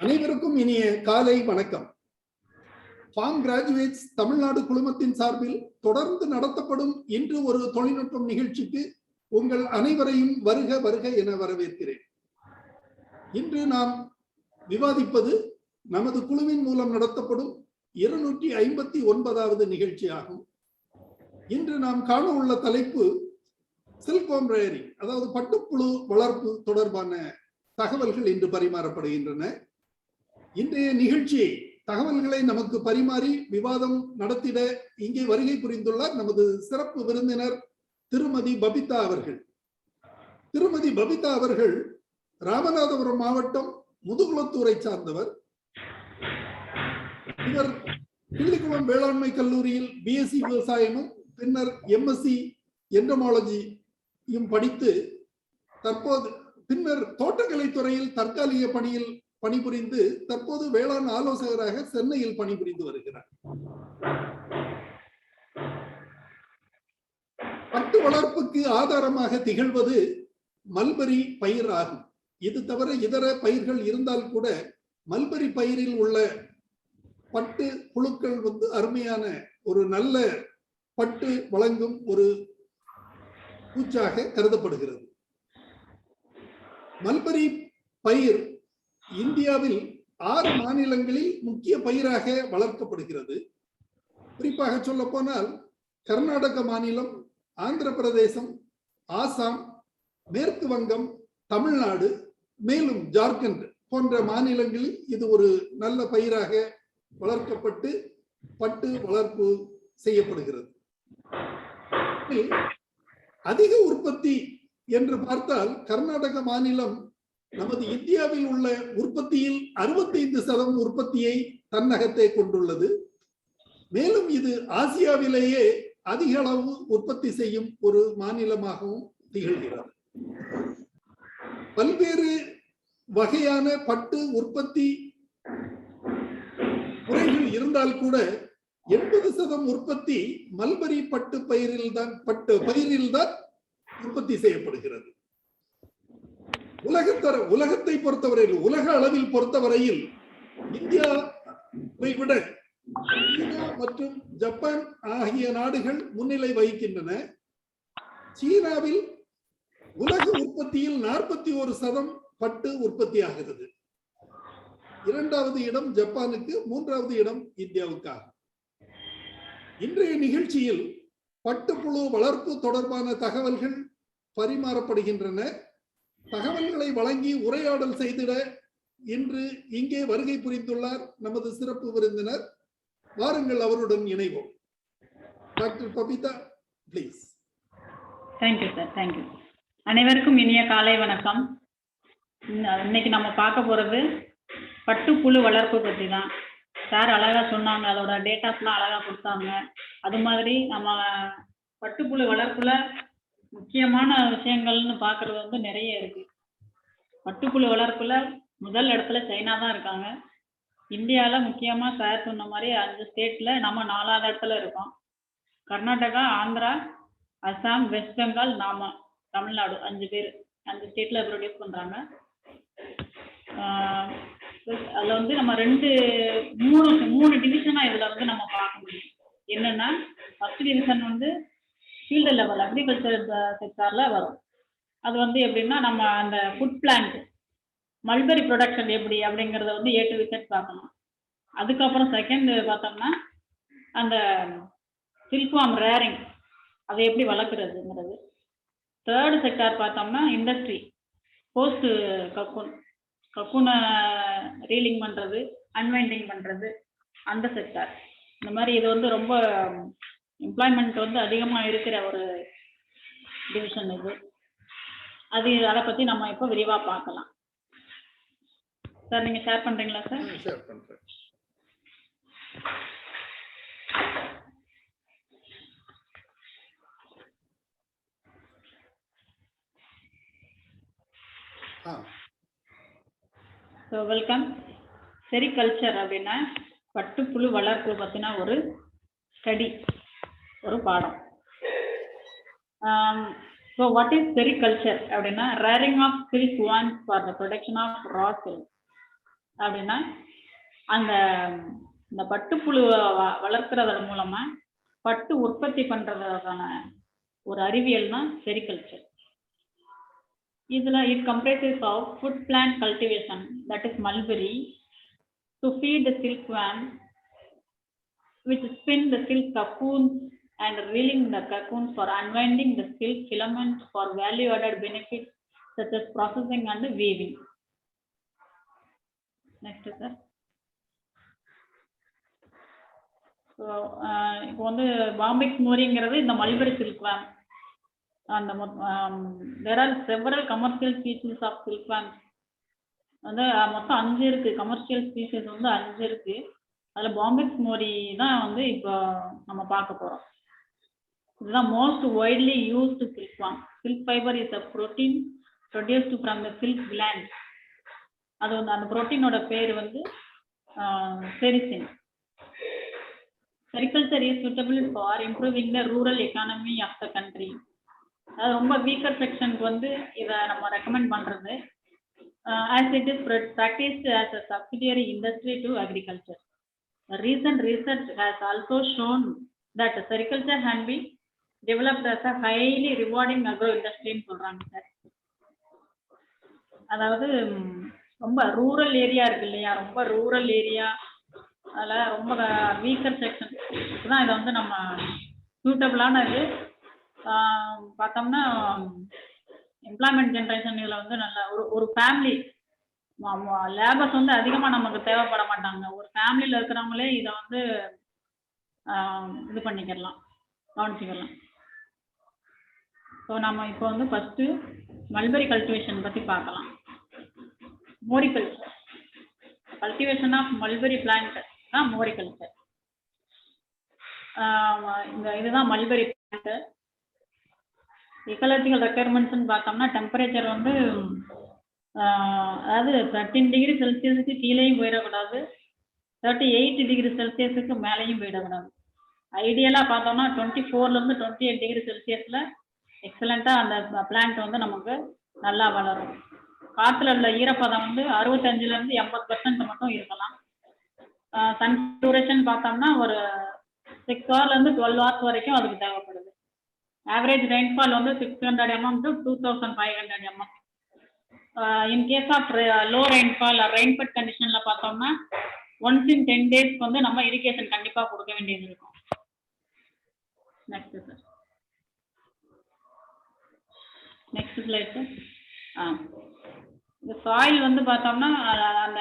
அனைவருக்கும் இனிய காலை வணக்கம். ஃபார்ம் கிராஜுவேட்ஸ் தமிழ்நாடு குழுமத்தின் சார்பில் தொடர்ந்து நடத்தப்படும் இன்று ஒரு தொழில்நுட்பம் நிகழ்ச்சிக்கு உங்கள் அனைவரையும் வருக வருக என வரவேற்கிறேன். இன்று நாம் விவாதிப்பது நமது குழுவின் மூலம் நடத்தப்படும் 259வது நிகழ்ச்சி ஆகும். இன்று நாம் காண உள்ள தலைப்பு சில்க்வார்ம் ரேரிங், அதாவது பட்டுப்புழு வளர்ப்பு தொடர்பான தகவல்கள் இன்று பரிமாறப்படுகின்றன. இன்றைய நிகழ்ச்சி தகவல்களை நமக்கு பரிமாறி விவாதம் நடத்திட இங்கே வருகை புரிந்துள்ளார் நமது சிறப்பு விருந்தினர் திருமதி பபிதா அவர்கள். திருமதி பபிதா அவர்கள் ராமநாதபுரம் மாவட்டம் முதுகுளத்தூரை சார்ந்தவர். இவர் கிள்ளிக்குளம் வேளாண்மை கல்லூரியில் பிஎஸ்சி விவசாயமும் பின்னர் எம்எஸ்சி என்டமாலஜியும் படித்து பின்னர் தோட்டக்கலை துறையில் தற்காலிக பணியில் பணிபுரிந்து தற்போது வேளாண் ஆலோசகராக சென்னையில் பணிபுரிந்து வருகிறார். பட்டு வளர்ப்புக்கு ஆதாரமாக திகழ்வது மல்பரி பயிர் ஆகும். இது தவிர இதர பயிர்கள் இருந்தால் கூட மல்பரி பயிரில் உள்ள பட்டு புழுக்கள் அருமையான ஒரு நல்ல பட்டு வழங்கும் ஒரு பூச்சாக கருதப்படுகிறது. மல்பரி பயிர் இந்தியாவில் 6 மாநிலங்களில் முக்கிய பயிராக வளர்க்கப்படுகிறது. குறிப்பாக சொல்ல போனால் கர்நாடக மாநிலம், ஆந்திர பிரதேசம், ஆசாம், மேற்கு வங்கம், தமிழ்நாடு, மேலும் ஜார்க்கண்ட் போன்ற மாநிலங்களில் இது ஒரு நல்ல பயிராக வளர்க்கப்பட்டு பட்டு வளர்ப்பு செய்யப்படுகிறது. அதிக உற்பத்தி என்று பார்த்தால் கர்நாடக மாநிலம் நமது இந்தியாவில் உள்ள உற்பத்தியில் 65% உற்பத்தியை தன்னகத்தே கொண்டுள்ளது. மேலும் இது ஆசியாவிலேயே அதிக அளவு உற்பத்தி செய்யும் ஒரு மாநிலமாகவும் திகழ்கிறது. பல்வேறு வகையான பட்டு உற்பத்தி முறைகள் இருந்தால் கூட 80% உற்பத்தி மல்பரி பட்டு பயிரில்தான் உற்பத்தி செய்யப்படுகிறது. உலகத்தை பொறுத்தவரையில், உலக அளவில் பொறுத்தவரையில் இந்தியாவை விட சீனா மற்றும் ஜப்பான் ஆகிய நாடுகள் முன்னிலை வகிக்கின்றன. சீனாவில் உலக உற்பத்தியில் 41% பட்டு உற்பத்தி ஆகிறது. 2வது இடம் ஜப்பானுக்கு, 3வது இடம் இந்தியாவுக்காகும். இன்றைய நிகழ்ச்சியில் பட்டுப்புழு வளர்ப்பு தொடர்பான தகவல்கள் பரிமாறப்படுகின்றன. தகவல்களை வழங்கி உரையாடல் செய்திட இன்று இங்கே வருகை புரிந்துள்ளார் நமது சிறப்பு விருந்தினர். வாருங்கள், அவருடன் இணைவோம். Doctor Babita, please. Thank you sir, thank you. அனைவருக்கும் இனிய காலை வணக்கம். இன்னைக்கு நம்ம பார்க்க போறது பட்டுப்புழு வளர்ப்பு பற்றி தான். சார் அழகா சொன்னாங்க, அதோட டேட்டாஸ்லாம் அழகா கொடுத்தாங்க. அது மாதிரி நம்ம பட்டுப்புழு வளர்ப்புல முக்கியமான விஷயங்கள்னு பார்க்கறது நிறைய இருக்கு. பட்டுப்புழு வளர்ப்புல முதல் இடத்துல சைனா தான் இருக்காங்க. இந்தியாவில் முக்கியமா சார் சொன்ன மாதிரி 5 ஸ்டேட்ல நம்ம 4வது இடத்துல இருக்கோம். கர்நாடகா, ஆந்திரா, அசாம், வெஸ்ட் பெங்கால், நாம தமிழ்நாடு 5 பேர் 5 ஸ்டேட்ல ப்ரொடியூஸ் பண்றாங்க. அதுல நம்ம 3 டிவிஷனா இதுல நம்ம பார்க்க முடியும். என்னன்னா, first division field level agriculture செக்டார்ல வரும். அது எப்படின்னா, நம்ம அந்த ஃபுட் பிளான்ட் மல்பரி ப்ரொடக்ஷன் எப்படி அப்படிங்கிறத A to Z பார்க்கணும். அதுக்கப்புறம் செகண்ட் பார்த்தோம்னா அந்த சில்க்வார்ம் ரேரிங் அதை எப்படி வளர்க்குறதுங்கிறது. தேர்டு செக்டார் பார்த்தோம்னா இண்டஸ்ட்ரி, போஸ்ட் கக்கூனை ரீலிங் பண்ணுறது, அன்வைண்டிங் பண்ணுறது, அந்த செக்டார். இந்த மாதிரி இது ரொம்ப எம்ப்ளாய்மெண்ட் அதிகமாக இருக்கிற ஒரு டிவிஷன் இது. அதை பற்றி நம்ம இப்போ விரிவாக பார்க்கலாம். சார், நீங்கள் ஷேர் பண்ணுறீங்களா சார்? ஷேர் பண்ணுறேன். So welcome. செரிகல்ச்சர் அப்படின்னா பட்டுப்புழு வளர்ப்பு பற்றின ஒரு ஸ்டடி, ஒரு பாடம். ஸோ வாட் இஸ் செரிகல்ச்சர் அப்படின்னா, rearing of silk worms for the production of raw silk. அப்படின்னா அந்த இந்த பட்டுப்புழு வளர்க்கறதன் மூலமா பட்டு உற்பத்தி பண்றதுக்கான ஒரு அறிவியல் தான் செரிகல்ச்சர். இதுல it comprises of food plant cultivation, that is mulberry, to feed the silk worm, which spin the silk cocoons and reeling the cocoons for unwinding the silk filaments for value added benefits such as processing and weaving. Next sir. So இப்போ வந்து பாம்பிக்ஸ் மோரிங்கிறது இந்த mulberry silk worm. அந்த there are several commercial species of silkworms. வந்து மொத்தம் 5 இருக்கு. Commercial species வந்து 5 இருக்கு. அதுல பாம்பிக்ஸ் மோரி தான் வந்து இப்போ நம்ம பார்க்க போறோம். இதுதான் most widely used silkworm. Silk fibre is a protein produced from the silk gland. அது வந்து அந்த புரோட்டீனோட பேர் வந்து sericin. Sericulture is suitable for improving the rural economy of the country. அது ரொம்ப வீக்கர் செக்ஷனுக்கு வந்து இதை நம்ம ரெக்கமெண்ட் பண்றது. As it is practiced as a subsidiary industry to agriculture. Recent research has also shown that sericulture can be developed as a highly rewarding agro industry ன்னு சொல்றாங்க sir. அதாவது ரொம்ப ரூரல் ஏரியா இருக்கு இல்லையா, ரொம்ப ரூரல் ஏரியா, அதில் ரொம்ப weaker section தான் இதை வந்து நம்ம சூட்டபிளானது. பார்த்தோம்னா எம்ப்ளாய்மெண்ட் ஜென்ரேஷன் இதில் வந்து நல்ல ஒரு ஃபேமிலி லேபர்ஸ் வந்து அதிகமாக நமக்கு தேவைப்பட மாட்டாங்க. ஒரு ஃபேமிலியில் இருக்கிறவங்களே இதை வந்து இது பண்ணிக்கிடலாம், கவனிச்சிக்கலாம். ஸோ நம்ம இப்போ வந்து ஃபஸ்ட்டு மல்பெரி கல்டிவேஷன் பற்றி பார்க்கலாம். மோரிகல்ச்சர், கல்டிவேஷன் ஆஃப் மல்பெரி பிளான்ட் தான் மோரிகல்ச்சர். இதுதான் மல்பெரி பிளான்ட்டு. எக்கலாஜிக்கல் ரெக்குயர்மெண்ட்ஸ்ன்னு பார்த்தோம்னா டெம்பரேச்சர் வந்து அதாவது 13 டிகிரி செல்சியஸுக்கு கீழேயும் போயிடக்கூடாது, 38 டிகிரி செல்சியஸுக்கு மேலேயும் போயிடக்கூடாது. ஐடியலாக பார்த்தோம்னா 24லேருந்து 28 டிகிரி செல்சியஸில் எக்ஸலண்ட்டாக அந்த பிளான்ட் வந்து நமக்கு நல்லா வளரும். காற்றுல உள்ள ஈரப்பதம் வந்து 65லேருந்து 80% மட்டும் இருக்கலாம். சன் டியூரேஷன் பார்த்தோம்னா ஒரு 6 ஹவர்லேருந்து 12 ஹவர்ஸ் வரைக்கும் அதுக்கு தேவைப்படுது. ஆவரேஜ் ரெயின்ஃபால் வந்து 600 mm to 2500 mm. In case of low rainfall rainfed கண்டிஷனில் பார்த்தோம்னா ஒன்ஸ் இன் 10 டேஸ்க்கு வந்து நம்ம இரிகேஷன் கண்டிப்பாக கொடுக்க வேண்டியது இருக்கும். Next sir, next slide. இந்த சாயில் வந்து பார்த்தோம்னா அந்த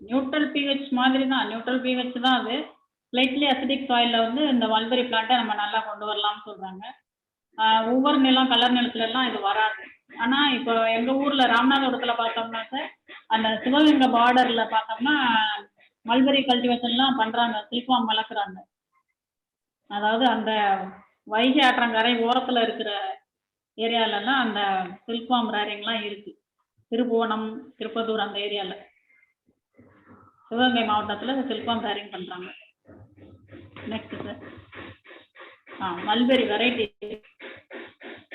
நியூட்ரல் பிஹெச் மாதிரி தான், நியூட்ரல் பிஹெச் தான் அது. ஸ்லைட்லி அசிடிக் சாயிலில் வந்து இந்த மல்பெரி பிளான்ட்டை நம்ம நல்லா கொண்டு வரலாம்னு சொல்கிறாங்க. ஒவ்வொரு நிலம் கலர் நிலத்துலலாம் இது வராது. ஆனால் இப்போ எங்கள் ஊரில் ராமநாதபுரத்தில் பார்த்தோம்னா சார், அந்த சிவகங்கை பார்டரில் பார்த்தோம்னா மல்பெரி கல்டிவேஷன்லாம் பண்ணுறாங்க, சில்க்வார்ம் வளர்க்குறாங்க. அதாவது அந்த வைகை ஆற்றங்கரை ஓரத்தில் இருக்கிற ஏரியாலலாம் அந்த சில்க்வார்ம் ரேரிங்லாம் இருக்குது. திருப்புவனம், திருப்பத்தூர் அந்த ஏரியாவில், சிவகங்கை மாவட்டத்தில் சில்க்வார்ம் ரேரிங் பண்ணுறாங்க. Next sir, mulberry variety.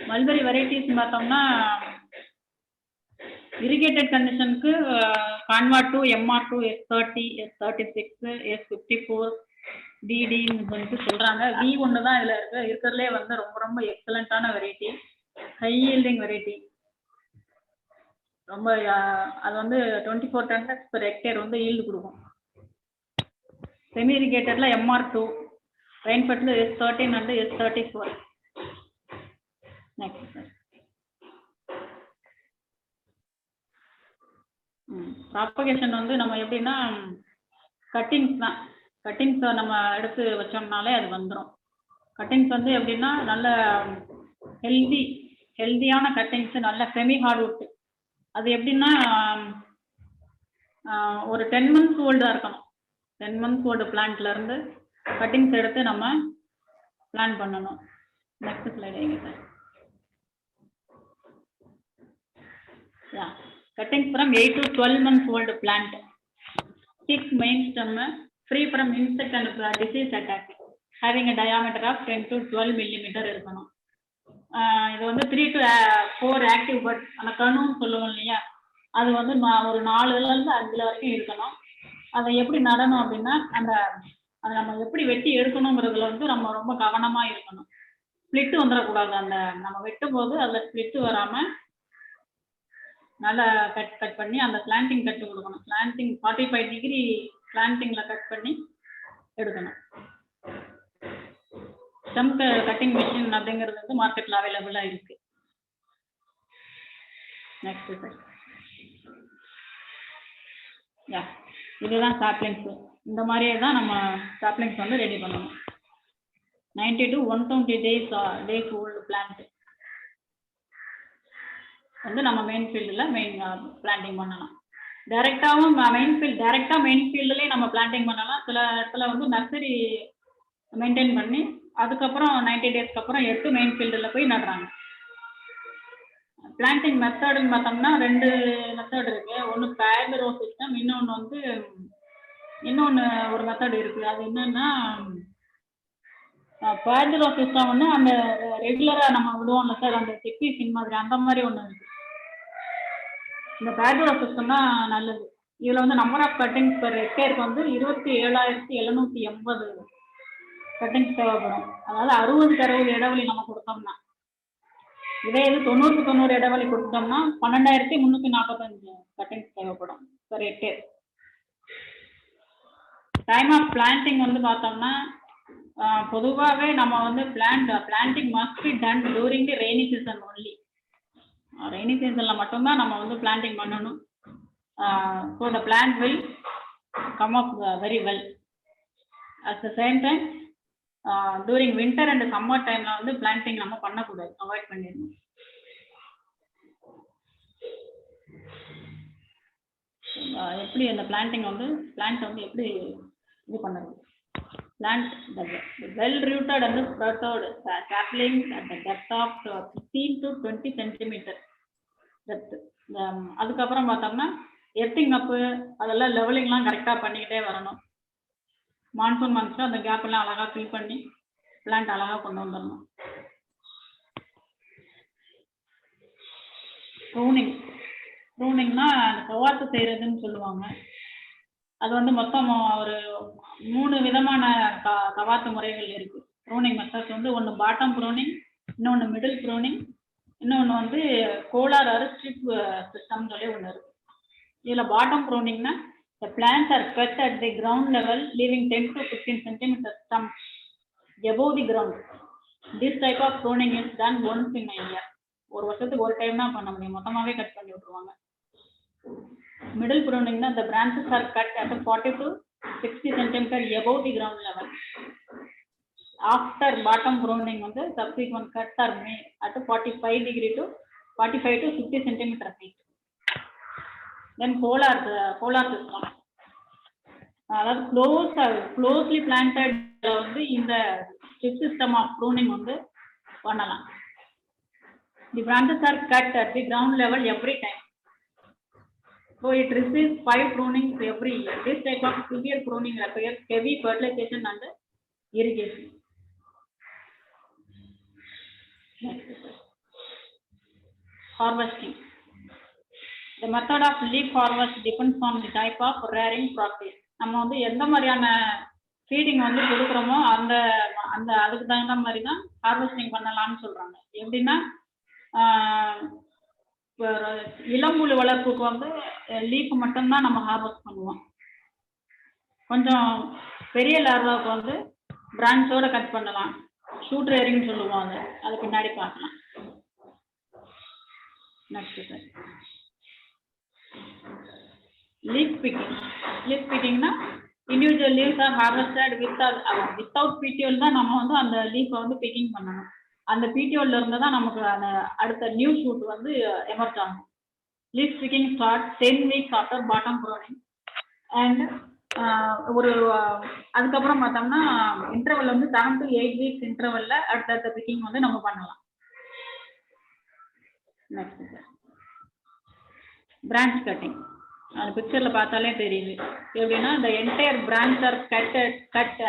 Mulberry varieties பார்த்தோம்னா இரிகேட்டட் கண்டிஷனுக்கு கான்வா2, MR2, S30, S36, S54, DDன்னு சொல்லிட்டு சொல்கிறாங்க. V1 தான் இதில் இருக்கிறதுலே வந்து ரொம்ப ரொம்ப எக்ஸலண்ட்டான வெரைட்டி, ஹை ஈல்டிங் வெரைட்டி. ரொம்ப அது வந்து 24 tons per hectare வந்து ஈல்டு கொடுக்கும். செமி இரிகேட்டடில் MR2, ரெயின்பட்டில் S13 and S34. Next sir, propagation வந்து நம்ம எப்படின்னா கட்டிங்ஸ் தான். கட்டிங்ஸை நம்ம எடுத்து வச்சோம்னாலே அது வந்துடும். கட்டிங்ஸ் வந்து எப்படின்னா நல்ல ஹெல்தியான கட்டிங்ஸு, நல்ல செமி ஹார்ட்வுட். அது எப்படின்னா ஒரு 10 months ஓல்டாக இருக்கணும். 10 months ஓல்டு பிளான்ட்லேருந்து கட்டிங்ஸ் எடுத்து நம்ம பிளான் பண்ணணும். நெக்ஸ்ட் ஸ்லைட் எங்க sir. Cuttings from 8 to 12 months old plant. 6 main stem free from insect and disease attack, having a diameter of 10 to 12 millimeter இருக்கணும். இது வந்து 3 to 4 ஆக்டிவ் பட் அந்த கணுன்னு சொல்லுவோம் இல்லையா, அது வந்து ஒரு 4லேருந்து 5 வரைக்கும் இருக்கணும். அதை எப்படி நடணும் அப்படின்னா அதை நம்ம எப்படி வெட்டி எடுக்கணுங்கிறதுல வந்து நம்ம ரொம்ப கவனமா இருக்கணும். ஸ்பிளிட் வந்துடக்கூடாது. நம்ம வெட்டும் போது அதுல ஸ்பிளிட் வராம நல்லா கட் பண்ணி அந்த ஸ்லாண்டிங் கட்டு கொடுக்கணும். ஸ்லாண்டிங் 45 டிகிரி ஸ்லாண்டிங்ல கட் பண்ணி எடுக்கணும். ஸ்டெம் கட்டிங் மிஷின் அப்படிங்கிறது வந்து மார்க்கெட்ல அவைலபிளா இருக்கு. நெக்ஸ்ட் சார், இதுதான் சாப்ளிங்ஸ். இந்த மாதிரியே தான் நம்ம சாப்ளிங்ஸ் வந்து ரெடி பண்ணணும். 90 to 120 days old plant வந்து நம்ம மெயின் ஃபீல்டில் பிளான்டிங் பண்ணலாம். டைரெக்டாகவும் மெயின் ஃபீல்டுலேயே நம்ம பிளான்டிங் பண்ணலாம். சில இடத்துல வந்து நர்சரி மெயின்டைன் பண்ணி அதுக்கப்புறம் 90 daysக்கு அப்புறம் எடுத்து மெயின் ஃபீல்டில் போய் நடுறாங்க. பிளான்டிங் மெத்தடுன்னு பார்த்தோம்னா 2 மெத்தட் இருக்கு. ஒன்று பேக்டு ரோ சிஸ்டம், இன்னொன்று ஒரு மெத்தட் இருக்கு. அது என்னன்னா பேக்டு ரோ சிஸ்டம் வந்து அந்த ரெகுலராக நம்ம விடுவோம்ல சார், அந்த சிக்வீசிங் மாதிரி அந்த மாதிரி ஒன்று இருக்கு. இந்த பேக்டு ரோ சிஸ்டம் தான் நல்லது. இதில் வந்து நம்பர் ஆஃப் கட்டிங்ஸ் பெர் ஹெக்டேருக்கு வந்து 27,780 கட்டிங்ஸ் தேவைப்படும். அதாவது 60க்கு 60 இடைவெளி நம்ம கொடுத்தோம்னா, இதே இது 90க்கு 90 இடைவெளி கொடுத்தோம்னா 12,345 கட்டிங்ஸ் தேவைப்படும் per hectare. Time of planting வந்து பார்த்தோம்னா பொதுவாகவே நம்ம வந்து planting must be done during the rainy season only. Rainy சீசனில் மட்டும்தான் நம்ம வந்து பிளான்டிங் பண்ணணும். So the plant will come up very well. At the same time during winter and summer டைமில் வந்து பிளான்டிங் நம்ம பண்ணக்கூடாது, அவாய்ட் பண்ணிடணும். எப்படி அந்த பிளான்டிங் வந்து பிளான்ட் வந்து எப்படி இது பண்ணுறது? Plant the well-rooted and sprouted saplings at the depth of 15 to 20 centimeter depth. அதுக்கப்புறம் பார்த்தோம்னா எர்த்திங் அப்பு அதெல்லாம் லெவலிங்லாம் கரெக்டாக பண்ணிக்கிட்டே வரணும். மான்சூன் மந்த்ஸில் அந்த கேப்லாம் அழகாக ஃபில் பண்ணி பிளான்ட் அழகாக கொண்டு வந்துடணும். ப்ரூனிங்னா அந்த கவாத்து செய்கிறதுன்னு சொல்லுவாங்க. அது வந்து மொத்தம் ஒரு 3 விதமான கவாத்து முறைகள் இருக்கு. ப்ரூனிங் மெத்தட்ஸ் வந்து ஒன்று பாட்டம் ப்ரூனிங், இன்னொன்று மிடில் ப்ரூனிங், இன்னொன்று வந்து கோலார் ஆர் ஸ்ட்ரிப் சிஸ்டம் சொல்லி ஒன்று இருக்கு. இதில் bottom ப்ரூனிங்னா the plants are cut at the ground level leaving 10 to 15 centimeter stumps above the ground. This type of pruning is done once in a year. ஒரு வருஷத்துக்கு ஒரு time தான் பண்ண முடியும், மொத்தமாகவே கட் பண்ணி விட்டுருவாங்க. Middle pruning, the branches are cut at 40 to 60 centimeter above the ground level. After bottom pruning, the subsequent cuts are made at 45 to 50 centimeter feet. Then polar system. Closely planted in the strip system of pruning பண்ணலாம். The branches are cut at the ground level every time. So it receives 5 prunings every year. This type of severe pruning requires heavy fertilization and irrigation. Harvesting. The method of leaf harvest depends on the type of rearing practice. நம்ம வந்து எந்த மாதிரியான feeding வந்து கொடுக்குறோமோ அந்த அதுக்கு தகுந்த மாதிரி தான் ஹார்வெஸ்டிங் பண்ணலாம்னு சொல்றாங்க. எப்படின்னா இளம்புழு வளர்ப்புக்கு வந்து லீஃப் மட்டும்தான் நம்ம ஹார்வெஸ்ட் பண்ணுவோம். கொஞ்சம் பெரிய லார்வாவுக்கு வந்து பிரான்ச்சோட கட் பண்ணலாம், ஷூட் ரேரிங்னு சொல்லுவோம். அது பின்னாடி பார்க்கலாம். நெக்ஸ்ட் சார், லீஃப் பிக்கிங்னா individual leaves are harvested without petiole தான் நம்ம வந்து அந்த லீஃபை வந்து பிக்கிங் பண்ணணும். அந்த பிடிஓல இருந்து தான் நமக்கு அந்த அடுத்த நியூ ஷூட் வந்து எமர்ஜ் ஆகும். Leaf picking start 10 weeks after bottom pruning and ஒரு அதுக்கப்புறம் பார்த்தோம்னா இன்டர்வல் வந்து 7 to 8 weeks இன்டர்வல்ல அடுத்த பிக்கிங் வந்து நம்ம பண்ணலாம். Next branch cutting. அந்த பிக்சர்ல பார்த்தாலே தெரியுது. எப்படின்னா இந்த entire branch are cut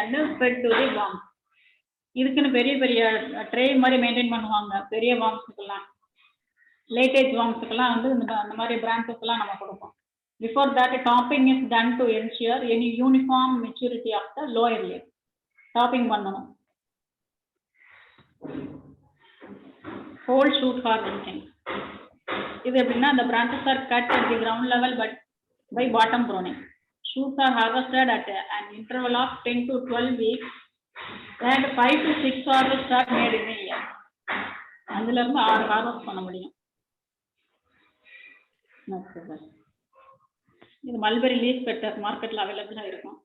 and spread to the worms. இதுக்குன்னு பெரிய பெரிய ட்ரே மாதிரி மெயின்டைன் பண்ணுவாங்க. பெரிய வார்ம்ஸுக்கெல்லாம், லேட்டேஜ் வார்ம்ஸுக்கெல்லாம் வந்து அந்த மாதிரி பிரான்ச்சஸ் எல்லாம் நம்ம கொடுப்போம். Before that, topping is done to ensure any uniform maturity of the lower layer. Topping பண்ணனும். Whole shoot harvesting. இது எப்படின்னா the branches are cut at the ground level but by bottom pruning. Shoots are harvested at an interval of 10 to 12 weeks and 5 to 6 harvests are made in a year. அதுல இருந்து 6 harvest பண்ண முடியும். இது mulberry leaf cutter மார்க்கெட்ல அவைலபிளா இருக்கும்.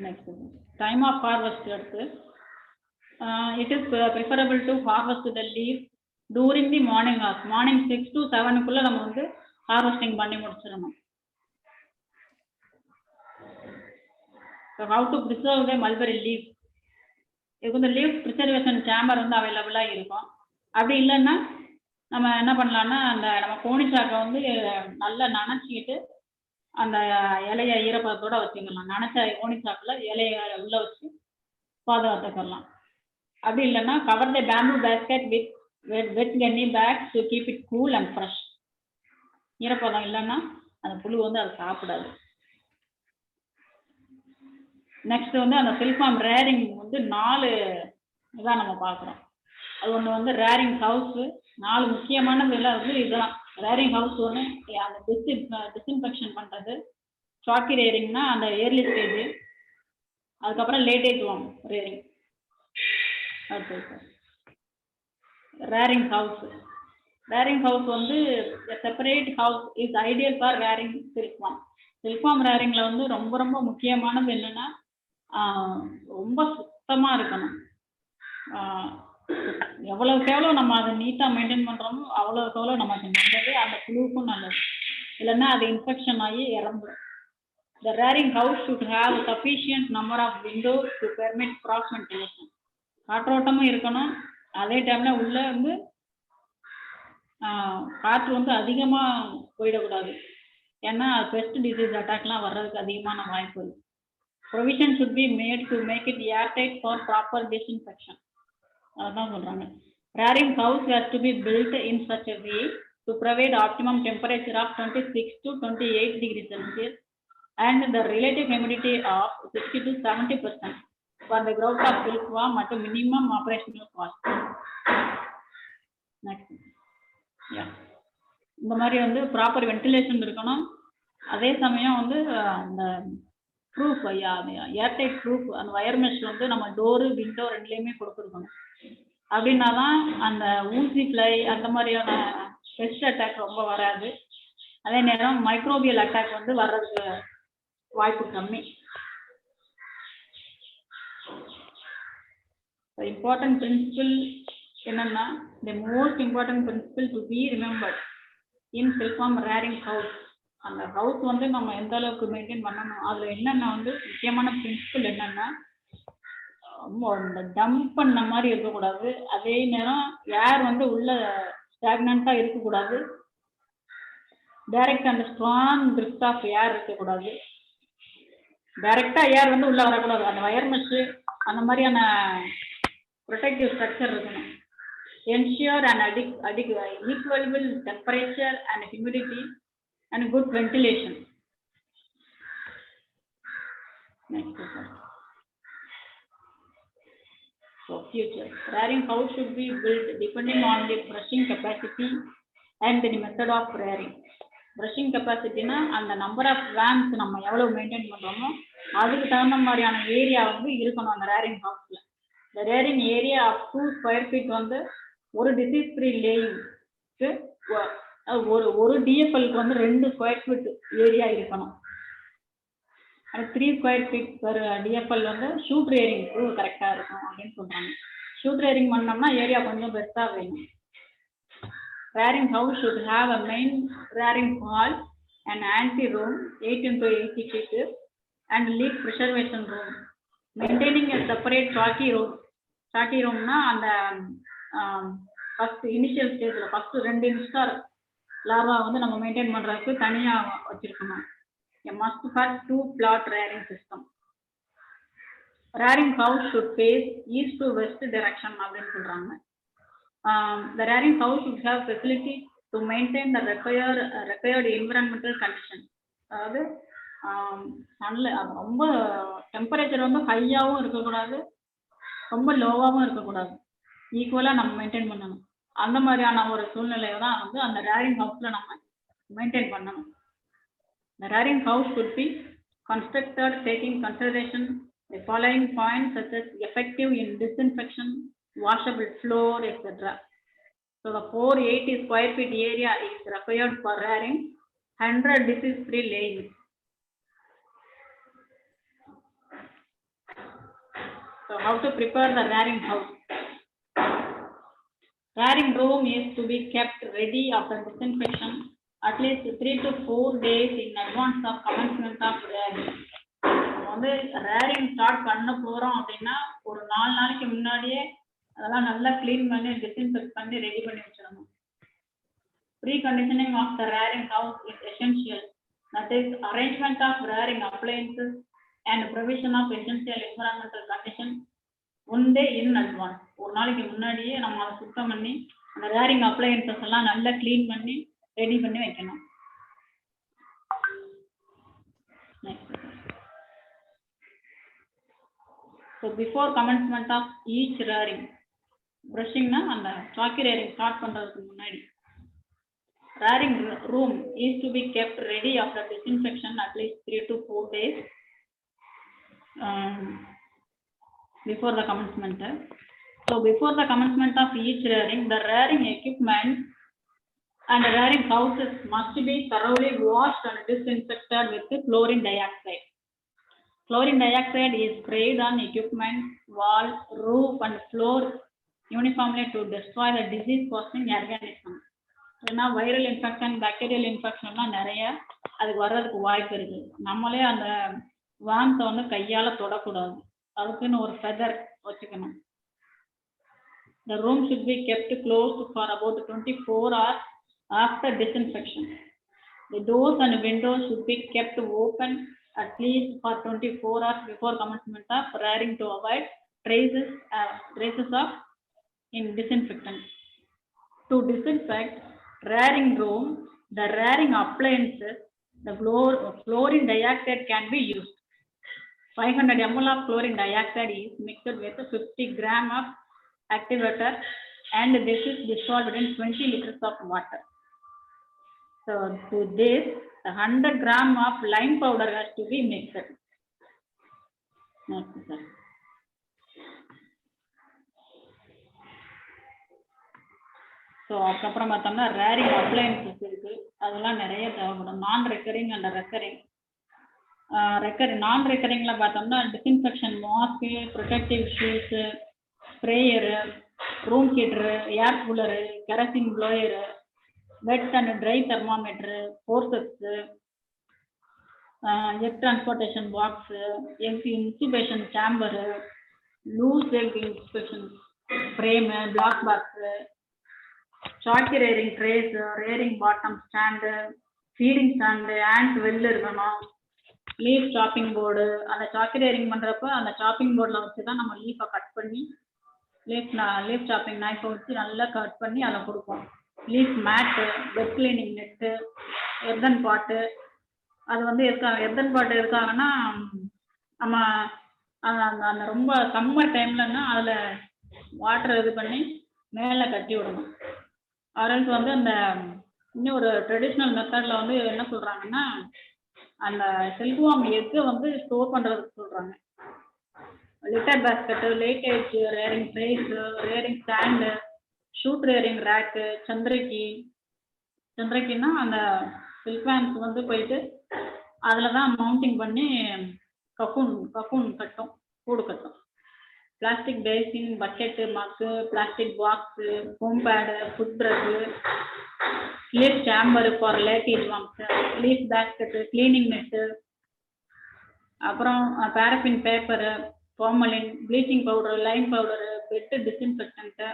Next time of harvest எடுத்து it is preferable to harvest the leaf during the morning hours. Morning 6 to 7 குள்ள நம்ம வந்து ஹார்வெஸ்டிங் பண்ணி முடிச்சிடணும். So how to preserve the mulberry leaf? இதுக்கு வந்து லீஃப் ப்ரிசர்வேஷன் சேம்பர் வந்து அவைலபிளா இருக்கும். அப்படி இல்லைன்னா நம்ம என்ன பண்ணலாம்னா அந்த நம்ம கோணிச்சாக்கை வந்து நல்லா நனைச்சிக்கிட்டு அந்த இலைய ஈரப்பதத்தோட வச்சுக்கலாம். நனைச்ச கோணிச்சாக்கில் இலைய உள்ள வச்சு பாதுகாத்துக்கலாம். அப்படி இல்லைன்னா cover the bamboo basket with wet gunny bag to keep it cool and fresh. ஈரப்பதம் இல்லைன்னா அந்த புழு வந்து அதை சாப்பிடாது. நெக்ஸ்ட் வந்து அந்த சில்க்வார்ம் ரேரிங் வந்து 4 இதான் நம்ம பார்க்குறோம். அது ஒன்று வந்து ரேரிங் ஹவுஸு, 4 முக்கியமானது எல்லாம் வந்து இதுதான். ரேரிங் ஹவுஸ் ஒன்று அந்த டிஸ்இன்ஃபெக்ஷன் பண்ணுறது, சாக்கி ரேரிங்னா அந்த ஏர்லி ஸ்டேஜ், அதுக்கப்புறம் late age worm rearing. Okay sir. Rearing house, rearing house வந்து separate house is ideal for rearing silkworm. Silkworm ரேரிங்கில் வந்து ரொம்ப ரொம்ப முக்கியமானது என்னென்னா ரொம்ப சுத்தமாக இருக்கணும். எவ்வளோக்கு எவ்வளோ நம்ம அதை நீட்டாக மெயின்டைன் பண்ணுறோமோ அவ்வளோக்கு எவ்வளோ நமக்கு நல்லது, அந்த குழுவுக்கும் நல்லது. இல்லைன்னா அது இன்ஃபெக்ஷன் ஆகி இறந்துடும். The rearing house should have sufficient number of windows to permit cross ventilation. காற்றோட்டமும் இருக்கணும், அதே டைமில் உள்ளே வந்து காற்று வந்து அதிகமாக போயிடக்கூடாது. ஏன்னா பெஸ்ட் டிசீஸ் அட்டாக்லாம் வர்றதுக்கு அதிகமான வாய்ப்பு இருக்குது. Provision should be made to make it airtight for proper disinfection. அதான் சொல்றாங்க. Rearing house has to be built in such a way to provide optimum temperature of 26 to 28 degrees Celsius and the relative humidity of 60 to 70% for the growth of silkworm at a minimum operational cost. Next. Yeah. இந்த மாதிரி வந்து proper ventilation இருக்கணும். அதே சமயம் வந்து அந்த proof airtight proof அந்த wire mesh வந்து நம்ம டோரு விண்டோ ரெண்டுலேயுமே கொடுத்துருக்கணும். அப்படின்னா தான் அந்த ஊசி ஃப்ளை அந்த மாதிரியான பெஸ்ட் அட்டாக் ரொம்ப வராது. அதே நேரம் மைக்ரோபியல் அட்டாக் வந்து வர்றதுக்கு வாய்ப்பு கம்மி. இம்பார்ட்டன்ட் பிரின்சிபிள் என்னன்னா, the most important principle to be remembered in silkworm rearing house. அந்த ஹவுஸ் வந்து நம்ம எந்த அளவுக்கு மெயின்டைன் பண்ணணும், அதில் என்னென்ன வந்து முக்கியமான பிரின்சிபிள் என்னென்னா, இந்த டம்ப் பண்ண மாதிரி இருக்கக்கூடாது. அதே நேரம் ஏர் வந்து உள்ள ஸ்டாக்னண்ட்டாக இருக்கக்கூடாது. Direct and strong drift of air இருக்கக்கூடாது. டைரெக்டாக ஏர் வந்து உள்ளே வரக்கூடாது. அந்த வயர் மெஷ்ஷு அந்த மாதிரியான ப்ரொடெக்டிவ் ஸ்ட்ரக்சர் இருக்கணும். Entire and equable temperature and humidity and good ventilation. Next sir. So future rearing house should be built depending on the brushing capacity and the method of rearing. Brushing capacity na and the number of swarms நம்ம எவ்வளவு maintain பண்றோமோ அதுக்கு தகுந்த மாதிரியான area வந்து இருக்கணும் அந்த rearing houseல. The rearing area of 2 square feet வந்து ஒரு disease free laying ஒரு டிஎஃப்எல்க்கு வந்து 2 ஸ்கொயர் ஃபீட் ஏரியா இருக்கணும். 3 ஸ்கொயர் ஃபீட் பெர் டிஎஃப்எல் வந்து ஷூட் ரேரிங்க்கு கரெக்டாக இருக்கும் அப்படின்னு சொல்கிறாங்க. ஷூட் ரேரிங் பண்ணோம்னா ஏரியா கொஞ்சம் பெருசாக வேணும். Rearing house should have a main rearing hall and ante room 8 into 80 feet and leaf preservation room maintaining a separate chawki room. Chawki ரூம்னா அந்த ஃபஸ்ட் இனிஷியல் ஸ்டேஜில் ஃபஸ்ட்டு 2 இன்ஸ்டார் லார்வா வந்து நம்ம மெயின்டைன் பண்ணுறதுக்கு தனியாக வச்சுருக்கணும். Must for 2 plot rearing system. rearing house should face east to west direction அப்படின்னு சொல்கிறாங்க. The rearing house should have facility to to maintain the required environmental condition. அதாவது ரொம்ப டெம்பரேச்சர் ரொம்ப ஹையாகவும் இருக்கக்கூடாது, ரொம்ப லோவாகவும் இருக்கக்கூடாது, ஈக்குவலாக நம்ம மெயின்டைன் பண்ணணும். அந்த மாதிரியான ஒரு சூழ்நிலையை தான் வந்து அந்த ரேரிங் ஹவுஸில் நம்ம மெயின்டைன் பண்ணணும். The rearing house should be constructed taking consideration the following points such as effective in disinfection, washable floor, etc. So the 480 square feet area is required for rearing 100 disease-free layings. So how to prepare the rearing house? Rearing room is to be kept ready after disinfection at least 3 to 4 days in advance of commencement of rearing. வந்து rearing start பண்ண போறோம் அப்படின்னா ஒரு 4 நாளைக்கு முன்னாடியே அதெல்லாம் நல்லா clean பண்ணி டிஸ்இன்ஃபெக்ட் பண்ணி ரெடி பண்ணி வச்சிடணும். Pre conditioning of the rearing house is essential. That is arrangement of rearing appliances and provision of essential environmental condition one day in advance. ஒரு நாளைக்கு முன்னாடியே நம்ம அதை சுத்தம் பண்ணி அந்த ரேரிங் அப்ளையன்சஸ் எல்லாம் நல்லா க்ளீன் பண்ணி ரெடி பண்ணி வைக்கணும். So before commencement of each rearing, brushing na and chalky rearing start பண்றதுக்கு முன்னாடி rearing room is to be kept ready after disinfection at least 3 to 4 days before the commencement. So before the commencement of each rearing, the rearing equipment and the rearing houses must be thoroughly washed and disinfected with chlorine dioxide. Chlorine dioxide is sprayed on equipment, wall, roof and floor uniformly to destroy the disease-causing organisms. ஏன்னா viral infection, bacterial இன்ஃபெக்ஷன்லாம் நிறைய அதுக்கு வர்றதுக்கு வாய்ப்பு இருக்கு. நம்மளே அந்த வாம்ஸை வந்து கையால தொடக்கூடாது, அதுக்குன்னு ஒரு ஃபெதர் வச்சுக்கணும். The room should be kept closed for about 24 hours after disinfection. The doors and windows should be kept open at least for 24 hours before commencement of rearing to avoid traces of disinfectant. To disinfect rearing room, the rearing appliances, the chlorine dioxide can be used. 500 ml of chlorine dioxide is mixed with 50 gram of activator and this is dissolved in 20 liters of water. So to this, 100 gram of lime powder has to be mixed. Next, sir. So அதுக்கப்புறம் பார்த்தோம்னா rearing appliances இருக்கு, அதெல்லாம் நிறைய தேவைப்படும். நான் recurring and recurring. நான் ரெக்கரிங்ல பார்த்தோம்னா disinfection mask, protective shoes, sprayer, room heater, air cooler, kerosene blower, wet and dry thermometer, forceps, egg transportation box, egg incubation chamber, loose egg incubation frame, black box, chawki rearing trays, rearing bottom stand, feeding stand, hand well இருக்கணும், leaf chopping board. அந்த chawki rearing பண்ணுறப்ப அந்த shopping போர்டில் வச்சு தான் நம்ம லீஃபை cut பண்ணி leaf shopping நைஃபை வச்சு நல்லா கட் பண்ணி அதில் கொடுப்போம். லீஃப் மேட்டு, பெட் கிளீனிங் நெட்டு, எர்தன் பாட்டு. அது வந்து எர்தன் பாட்டு எதுக்காகனா நம்ம அந்த ரொம்ப சம்மர் டைம்லன்னா அதில் வாட்டர் இது பண்ணி மேலே கட்டி விடணும். அதற்கு வந்து அந்த இன்னும் ஒரு ட்ரெடிஷ்னல் மெத்தடில் வந்து என்ன சொல்கிறாங்கன்னா அந்த சில்க்வார்ம் எக்கை வந்து ஸ்டோர் பண்ணுறதுக்கு சொல்கிறாங்க. Litter basket, late age rearing trays, rearing stand, shoot rearing rack, சந்திரக்கின்னா அந்த சில்க்வான்ஸ் வந்து போயிட்டு அதில் தான் மவுண்டிங் பண்ணி கக்கூன் கட்டும், கூடு கட்டும். Plastic basin, bucket, mug, plastic box, foam pad, foot brush, leaf chamber for late age worms, leaf basket, cleaning net, அப்புறம் paraffin paper, formalin, bleaching powder, lime powder, bed disinfectant,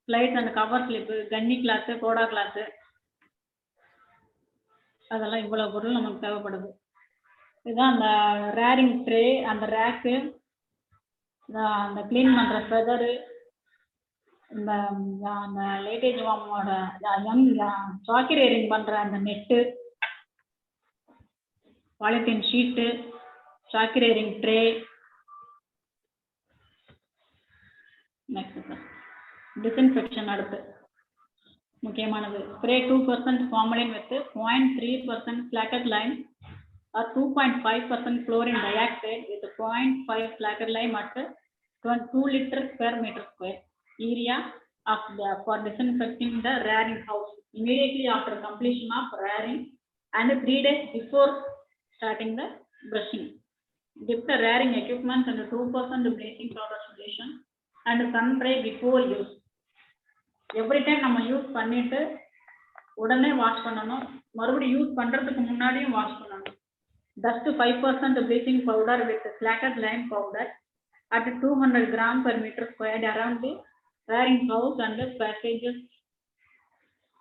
slides and cover slip, gunny cloth, கோடா cloth, அதெல்லாம் இவ்வளோ பொருள் நமக்கு தேவைப்படுது. இதுதான் அந்த rearing tray, அந்த ரேக்கு, அந்த க்ளீன் பண்ணுற ஃபெதரு, இந்த அந்த லேட்டேஜ் வாமோட யங் சாக்கி ரேரிங் பண்ற அந்த net, polythene sheet, chawki rearing tray. Next disinfection அடுத்து முக்கியமானது. Spray 2% formalin with 0.3% flaked lime or 2.5% chlorine dioxide with 0.5 flagger lime at 2 liters per meter square area of for disinfecting the rearing house immediately after completion of rearing and 3 days before starting the brushing. Dip the rearing equipment under 2% bleaching powder solution and sun dry before use. Every time நம்ம use பண்ணிட்டு உடனே wash பண்ணணும், மறுபடியும் use பண்றதுக்கு முன்னாடியும் wash பண்ணணும். Dust 5% bleaching powder with flaked lime powder at 200 grams per meter squared around the rearing house and the passages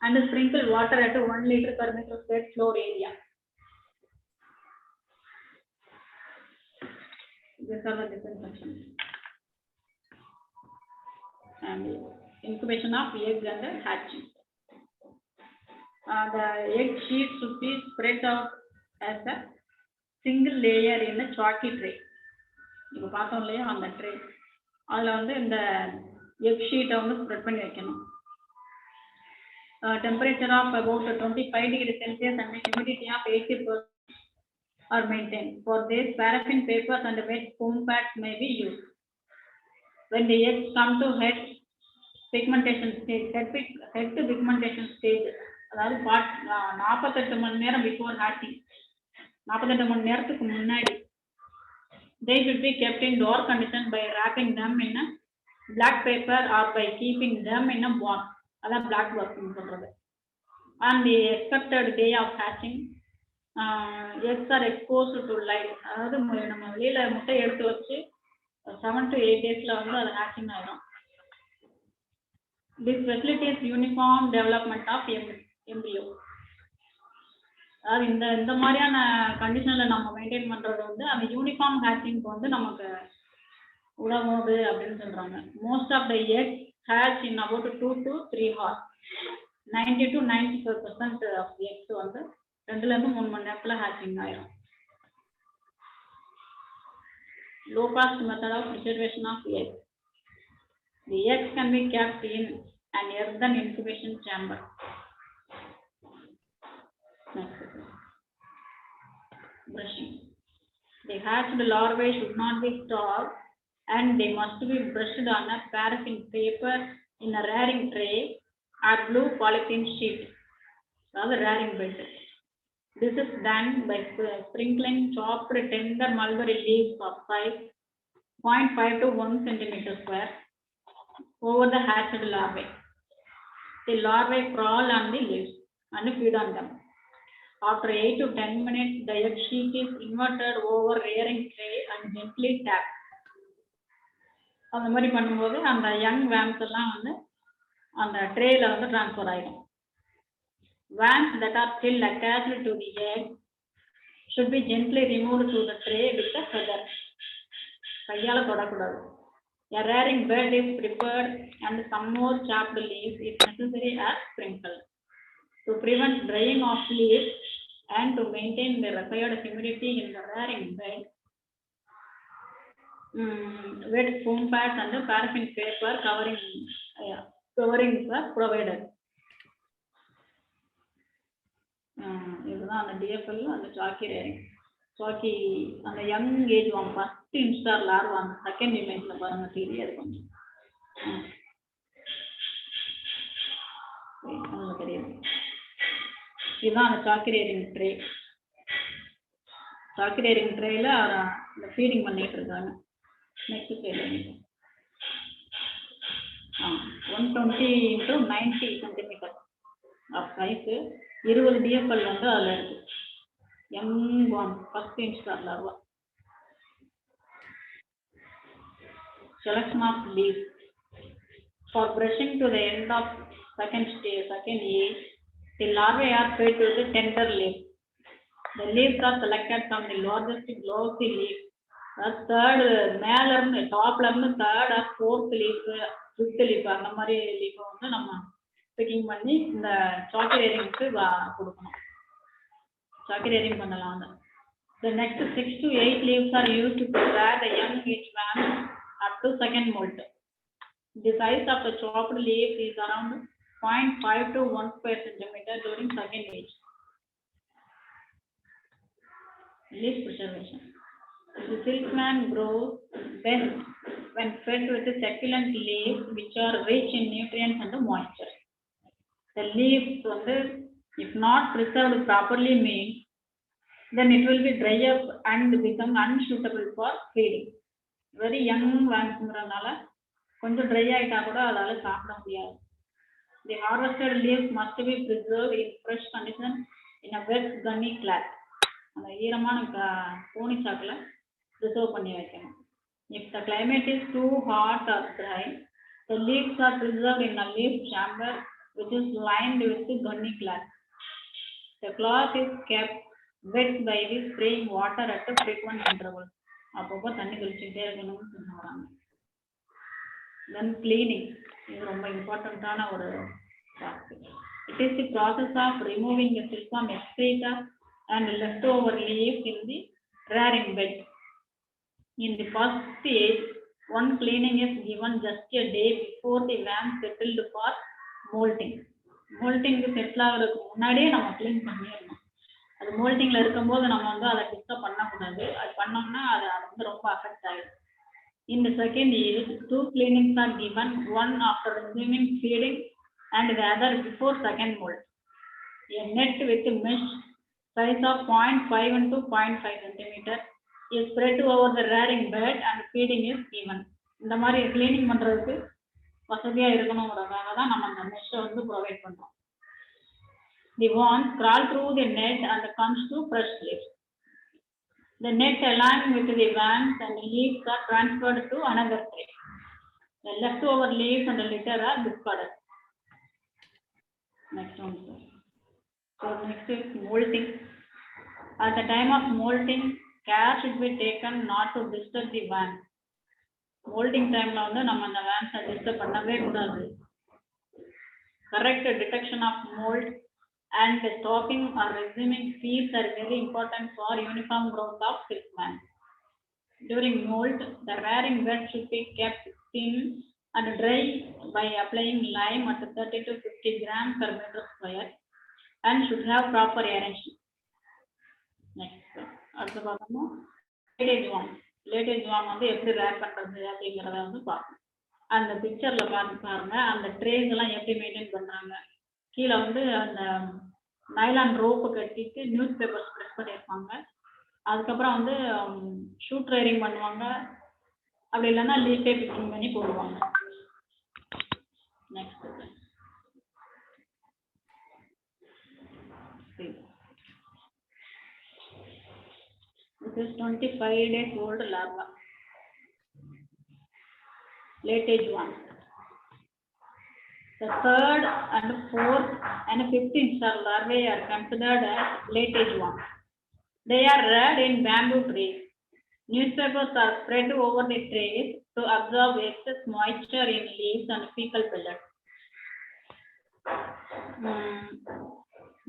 and sprinkle water at 1 liter per meter squared floor area. These are the disinfection. And incubation of eggs and hatching. The egg sheet should be spread out as a single layer in a chalky tray. இப்போ பார்த்தோம் இல்லையா அந்த tray, அதில் வந்து இந்த egg ஷீட்டை வந்து spread பண்ணி வைக்கணும். Temperature of about 25 degrees Celsius and humidity of 80% are maintained. For this, paraffin papers and wet foam pads may be used. When the eggs come to head pigmentation stage, head pigmentation stage, அதாவது 48 மணி நேரம் before hatching, 48 மணி நேரத்துக்கு முன்னாடி, they should be kept in door condition by wrapping them in a black paper or by keeping them in a box. அதான் black box சொல்றது. On the expected day of hatching, eggs are exposed to light. அதாவது நம்ம வெளியில முட்டை எடுத்து வச்சு 7 to 8 daysல வந்து அது hatching ஆயிடும். This facilitates uniform development of embryo. அதாவது இந்த மாதிரியான கண்டிஷன்ல நம்ம மெயின்டைன் பண்றது வந்து அந்த யூனிஃபார்ம் ஹேச்சிங்க்கு வந்து நமக்கு உதவுது அப்படின்னு சொல்றாங்க. Most of the egg hatch in about 2 to 3 hours. 90 to 95% of eggs வந்து 2 to 3 மணி நேரத்துல ஹேச்சிங் ஆயிடும். Low cost method of preservation of eggs. The eggs can be kept in an earthen incubation chamber. Brushing. The hatched larvae should not be starved and they must be brushed on a paraffin paper in a rearing tray or blue polythene sheet. That's the rearing bed. This is done by sprinkling chopped tender mulberry leaves of size 0.5 to 1 centimeter square over the hatched larvae. The larvae crawl on the leaves and feed on them. After 8 to 10 minutes, the egg sheet is inverted over rearing tray and gently tapped. அந்த மாதிரி பண்ணும்போது அந்த young வேம்ஸ் எல்லாம் வந்து அந்த ட்ரேல வந்து transfer ஆகிடும். Worms that are still attached to the egg should be gently removed to the tray with a feather. கையால தொடக்கூடாது. A rearing bed is prepared and some more chopped leaves is necessary as sprinkle. To prevent drying of leaves and to maintain the required humidity in the rearing bed, wet foam pads and paraffin paper coverings are provided. இதுதான் அந்த TfL அந்த chawki rearing. Chawki அந்த young age வாங்க first instar larva அந்த second இமேஜ்ல பாருங்க தெரியாது கொஞ்சம் தெரியாது. இதுதான் அந்த chawki rearing tray. Chawki rearing ட்ரேல இந்த ஃபீடிங் பண்ணிட்டு இருக்காங்க. நெக்ஸ்ட் ட்ரேல 120 into 90 centimetre of size 20 DFL வந்து அதில் இருக்கு. Young one first instar larva. Selection of leaves. For brushing to the end of second age, the larvae are fed with the tender leaves. The leaves are selected from the largest glossy leaf. Third, மேல இருந்து டாப்ல இருந்து third or fourth leaf fifth leaf அந்த மாதிரி லீஃபை வந்து நம்ம picking பண்ணி இந்த சாக்கெட் ஏரிங்க்கு கொடுக்கணும். சாக்கெட் ஏரிங் பண்ணலாம். அந்த The next 6 to 8 leaves are used to prepare the young each van up to second molt. The size of the chopped leaf is around 0.5 to 1 per centimeter during second age. Leaf preservation. The silkworm grows best when fed with the succulent leaves which are rich in nutrients and moisture. The leaves, if not preserved properly, means then it will be dry up and become unsuitable for feeding. Very young vansங்கிறனால கொஞ்சம் dry ஆயிட்டா கூட அதால சாப்பிட முடியாது. The harvested leaves must be preserved in fresh condition in a wet gunny cloth. அந்த ஈரமான கோணி சாக்குல preserve பண்ணி வைக்கணும். If the climate is too hot or dry, the leaves are preserved in a leaf chamber which is lined with the gunny cloth. The cloth is kept wet by the spraying water at a frequent interval. அப்பப்போ தண்ணி தெளிச்சுக்கிட்டே இருக்கணும்னு சொல்றாங்க. Then cleaning இது ரொம்ப இம்பார்ட்டன்டான ஒரு task. It is the process of removing the silkworm excreta and leftover leaves in the rearing bed. In the first stage, one cleaning is given just a day before the worm settled for molting. Molting settle ஆகிறதுக்கு முன்னாடியே நம்ம clean பண்ணிடணும். அது மோல்டிங்ல இருக்கும்போது நம்ம அதை disturb பண்ணக்கூடாது. அது பண்ணோம்னா அது ரொம்ப அஃபெக்ட் ஆகிடும். In the second year, 2 cleanings are given, one after resuming feeding and the other before second molt. A net with mesh size of 0.5 into 0.5 centimeter is spread over the rearing bed and feeding is given. இந்த மாதிரி cleaning பண்றதுக்கு வசதியா இருக்கணும்ங்கறதுக்காக தான் நம்ம அந்த மெஷ்ஷை provide பண்றோம். The worms crawl through the net and comes to fresh leaves. The net along with the worms and leaves are transferred to another tray. The leftover leaves and the litter are discarded. Next one, sir. So next is molting. At the time of molting, care should be taken not to disturb the worms. Molting time la நம்ம அந்த worms disturb பண்ணவே கூடாது. Correct detection of mold and the stopping or resuming feeds are very important for uniform growth of silkworm. During molt, the rearing bed should be kept thin and dry by applying lime at 30 to 50 grams per meter square and should have proper aeration. Next, அடுத்து பார்க்கணும் லேட்டேஜ் warm. லேட்டேஜ் warm எப்படி rare பண்றது அப்படிங்கிறத பார்க்கணும். அந்த பிக்சர்ல பாருங்க, அந்த ட்ரேஸ் எல்லாம் எப்படி மெயின்டைன் பண்றாங்க. கீழே அந்த நைலான் ரோப்பு கட்டிட்டு நியூஸ் பேப்பர் ஸ்ப்ரெட் பண்ணியிருப்பாங்க. அதுக்கப்புறம் ஷூட் ட்ரைரிங் பண்ணுவாங்க. அப்படி இல்லைன்னா லீஃபே பிக்கிங் பண்ணி போடுவாங்க. Next this is 25 days old larva. Late age one. The third and fourth and 15th instar larvae are considered as late age one. They are reared in bamboo trees. Newspapers are spread over the trees to absorb excess moisture in leaves and fecal pellets.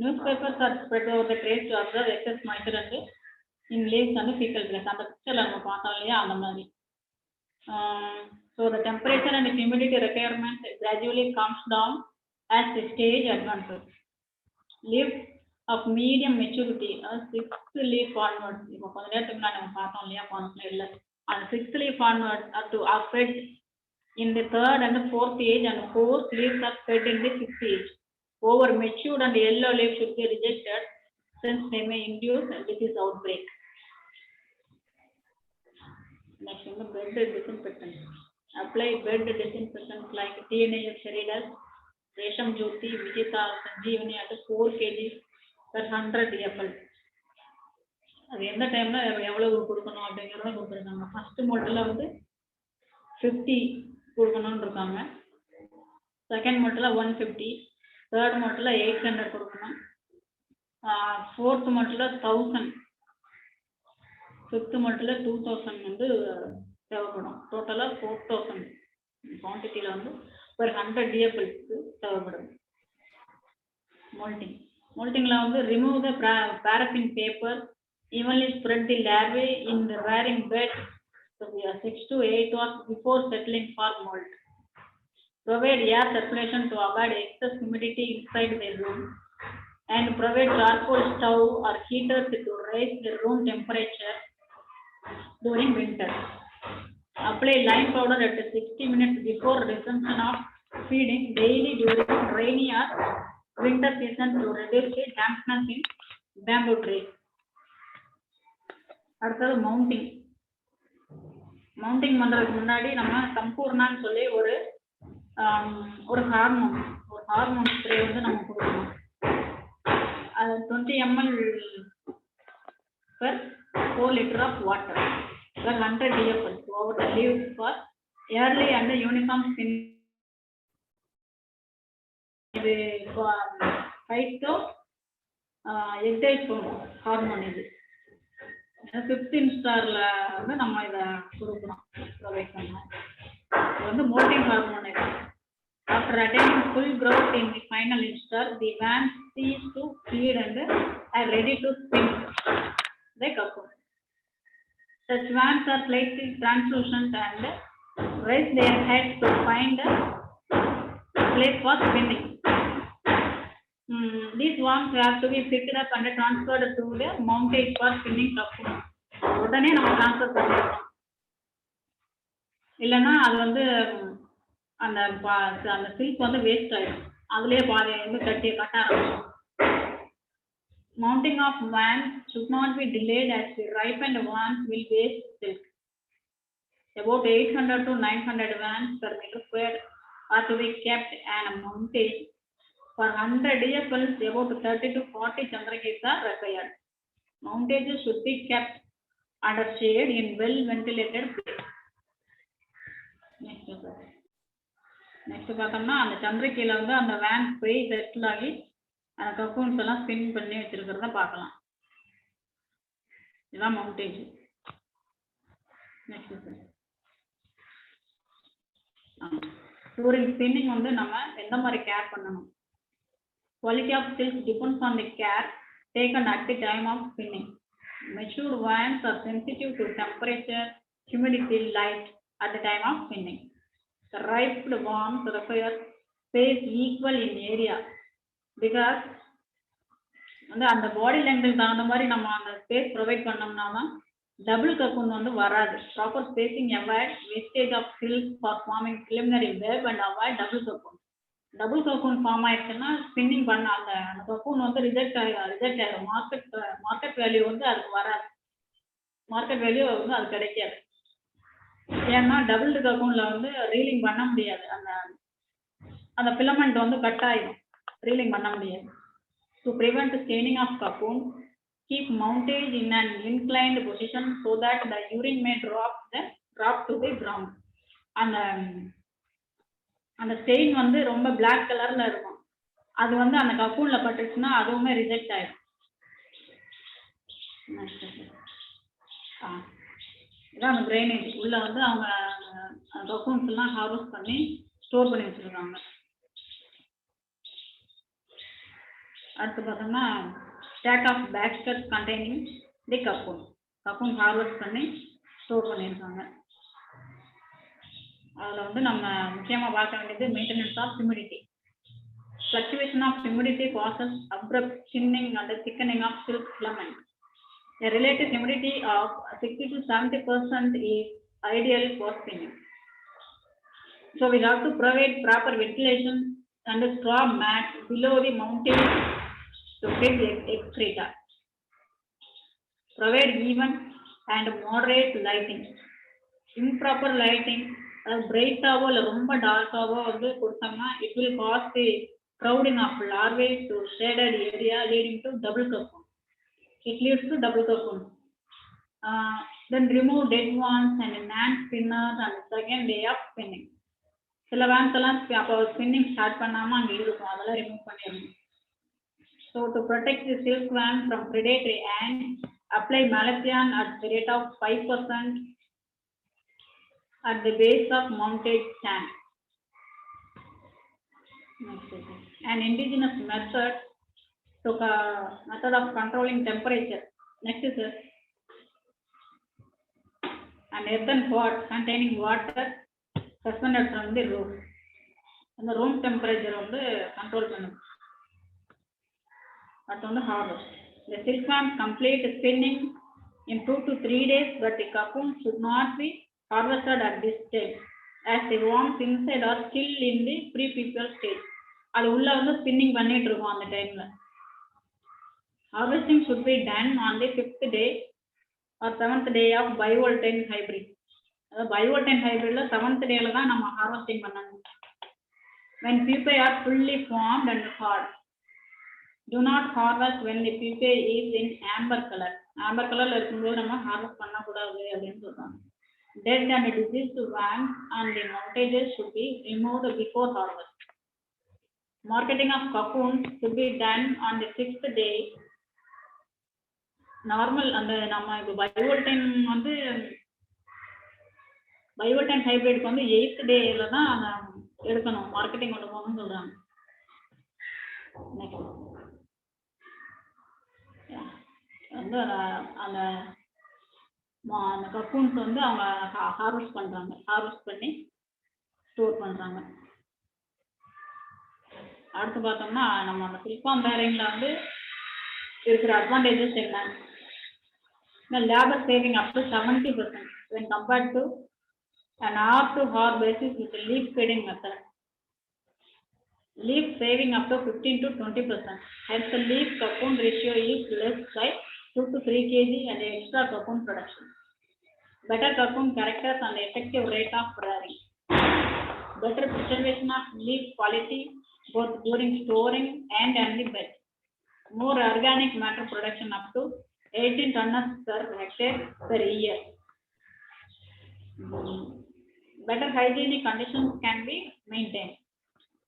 Newspapers are spread over the trees to absorb excess moisture in leaves and fecal pellets. அந்த பிக்சர்ல நம்ம பார்த்தோம் இல்லையா, அந்த மாதிரி. So the temperature and humidity requirement gradually comes down as the stage advances. Leaves of medium maturity, 6th leaf onwards. இப்போ கொஞ்ச நேரத்துக்கு முன்னாடி நம்ம பார்த்தோம் இல்லையா பாயிண்ட்ல, அந்த 6th leaf onwards are fed in the 3rd and 4th age, and 4th leaves are fed in the 6th age. Over matured and yellow leaves should be rejected since they may induce disease outbreak. Next one, bed disinfectant. Apply bed disinfectants like TNAS Seridas, Resham Jyoti, Vijita, Sanjeevani at 4 kg per 100 ml. அது எந்த டைம்ல எவ்வளவு கொடுக்கணும் அப்படிங்கறத கொடுத்துருக்காங்க. First மோல்ட்ல 50 கொடுக்கணும்னு இருக்காங்க. Second மோல்ட்ல 150, third மோல்ட்ல 800 கொடுக்கணும். ஃபோர்த் மோல்ட்ல 1000, ஃபிஃப்த் மோல்ட்ல 2000 தேவைப்படும். டோட்டலா 4000. குவான்டிட்டியில் வந்து ஒரு 100 DFLக்கு தேவைப்படும். Molting வந்து remove the paraffin paper, evenly spread the larvae in the rearing bed 6 to 8 hours before settling for molt. Provide air circulation to avoid excess humidity inside the room, and provide charcoal stove or heaters to raise the room temperature during winter. Apply lime powder at 60 minutes before resumption of feeding daily during rainy or winter season to reduce the dampness in bamboo trees. அடுத்தது mounting பண்றதுக்கு முன்னாடி நம்ம சம்பூர்ணான்னு சொல்லி ஒரு hormone spray வந்து நம்ம கொடுக்கணும். அது 20 ml per 4 liter of water per 100 DFL over the leaves for early and uniform skin. இது ஃபைட்டோ எக்ஸைட் ஹார்மோன். இது 15 ஸ்டார்ல வந்து நம்ம இதை கொடுக்குறோம், ப்ரொவைட் பண்ணோம். இது வந்து மோல்டிங் ஹார்மோன். இது after attaining full growth in the final instar, the vans cease to feed and are ready to spin the cocoon. Such vans are slightly translucent and raise their heads to find a place for spinning. These worms have to be picked up and transferred to the mountage for spinning cocoon. உடனே நம்ம transfer பண்ணிடணும், இல்லைன்னா அது வந்து அந்த silk வந்து waste ஆயிடும். அதுலேயே பாதி வந்து கட்ட ஆரம்பிக்கும். Mounting of worms should not be delayed as the ripened worms will waste silk. About 800 to 900 worms per meter square are to be kept and mounted. For 100 DFLs, about 30 to 40 chandrakis are required. Mountages should be kept under shade in well ventilated place. Next பார்த்தோம்னா அந்த சந்திரக்கீழ வந்து அந்த van போய் settle ஆகி அந்த cocoons எல்லாம் spin பண்ணி வச்சிருக்கிறத பார்க்கலாம். இதுதான் மவுண்டேஜ். நெக்ஸ்ட் டூரிங் ஸ்பின்னிங் வந்து நம்ம எந்த மாதிரி கேர் பண்ணணும்? Quality of silk depends on the care taken at the time of spinning. Matured worms are sensitive to temperature, humidity, light at the time of spinning. The ripe worms require space equal in area because அந்த பாடி லெங்க்க்கு தகுந்த மாதிரி நம்ம அந்த space provide பண்ணோம்னா தான் double cocoon வந்து வராது. Proper spacing avoid wastage of silk for forming preliminary web and avoid double cocoon. Double cocoon form ஆயிடுச்சுன்னா ஸ்பின்னிங் பண்ண அந்த கக்கூன் வந்து ரிஜெக்ட் ஆயிடும். மார்க்கெட் வேல்யூ வந்து அதுக்கு வராது. மார்க்கெட் வேல்யூ வந்து அது கிடைக்காது. ஏன்னா டபுள் கக்கூன்ல வந்து ரீலிங் பண்ண முடியாது. அந்த ஃபிலமெண்ட் வந்து கட் ஆயிடும், ரீலிங் பண்ண முடியாது. To prevent staining of cocoon, keep mountage in an inclined position so that the urine may drop to the ground. அந்த ஸ்டெயின் வந்து ரொம்ப பிளாக் கலர்ல இருக்கும். அது வந்து அந்த கக்கூன்ல பட்டுச்சுன்னா அதுவுமே ரிஜெக்ட் ஆயிடும். இதான் அந்த ட்ரைனேஜ் உள்ள வந்து அவங்க கக்கூன்ஸ் எல்லாம் ஹார்வெஸ்ட் பண்ணி ஸ்டோர் பண்ணி வச்சிருக்காங்க. அடுத்து பார்த்தோம்னா stock of baskets containing the cocoon harvest பண்ணி ஸ்டோர் பண்ணியிருக்காங்க. அதில் வந்து நம்ம முக்கியமாக பார்க்க வேண்டியது maintenance of humidity. Fluctuation of humidity causes abrupt thinning and thickening of silk filament. A relative humidity of 60 to 70% is ideal for spinning. So we have to provide proper ventilation and a straw mat below the mounting to get the excreta. Provide even and moderate lighting. Improper lighting, பிரைட்டாவோ இல்லை ரொம்ப டார்க்காவோ வந்து கொடுத்தோம்னா it will cause the crowding of larvae to shaded area leading to double cocoon. It leads to double cocoon. Then remove dead ones and non spinners on the second day of spinning. சில vans எல்லாம் அப்போ spinning start பண்ணாமல் அங்கே இருக்கும், அதெல்லாம் remove பண்ணிடணும். So to protect the silk worm from predatory ants, apply malathion at the rate of 5% at the base of mounted stand. An indigenous method of controlling temperature. Next is an earthen pot containing water suspended from the roof. And the room temperature on the control panel. That's on the harvest. The silkworm complete spinning in 2 to 3 days, but the cocoon should not be harvested at this stage, as the worms inside are still in the pre-pupal stage. அது உள்ள வந்து spinning பண்ணிட்டு இருக்கும் அந்த டைம்ல. Harvesting should be done on the 5th day or 7th day of bivoltine hybrid. அதாவது bivoltine hybridல 7th dayல தான் நம்ம ஹார்வெஸ்டிங் பண்ணணும். When pupae are fully formed and hard. Do not harvest when the pupae is in amber color. Amber colorல இருக்கும்போது நம்ம harvest பண்ண கூடாது அப்படினு சொல்றாங்க. Dead and diseased worms on the mountages should be removed before harvest. Marketing of cocoons should be done on the 6th day. Normal அந்த நம்ம இப்போ bivoltine வந்து bivoltine hybrid வந்து 8th dayல தான் எடுக்கணும், மார்க்கெட்டிங் கொண்டு போகணும்னு சொல்றாங்க. வந்து அந்த கக்கூன்ஸ் வந்து அவங்க ஹார்வெஸ்ட் பண்றாங்க, ஹார்வெஸ்ட் பண்ணி ஸ்டோர் பண்றாங்க. அடுத்து பார்த்தோம்னா நம்ம அந்த சில்க்வார்ம் பேரிங்ல வந்து இருக்கிற அட்வான்டேஜஸ் என்ன? Labour saving up to 70% when compared to an hour to hour basis with a leaf feeding method. Leaf saving up to 15 to 20%. Hence the leaf cocoon ratio is less by 2 to 3 kg and extra cocoon production. Better cocoon characters and effective rate of rearing. Better preservation of leaf quality both during storing and on the bed. More organic matter production up to 18 tons per hectare per year. Better hygienic conditions can be maintained.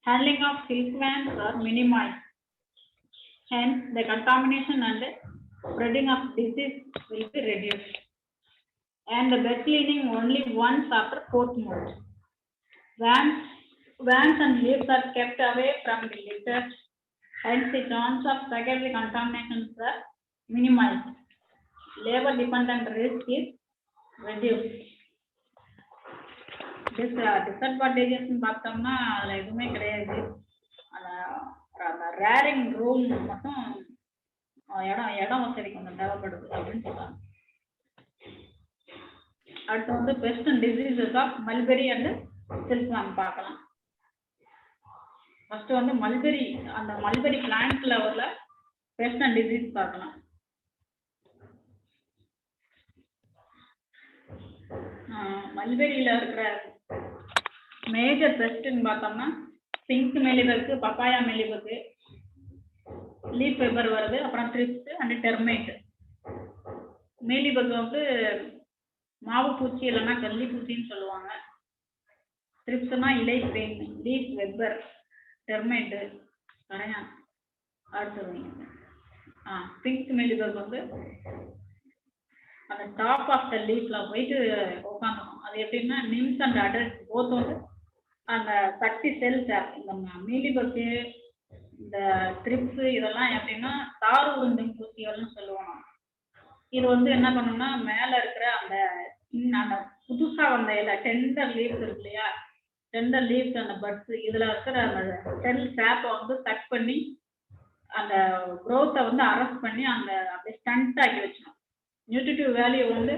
Handling of silkworms are minimized. Hence, the contamination and spreading of disease will be reduced. And the bed cleaning only once after 4th month. Worms and leaves are kept away from the litter. Hence, the chance of secondary contaminations are minimized. Labor dependent risk is reduced. Disadvantages பார்த்தோம்னா அதில் எதுவுமே கிடையாது. அந்த rearing room மட்டும் இடம் வசதி கொஞ்சம் தேவைப்படுது அப்படின்னு சொல்றாங்க. அடுத்து வந்து pest and diseases of mulberry and silkworm பார்க்கலாம். ஃபர்ஸ்ட் வந்து மல்பெரி, அந்த மல்பெரி பிளான்ட்ல உள்ள பெஸ்ட் அண்ட் டிசீஸ் பார்க்கலாம். மல்பெரியில இருக்கிற மேஜர் பெஸ்ட்னு பார்த்தோம்னா பிங்க் மெலிபக்கு, பப்பாயா மெலிபக்கு, லீஃப் பெப்பர் வருது, அப்புறம் த்ரிப்ஸ் அண்ட் டெர்மைட். மெலிபக்கு வந்து மாவு பூச்சி இல்லைன்னா கல்லி பூச்சின்னு சொல்லுவாங்க. த்ரிப்ஸ்னா இலை பெயின், லீஃப் வெப்பர், டெர்மைட்டு கரையான். அடுத்தது பிங்க் மெலிபக் வந்து அந்த டாப் ஆஃப் த லீஃப்ல போயிட்டு உட்காந்துடும். அது எப்படின்னா நிம்ஸ் அண்ட் அடல்ட் போத் வந்து அந்த சக்தி செல்ஸ். இந்த மீலிபக்கு, இந்த த்ரிப்ஸ் இதெல்லாம் எப்படின்னா தார் உருந்தும் பூச்சிகள்னு சொல்லுவாங்க. இது வந்து என்ன பண்ணணும்னா மேல இருக்கிற அந்த புதுசா வந்த இலை டெண்டர் லீவ்ஸ் இருக்கு இல்லையா, டெண்டர் லீவ்ஸ் அந்த பட்ஸ், இதுல இருக்கிற அந்த செல் சாப்பை வந்து கட் பண்ணி அந்த க்ரோத்தை வந்து அரெஸ்ட் பண்ணி அந்த அப்படியே ஸ்டண்ட் ஆக்கி வச்சிடும். நியூட்ரிட்டிவ் வேல்யூ வந்து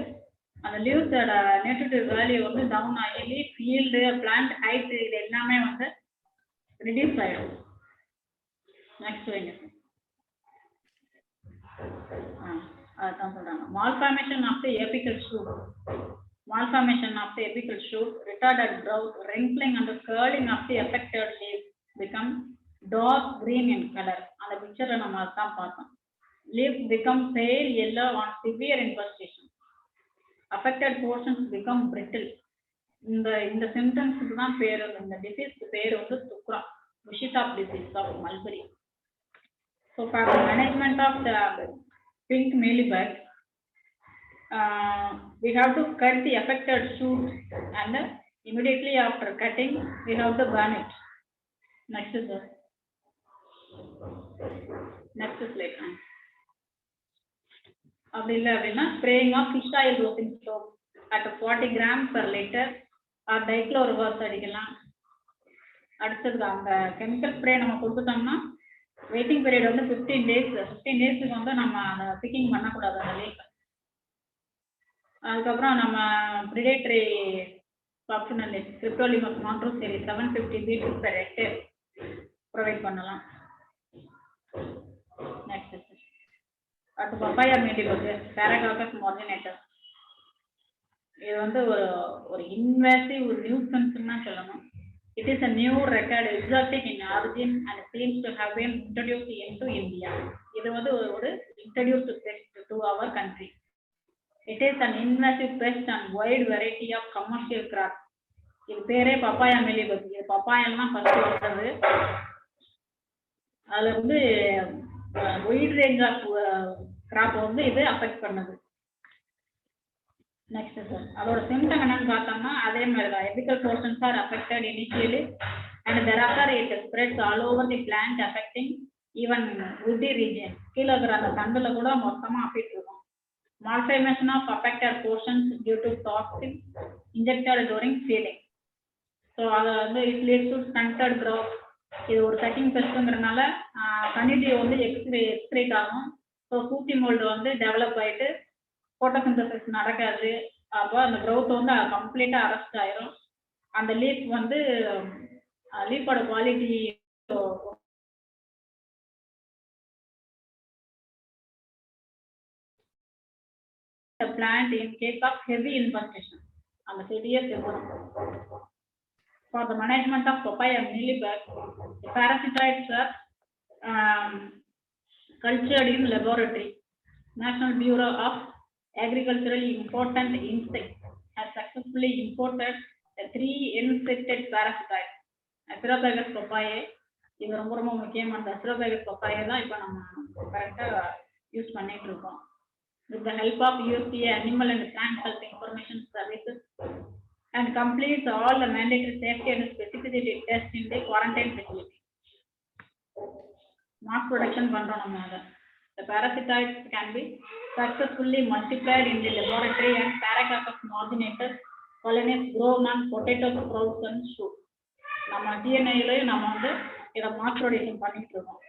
அந்த லீவ்ஸோட நியூட்ரிட்டிவ் வேல்யூ வந்து டவுன் ஆகி லீஃப் ஈல்டு, பிளான்ட் ஹைட் இது எல்லாமே வந்து ரிடியூஸ் ஆகிடும். நெக்ஸ்ட் வைங்க. அதுதான் சொல்றாங்க. Malformation of the apical shoot. Malformation of the apical shoot, retarded growth, wrinkling and curling of the affected leaves become dark green in color. And the picture we have seen. Leaves become pale yellow on severe infestation. Affected portions become brittle. In the symptoms, the disease is Sukra, bushy top disease of mulberry. So for the management of the pink mealybug, we have to cut the affected shoot, and immediately after cutting we have to burn it. Next sir. Next slide. அப்படி இல்லை அப்படின்னா spraying of fish oil rosin soap at 40 grams per liter or dichlorvos அடிக்கலாம். அடுத்தது அந்த chemical spray நம்ம கொடுத்துட்டோம்னா waiting period வந்து 15 days. 15 daysக்கு வந்து நம்ம அதை பிக்கிங் பண்ணக்கூடாது அந்த லீக். அதுக்கப்புறம் நம்ம ப்ரிடேட்டரி பர்ஃபுனலிஸ் Cryptolaemus montrouzieri 750 liters per hectare provide பண்ணலாம். நெக்ஸ்ட் அடுத்து பப்பாயா மீலிபக் பேராகாக்கஸ் மார்ஜினேட்டர். இது வந்து ஒரு இன்வேசிவ் நியூசன்ஸ்னு தான் சொல்லணும். It is a new record exotic in origin and seems to have been introduced into India. இது வந்து ஒரு introduced pest to our country. It is an invasive pest and wide variety of commercial crops. இது பேரே papaya mealybug. இது பப்பாயால தான் first வந்தது. அதுல வந்து வைட் ரேஞ்ச் ஆஃப் கிராப் வந்து இது அஃபெக்ட் பண்ணுது. நெக்ஸ்ட் சார் அதோட சிம்டம் என்னன்னு பார்த்தோம்னா அதே மாதிரி தான் எபிக்கல் portions R affected initially and thereafter it spreads all over the plant affecting even woody region. கீழே இருக்கிற அந்த தண்டுல கூட மொத்தமா அஃபெக்ட் இருக்கும். Malformation of affected portions due to toxin injected during feeding. So அது வந்து it leads to stunted growth. இது ஒரு சக்கிங் பெஸ்ட்ங்கிறதுனால கனிடியோ வந்து எக்ஸ்கிரேட் ஆகும். ஸோ சூத்தி மோல்டு வந்து டெவலப் ஆகிட்டு போட்டோசிந்தசிஸ் நடக்காது. அப்போ அந்த க்ரோத் வந்து கம்ப்ளீட்டாக அரெஸ்ட் ஆயிரும். அந்த லீஃப் வந்து லீஃபோட quality plant in case of heavy infestation. அந்த severe problem. For the management of papaya mealybug, parasitoids are cultured in laboratory. National Bureau of Agriculturally Important Insects has successfully imported 3 insected parasitoids. Asparagus papaya, இது ரொம்ப ரொம்ப முக்கியமான Asparagus papaya தான் இப்போ நம்ம கரெக்டாக use பண்ணிட்டு இருக்கோம். With the help of USDA Animal and Plant Health Information Services and completes all the mandatory safety and specificity tests in the quarantine facility. Mass production பண்றோம் நம்ம அதை. The parasitoids can be successfully multiplied in the laboratory and Paracarpus marginatus colonies grown on potato sprouts and shoots. நம்ம DNA-ல நம்ம வந்து இதை mass production பண்ணிட்டு இருக்கோம்.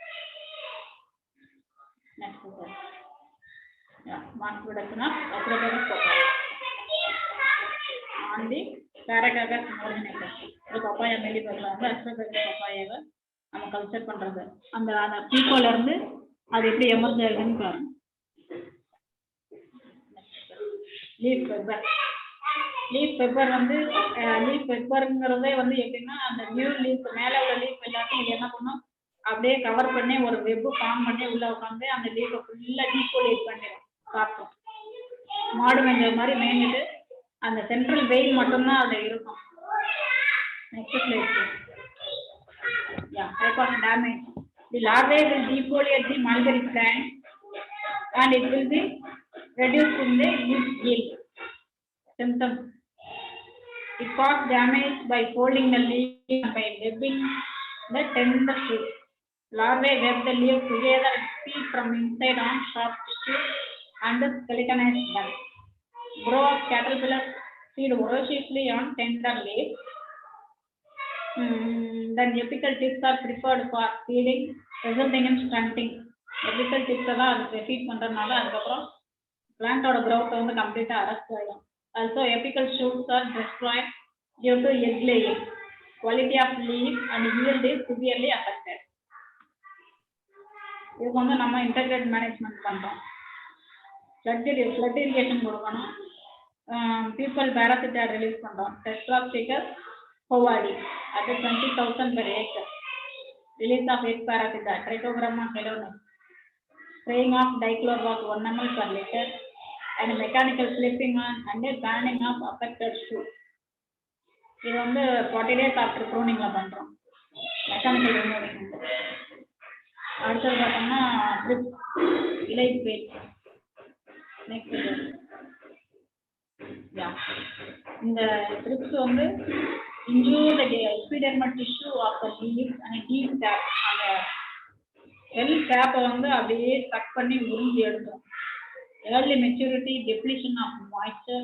Next sir. Yeah, mass production of Asparagus papaya. On the Paracarpus marginatus. இந்த papaya மீலிபக்ல வந்து Asparagus பப்பாயாவை நம்ம culture பண்றது. அந்த பீக்கோல இருந்து அது எப்படி எமர்ஜ் ஆகுதுன்னு பாருங்க. Leaf pepper. லீஃப் பெப்பர் வந்து லீஃப் பெப்பருங்கிறதே வந்து எப்படின்னா அந்த நியூ லீஃப் மேலே உள்ள லீஃப் எல்லாத்தையும் இது என்ன பண்ணும் அப்படியே கவர் பண்ணி ஒரு வெப்பு ஃபார்ம் பண்ணி உள்ள உட்காந்து அந்த லீஃபை ஃபுல்லாக டீபோலேட் பண்ணிடும் காட்டும். மாடு வெஞ்ச மாதிரி மேய்ஞ்சிட்டு அந்த சென்ட்ரல் வெயில் மட்டும்தான் அதில் இருக்கும். Next slide. Yeah, type of damage. The larvae will defoliate the mulberry plant and it will be reduced in the leaf yield. Symptoms. It causes damage by folding the leaf and by webbing the tender shoot. Larvae web the leaf together and feed from inside on soft tissue and the skeletonized bulb. Grow up caterpillars feed voraciously on tender leaves. Then apical tips are preferred for feeding, resulting in stunting. Apical tips தான் அது feet பண்றதுனால அதுக்கப்புறம் பிளான்ட்டோட growth வந்து கம்ப்ளீட்டா arrest ஆயிடும். Also apical shoots are destroyed due to egg laying. Quality of leaf and yield is severely affected. இதுக்கு வந்து நம்ம இன்டகிரேட் மேனேஜ்மெண்ட் பண்றோம். ஃப்ளட் இரிகேஷன் கொடுக்கணும். பீப்பிள் பேராசிட்டாய்டு ரிலீஸ் பண்றோம். டெட்ராஸ்டிகஸ் Hovadi at 20,000 per acre. Release of 8 parasitoid, Trichogramma melonis. Spraying of dichlorvos 1 ml per liter and mechanical clipping and banning of affected shoot. இது வந்து 40 days after pruning-ல பண்றோம். Mechanical removing. அடுத்தது பார்த்தோம்னா trip இலை bad. Next cap. இந்த thrips வந்து injure the epidermal tissue of the leaf and deep cap. அந்த L gap வந்து அப்படியே கட் பண்ணி உறிஞ்சி எடுக்கும். Early maturity, depletion of moisture,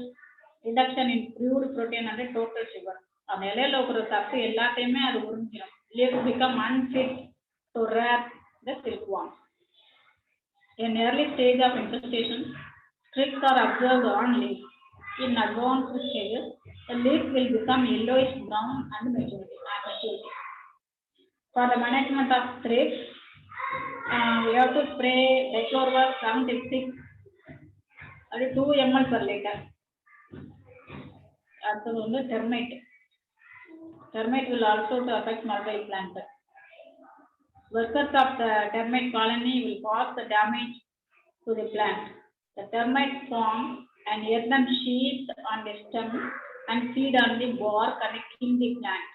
reduction in crude protein and total sugar. அந்த இலையில இருக்கிற சத்து எல்லாத்தையுமே அது உறிஞ்சிடும். Leaves become unfit to wrap the silkworm. In early stage of infestation, streaks are observed on leaves. In advanced stages, the leaf will become yellowish brown and maturity. For the management of thrips, we have to spray dichlorvir 756 or 2 ml per liter. அடுத்தது வந்து termite. Termite will also affect mulberry plant. Workers of the termite colony will cause the damage to the plant. The termites form an earthen sheath on the stem and feed on the bark and kill the plant.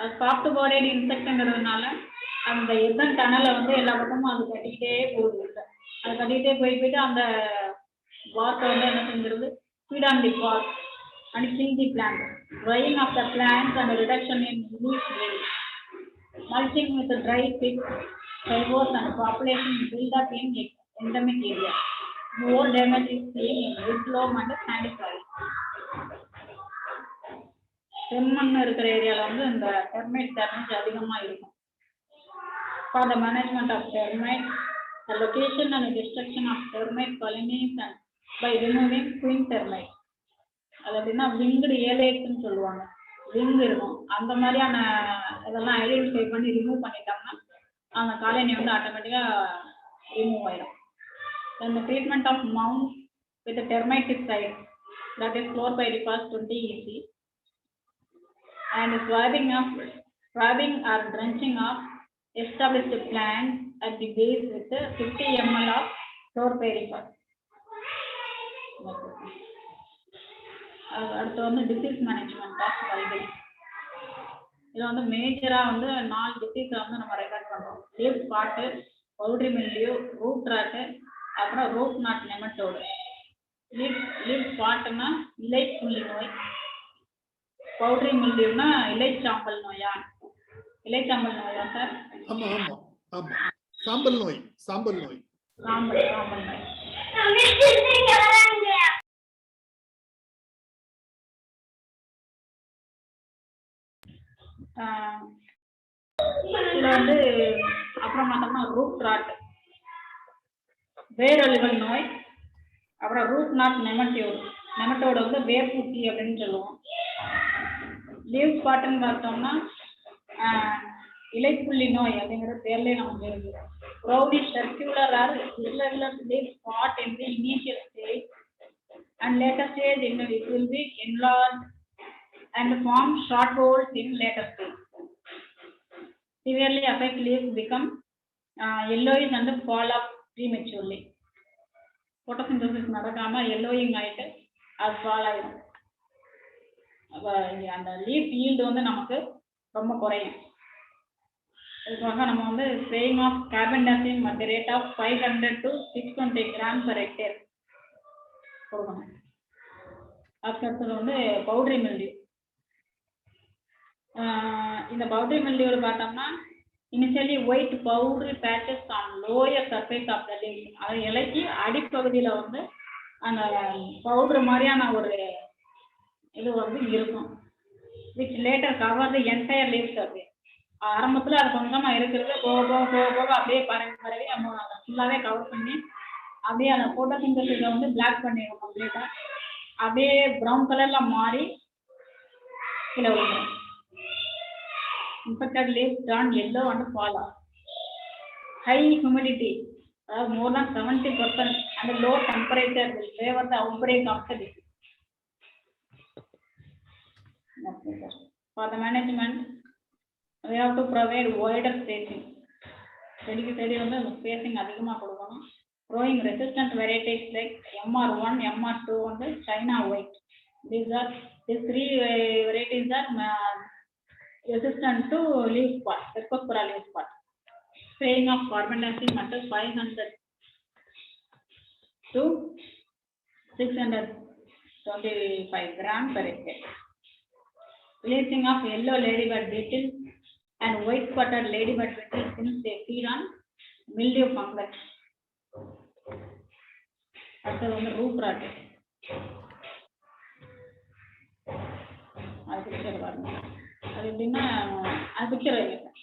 A soft bodied insect ங்கிறதுனால அந்த earthen tunnel வந்து எல்லா பக்கமும் அது கட்டிக்கிட்டே போகுது. அது கட்டிக்கிட்டே போயிட்டு அந்த bark வந்து என்ன செஞ்சிருது? Feed on the bark and kill the plant. Drying of the plants and reduction in leaf yield. Mulching with the dry twigs, fibers and population build up in endemic area. More damage is seen in wood loam and sandy soil. செம்மண் இருக்கிற ஏரியால வந்து இந்த termite damage அதிகமா இருக்கும். For the management of termites, the location and destruction of termite colonies and by removing queen termites. அது அப்படின்னா winged alates ன்னு சொல்லுவாங்க. விங் இருக்கும். அந்த மாதிரியான இதெல்லாம் ஐடென்டிஃபை பண்ணி ரிமூவ் பண்ணிட்டோம்னா அந்த காலனி வந்து ஆட்டோமேட்டிக்கா ரிமூவ் ஆயிடும். Then the treatment of mounds with the termiticide, that is chlorpyrifos 20 EC, and swabbing or drenching of established plants at the base with 50 ml of chlorpyrifos. அடுத்து வந்து டிசீஸ் மேனேஜ்மெண்ட் ஆஃப் மல்பெரி. இதில் வந்து மேஜராக வந்து 4 டிசீஸை வந்து நம்ம record பண்ணுறோம். Leaf spot, powdery mildew, root rot, அப்புறம் ரூட் நாட் நெமட்டோடு. லீஃப் ஸ்பாட்டுன்னா இலைப்புள்ளி நோய், பவுடரி மில்டியூனா இலைச்சாம்பல் நோயா? இலைச்சாம்பல் நோயா சார்? ஆமா ஆமா ஆமா, சாம்பல் நோய். சாம்பல் நோய். இதுல வந்து அப்புறம் பார்த்தோம்னா ரூட் ராட், வேரழுகல் நோய், அப்புறம் ரூட் நாட் நெமட்டோடு. நெமட்டோடு வந்து வேர்பூச்சி அப்படின்னு சொல்லுவோம். லீவ் ஸ்பாட்டுன்னு பார்த்தோம்னா இலைப்புள்ளி நோய் அப்படிங்கிற பேர்லேயே நமக்கு இருக்கு. Brownish circular or irregular leaf spot in the initial stage and later stage it will be enlarged and form short holes in later stage. Severely affect leaves become yellowish and fall off prematurely. Photosynthesis நடக்காம yellowing ஆயிட்டு அது fall ஆயிடும். அப்போ அந்த leaf yield வந்து நமக்கு ரொம்ப குறையும். இதுக்காக நம்ம வந்து ஸ்ப்ரேயிங் ஆஃப் கார்பன் டை ஆக்சைடு at the rate of 500 to 620 grams per hectare கொடுக்கணும். அதுக்கடுத்தது வந்து பவுடரி மில்டியூ. இந்த பவுடரி மில்டியூவில் பார்த்தோம்னா initially white powdery patches on lower surface of the leaf. அது இலைக்கு அடிப்பகுதியில் வந்து அந்த பவுடர் மாதிரியான ஒரு இது வந்து இருக்கும். Which later cover the entire leaf surface. ஆரம்பத்தில் அது கொஞ்சமாக இருக்கிறது போக போக போக போக அப்படியே பரவி நம்ம அதை ஃபுல்லாகவே கவர் பண்ணி அப்படியே அந்த ஃபோட்டோசிந்தசிஸை வந்து பிளாக் பண்ணிடும் கம்ப்ளீட்டாக. அப்படியே ப்ரௌன் கலரில் மாறி கீழே விழுந்துடும். Infected leaves turn yellow and fall off. High humidity, more than 70%, and low temperature will favor the outbreak of the disease. For the management, we have to provide wider spacing. செடி வந்து spacing அதிகமாக கொடுக்கணும். growing resistant varieties like MR1, MR2 வந்து China white. These 3 varieties are resistant to leaf spot, Cercospora leaf spot. Spraying of carbon dioxide matter 500 to 600 25 grams per hectare. Placing of yellow ladybird beetle and white spotted ladybird beetle since they feed on mildew fungus. அடுத்தது வந்து root rod. அது picture பாருங்க. அது எப்படின்னா அது picture வைங்க sir.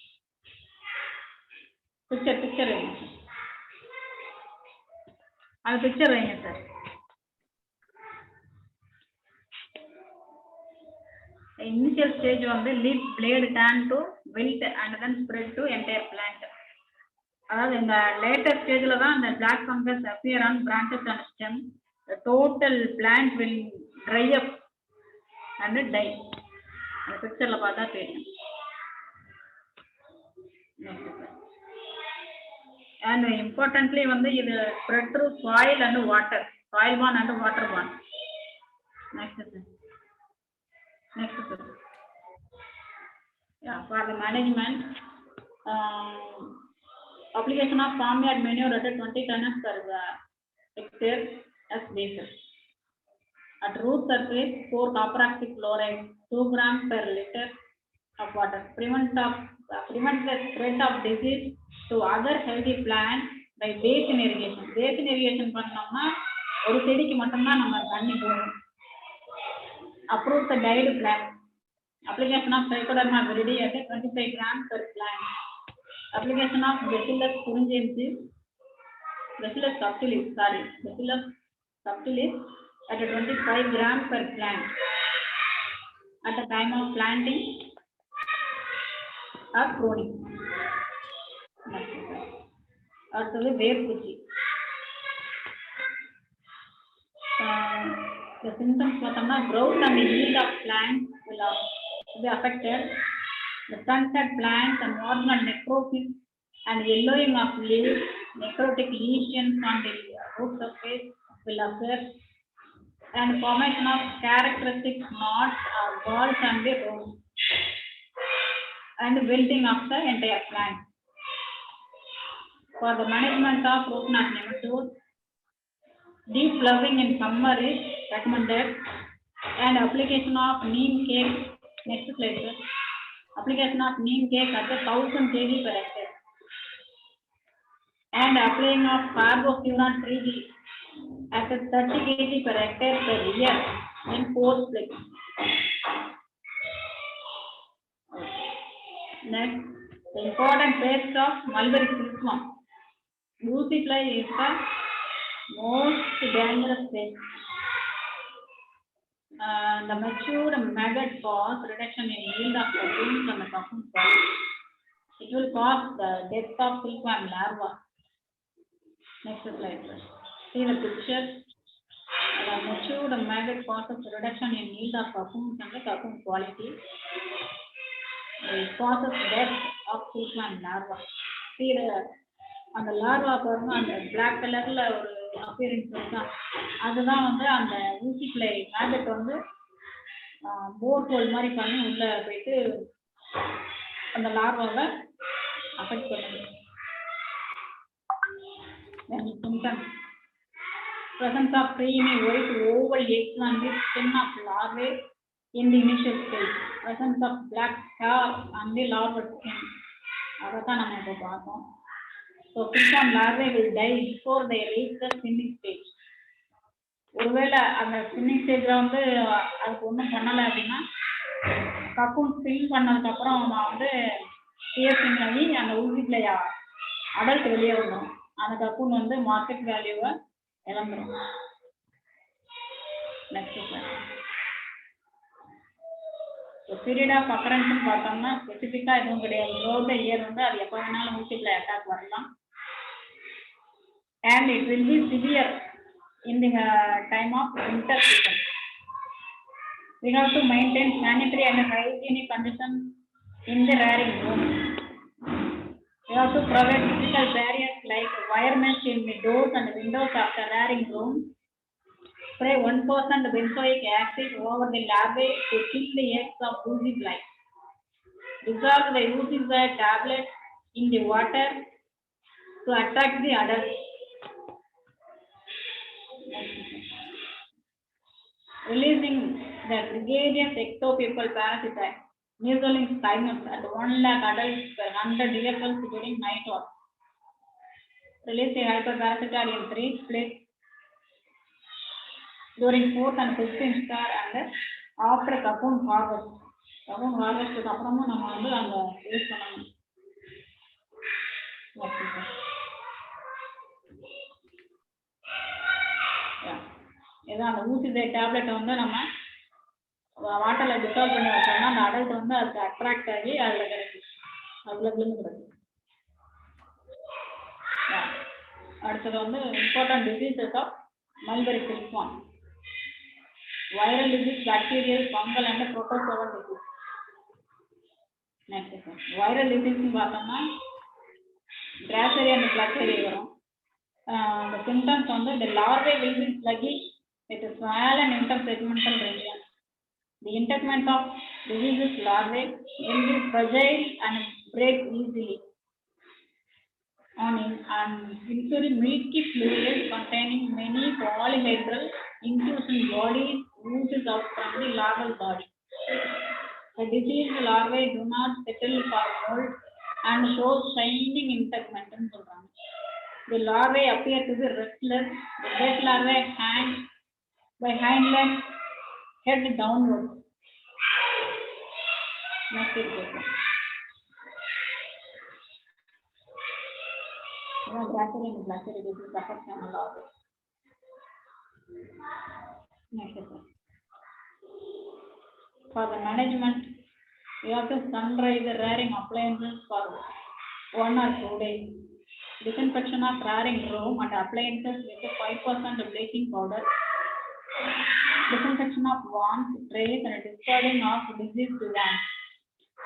Picture வைங்க sir. அது பிக்சர் வைங்க சார். Initial stage வந்து leaf blade turn to wilt and then spread to entire plant. அதாவது இந்த லேட்டர் ஸ்டேஜ்ல தான் இந்த black fungus appear on branches and stem. The total plant will dry up and die. அந்த பிக்சர்ல பார்த்தா தெரியும். And importantly வந்து இது spread through soil and water. Soil borne and water borne. Next sir. Next sir. Yeah, for the management, application of farmyard manure at 20 tons per hectare as basis. At root surface, 4 copper oxychloride, 2 grams per liter of water. Prevent the spread of disease to other healthy plants by basin irrigation. Basin irrigation பண்ணோம்னா ஒரு செடிக்கு மட்டும்தான் நம்ம தண்ணி போடணும். Approve the dyed plant. Application of Trichoderma viride at 25 grams per plant. Application of Bacillus thuringiensis, Bacillus subtilis at 25 grams per plant at the time of planting or pruning. அடுத்தது வேர்பூச்சி. The symptoms பார்த்தோம்னா growth and yield of plants will be affected. The stunted plants and marginal necrosis and yellowing of leaves, necrotic lesions on the root surface will occur, and formation of characteristic knots or balls on the root, and wilting of the entire plant. For the management of root knot nematodes, deep ploughing in summer is recommended, and application of neem cake. Next slide sir. Application of neem cake at 1000 kg per hectare, and applying of carbofuran 3G at 30 kg per hectare per year in 4 splits. Next, the important pest of mulberry silkworm. Goosey fly is the most dangerous pest. The matured maggot cause reduction in yield of cocoons and the cocoon quality. It will cause the death of silkworm larva. Next slide please. See the picture. The matured maggot causes reduction in yield of cocoons and the cocoon quality. It causes death of silkworm larva. See the அந்த larva பாருங்க, அந்த black கலர்ல ஒரு appearance இருக்கா, அதுதான் வந்து அந்த ஊசி பிளை மேகட் வந்து போர் ஹோல் மாதிரி பண்ணி உள்ள போயிட்டு அந்த லார்வாவை அஃபெக்ட் பண்ணுது. Presence of creamy white oval eggs on the skin of larvae in the initial stage. Presence of black hair on the larval skin. அதான் நம்ம இப்போ பார்த்தோம். So silkworm larvae will die before they reach the spinning stage. ஒருவேளை அந்த spinning ஸ்டேஜ்ல வந்து அதுக்கு ஒன்றும் பண்ணலை அப்படின்னா கக்கூன் ஸ்பின் பண்ணதுக்கு அப்புறம் நான் வந்து பியர்சிங் ஆகி அந்த ஊசி பிள்ளையா அடல்ட் வெளியே வந்துடும். அந்த கக்கூன் வந்து மார்க்கெட் வேல்யூவை இழந்துடும். நெக்ஸ்ட் பீரியட் ஆஃப் அக்கரன்ஸ்னு பார்த்தோம்னா ஸ்பெசிஃபிக்காக எதுவும் கிடையாது. த்ரூஅவுட் த இயர் வந்து அது எப்போ வேணாலும் ஊசி பிள்ளை அட்டாக் வரலாம். And it will be severe in the time of winter season. We have to maintain sanitary and hygienic conditions in the rearing room. We have to provide physical barriers like wire mesh in the doors and windows of the rearing room. Spray 1% benzoic acid over the larvae to kill the eggs of oozy fly. Dissolve the oozy fly tablet in the water to attract the adults. releasing the gregarious ectopepal parasite, measling cygnus at 1 lakh adults per 100 DFLs during night watch. Release the hyperparasitic in 3 splits during 4th and 5th instar and after cocoon harvest. Cocoon harvest அப்புறமும் நம்ம வந்து அங்க use பண்ணணும். ஏதோ அந்த ஊசி tablet வந்து நம்ம வாட்டர்ல டிசால்வ் பண்ணி வச்சோம்னா அந்த அடல்ட் வந்து அதுக்கு அட்ராக்ட் ஆகி அதுல கிடைக்கும். அதுல விழுந்துக்கிறது. அடுத்தது வந்து important diseases of mulberry silkworm. Viral disease, bacterial, fungal and protozoal disease. Next viral டிசீஸ்னு பார்த்தோம்னா கிராசரி அண்ட் பிளக்சரி வரும். The symptoms வந்து the larvae will be sluggish with a swollen intersegmental region. The integument of diseases larvae will be fragile and break easily. On including milky fluid containing many polyhedral inclusion bodies oozes out from the larval body. The diseased larvae do not settle for mold and show shining integument. The larvae appear to be restless. The dead larvae hang by hind legs, head downward. Next example. Grassy and blackberry disease affects the larvae. Next example. For the management, you have to sun dry the rearing appliances for 1 or 2 days. Disinfection of rearing room and appliances with 5% bleaching powder. Disinfection of wands, trays and discarding of diseased wands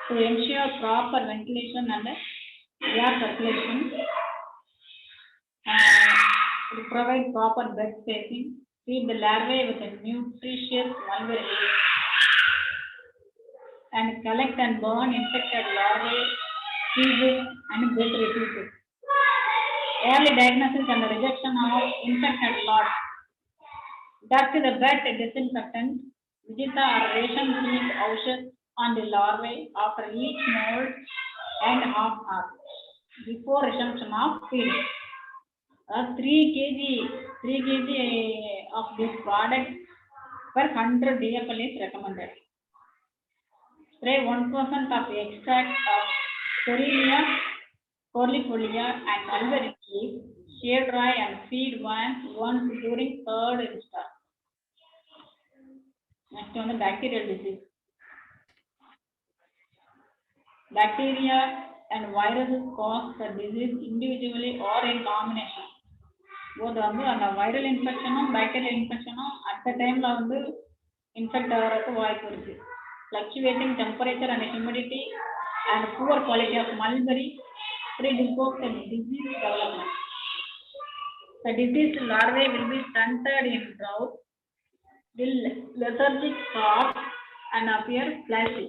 to ensure proper ventilation and air circulation. To provide proper bed spacing. Feed the larvae with a nutritious mulberry leaf. And collect and burn infected larvae, feces and bed repeaters. Early diagnosis and rejection of infected lots. Dust the bed disinfectant, Vijita or ration heat ouches on the larvae after each mold and half hour before resumption of feeding. 3 kg of this product per 100 DFL is recommended. Spray 1% of extract of Coryllia corlifolia and mulberry leaf, shade dry and feed once during 3rd instar. Next one, the bacterial disease. Bacteria and viruses cause the disease individually or in combination. Both வந்து அந்த viral infection bacterial infection at the time ல வந்து infect ஆகிறதுக்கு வாய்ப்பு இருக்கு. Fluctuating temperature and humidity and poor quality of mulberry predispose the disease development. The diseased larvae will be stunted in drought, will lethargic cough and appear flashy.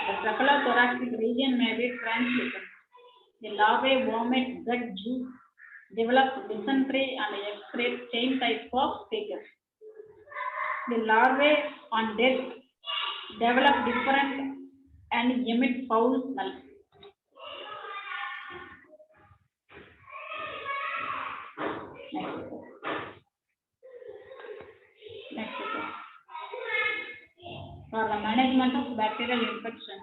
The cephalothoracic region may be translucent. The larvae vomit gut juice, develop dysentery and excrete chain type of feces. The larvae on death develop different and emit foul smell. Next. For the management of bacterial infection,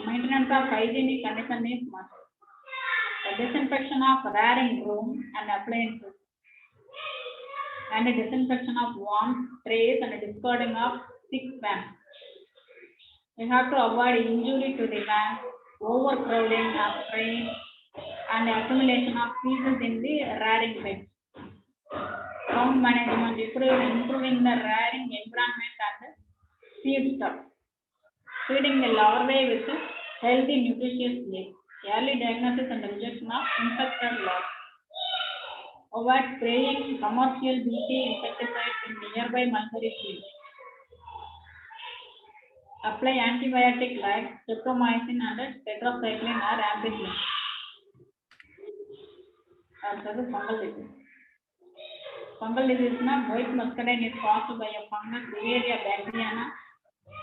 maintenance of hygienic condition is must. The disinfection of rearing room and appliances, and the disinfection of wands, trays, and discarding of sick vans. We have to avoid injury to the vans, overcrowding of trays, and the accumulation of feces in the rearing beds. Ground management, improving the rearing environment and feed stuff. Feeding the larvae with healthy, nutritious leaf. Early diagnosis and rejection of infected lots. Avoid spraying commercial BT insecticides in nearby mulberry fields. Apply antibiotic like streptomycin and tetracycline or ampicillin. Also the fungal disease. Fungal disease na white muscadine is caused by a fungus Beharia bacteriana,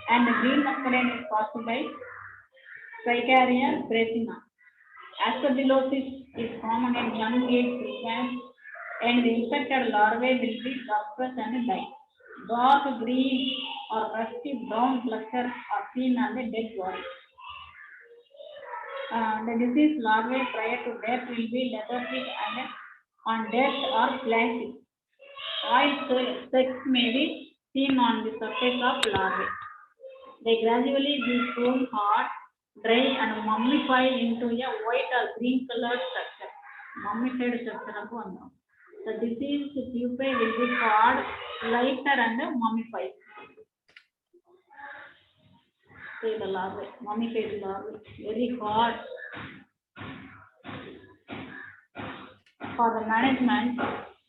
and the green muscadine is caused by Tricharia bracina. Aspergillosis is common in young age frequent, and the infected larvae will be dispersed and die. Dark green or rusty brown clusters are seen on the dead body. The disease larvae prior to death will be lethargic and on death or flashy. Oil specks may be seen on the surface of larvae. They gradually become hard, dry, and mummify into a white or green colored structure. Mummified structure. The diseased pupae will be hard, lighter, and mummified. See the larvae, mummified larvae, very hard. For the management,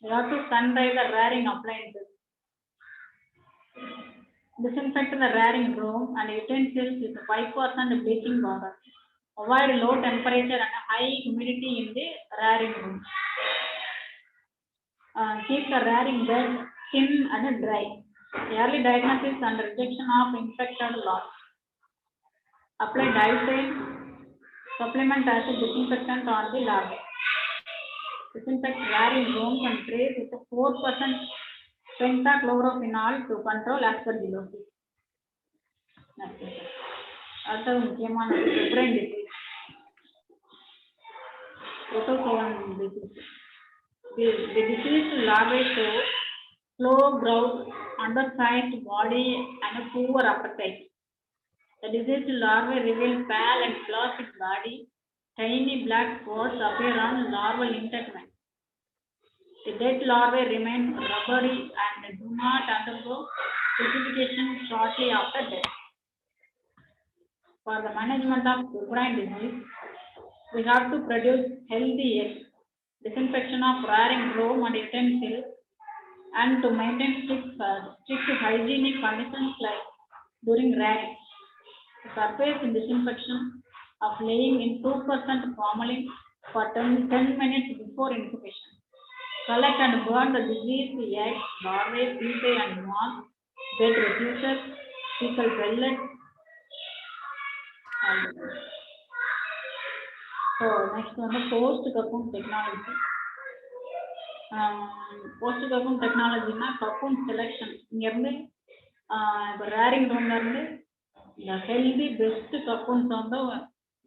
we have to sun-dry the rearing appliances. Disinfect the rearing room and utensils with 5% bleaching powder. Avoid low temperature and high humidity in the rearing room. Keep the rearing bed thin and dry. Early diagnosis and rejection of infected lots. Apply dietine supplement as a disinfectant on the larvae. Disinfect rearing rooms and trays with 4% pentachlorophenol to control aspergillosis. Also, brain disease. Protozoan disease. The diseased larvae show slow growth, undersized body, and a poor appetite. The diseased larvae reveal pale and flaccid body. Tiny black spots appear on larval integument. The dead larvae remain rubbery and do not undergo putrefaction shortly after death. For the management of peregrine disease, we have to produce healthy eggs, disinfection of rearing room and utensils, and to maintain strict hygienic conditions like during rearing. Surface disinfection of laying in 2% formalin for 10 minutes before incubation. Collect and burn the diseased eggs, larvae, pupae, and moths, dead reducers, fecal pellets. So next one, post cocoon technology. Post cocoon technology na cocoon selection. இங்கிருந்து rearing roomல இருந்து the healthy best cocoons வந்து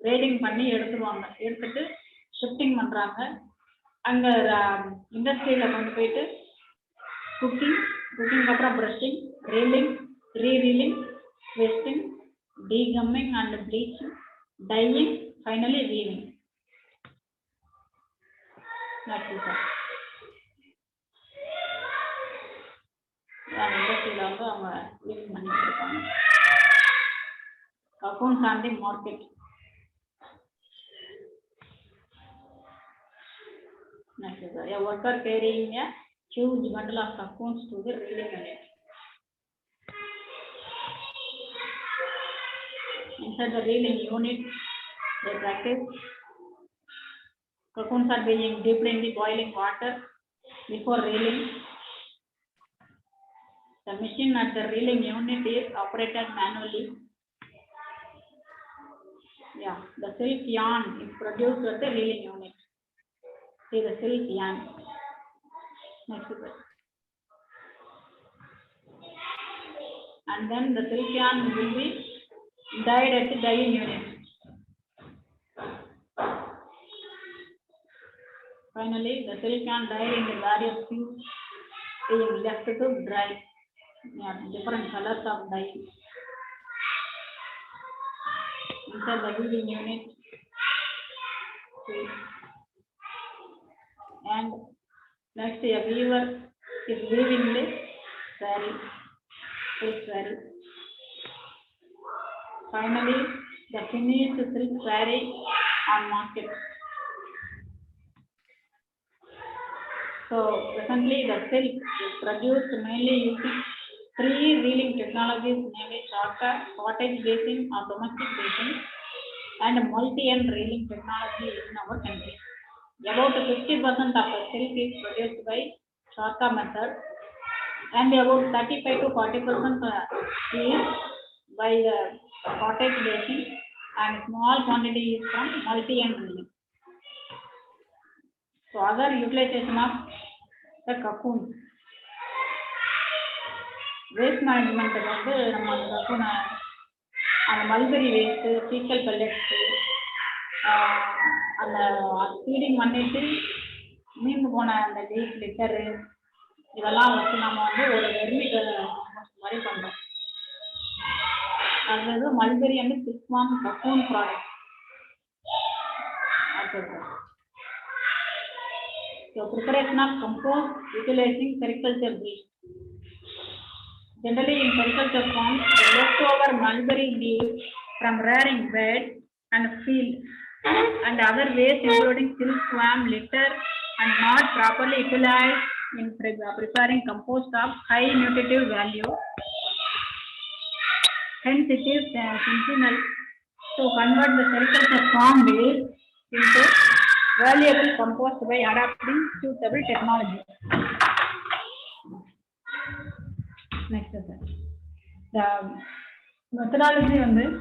grading பண்ணி எடுத்துட்டு shifting பண்றாங்க. அங்க இண்டஸ்ட்ரியில கொண்டு போயிட்டு குக்கிங் அப்புறம் brushing, reeling, re-reeling, twisting, degumming and bleaching, dyeing, finally weaving. That's it. இண்டஸ்ட்ரியில வந்து அவங்க weaving பண்ணிட்டு இருக்காங்க. Cocoons on the market. Next is a worker carrying a huge bundle of cocoons to the reeling unit. Inside the reeling unit, they practice. Cocoons are being dipped in the boiling water before reeling. The machine at the reeling unit is operated manually. Yeah, the silk yarn is produced at the reeling unit. See the silk yarn. Next is it. And then the silk yarn will be dyed at the dyeing unit. Finally, the silk yarn dyed in the various hues being left to dry. Yeah, different colors of dye. Inside the weaving unit. And next, a weaver is weaving the saree, silk saree. Finally, the finished silk saree on market. So presently, the silk is produced mainly using 3 reeling technologies, namely shortage basin or domestic basin, and multi-end reeling technology in our country. About 50% of the silk is produced by Sarka method, and about 35 to 40% is by cottage baking, and small quantity is from multi-end drilling. So other utilization of the cocoon. Waste management வந்து நம்ம அந்த cocoon அந்த mulberry waste, faecal pellets, அந்த feeding பண்ணிட்டு மீந்து போன அந்த leaf litre இதெல்லாம் வச்சு நம்ம வந்து ஒரு வெர்மி மாதிரி பண்ணுறோம். அது வந்து mulberry and silkworm cocoon product. So preparation of compost utilizing sericulture waste. Generally in sericulture form, the leftover mulberry leaves from rearing bed and field and other waste including silkworm litter and not properly utilized in preparing compost of high nutritive value. Hence it is essential to convert the sericulture farm waste into valuable compost by adapting suitable technology. Next is the methodology on this.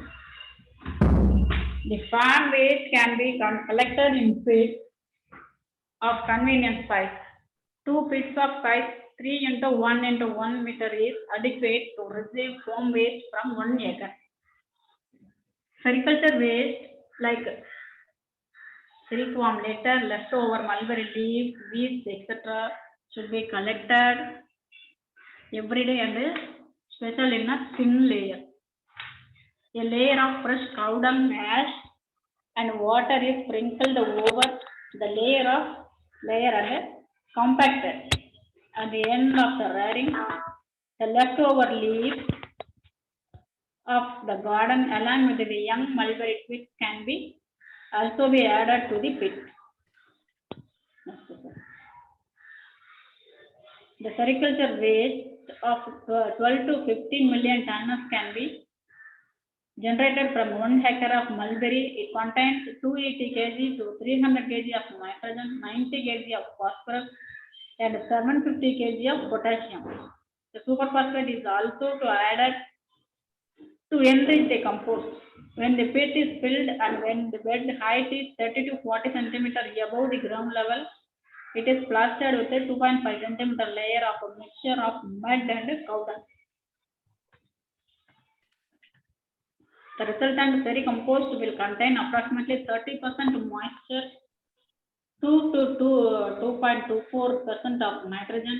The farm waste can be collected in pits of convenient size. 2 pits of size 3 into 1 into 1 meter is adequate to receive farm waste from 1 acre. Sericulture waste like silkworm litter, leftover mulberry leaves, weeds, etc. should be collected every day and special in a thin layer. A layer of fresh cow dung ash and water is sprinkled over the layer and compacted. At the end of the rearing, the leftover leaves of the garden along with the young mulberry twigs can be also be added to the pit. The sericulture waste of 12 to 15 million tons can be generated from 1 hectare of mulberry. It contains 280 kg to 300 kg of nitrogen, 90 kg of phosphorus, and 750 kg of potassium. The superphosphate is also added to enrich the compost. When the pit is filled and when the bed height is 30 to 40 cm above the ground level, it is plastered with a 2.5 cm layer of a mixture of mud and cow dung. The resultant compost will contain approximately 30% moisture, 2 to 2.24% of nitrogen,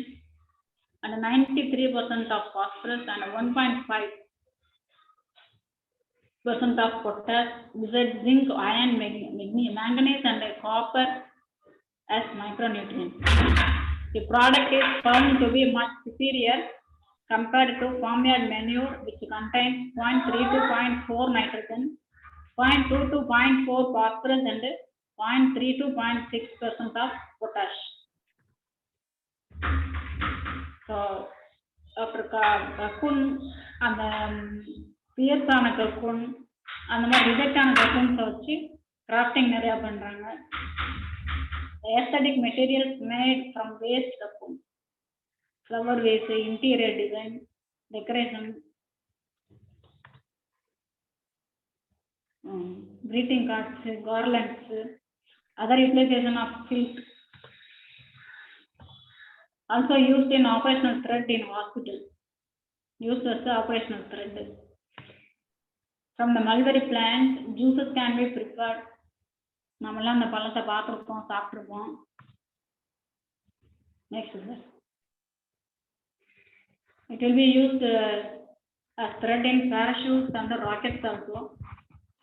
and 93% of phosphorus and 1.5% of potash, besides zinc, iron, manganese, and copper as micronutrients. The product is found to be much superior compared to farmyard manure, which contains 0.3 to 0.4 nitrogen, 0.2 to 0.4 phosphorus, and 0.3 to 0.6% of potash. So, after cocoon and pierce on cocoon and reject on cocoon வச்சு crafting நிறைய பண்றாங்க. Aesthetic materials made from waste cocoon, flower vase, interior design, decoration, greeting cards, garlands, other utilization of silk. Also used in operational thread in hospital. Used as operational thread. From the mulberry plant, juices can be prepared. நம்மலாம் அந்த பழத்தை பார்த்துருப்போம், சாப்பிட்ருப்போம். Next sir. It will be used as thread in parachutes and rockets also.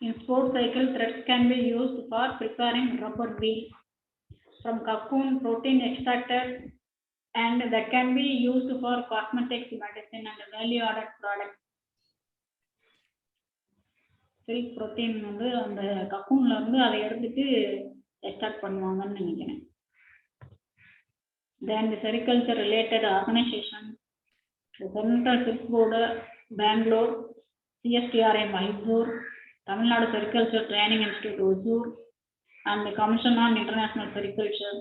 In sports cycle, threads can be used for preparing rubber wheels. From cocoon, protein extracted, and that can be used for cosmetics, medicine, and value-added products. Silk protein வந்து அந்த கக்கூன்ல இருந்து அதை எடுத்துட்டு extract பண்ணுவாங்கன்னு நினைக்கிறேன். Then the sericulture related organization, the Central Silk Board, Bangalore, CSTRI Mysore, Tamil Nadu Sericulture Training Institute, Hosur, and the Commission on International Sericulture.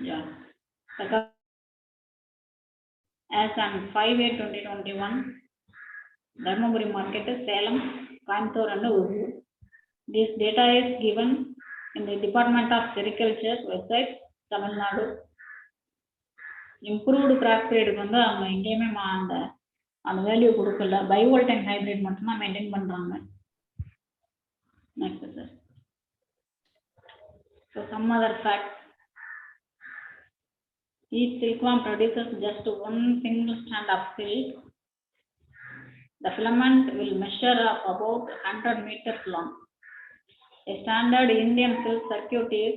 Yeah. As on 5/8/2021, Dharmaburi market, Salem, Coimbatore and Urur. This data is given in the Department of Agriculture website, Tamil Nadu. Improved crop grade வந்து அவங்க எங்கேயுமே அந்த value கொடுக்கல. பயோவோல்டைக் hybrid மட்டும் தான் maintain பண்றாங்க. Next sir. So some other facts. Each silkworm produces just one single strand of silk. The filament will measure up about 100 meters long. A standard Indian silk circuit is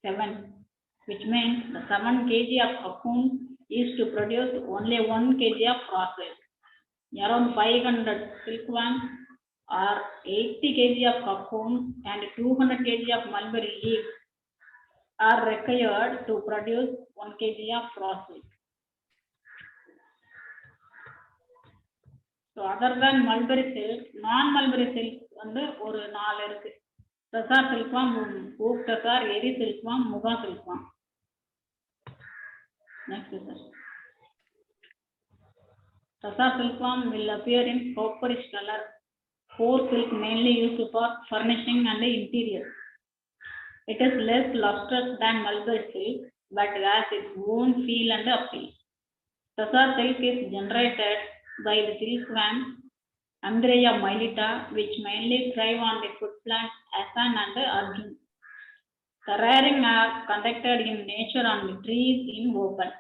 7, which means the 7 kg of cocoon is to produce only 1 kg of raw silk. Around 500 silkworms or 80 kg of cocoon and 200 kg of mulberry leaves are required to produce 1 kg of raw silk. So other than mulberry silk, non-mulberry silk வந்து ஒரு 4 இருக்கு. Tasar silkworm, oak tasar, eri silkworm, muga silkworm. Next sir. Tasar silkworm will appear in copperish color. Core silk mainly used for furnishing and interior. It is less lustrous than mulberry silk, but has its own feel and appeal. Tasar silk is generated by the silkworm Andrea mylitta, which mainly thrive on the food plants Asan and Arjun. The rearing are conducted in nature on the trees in open.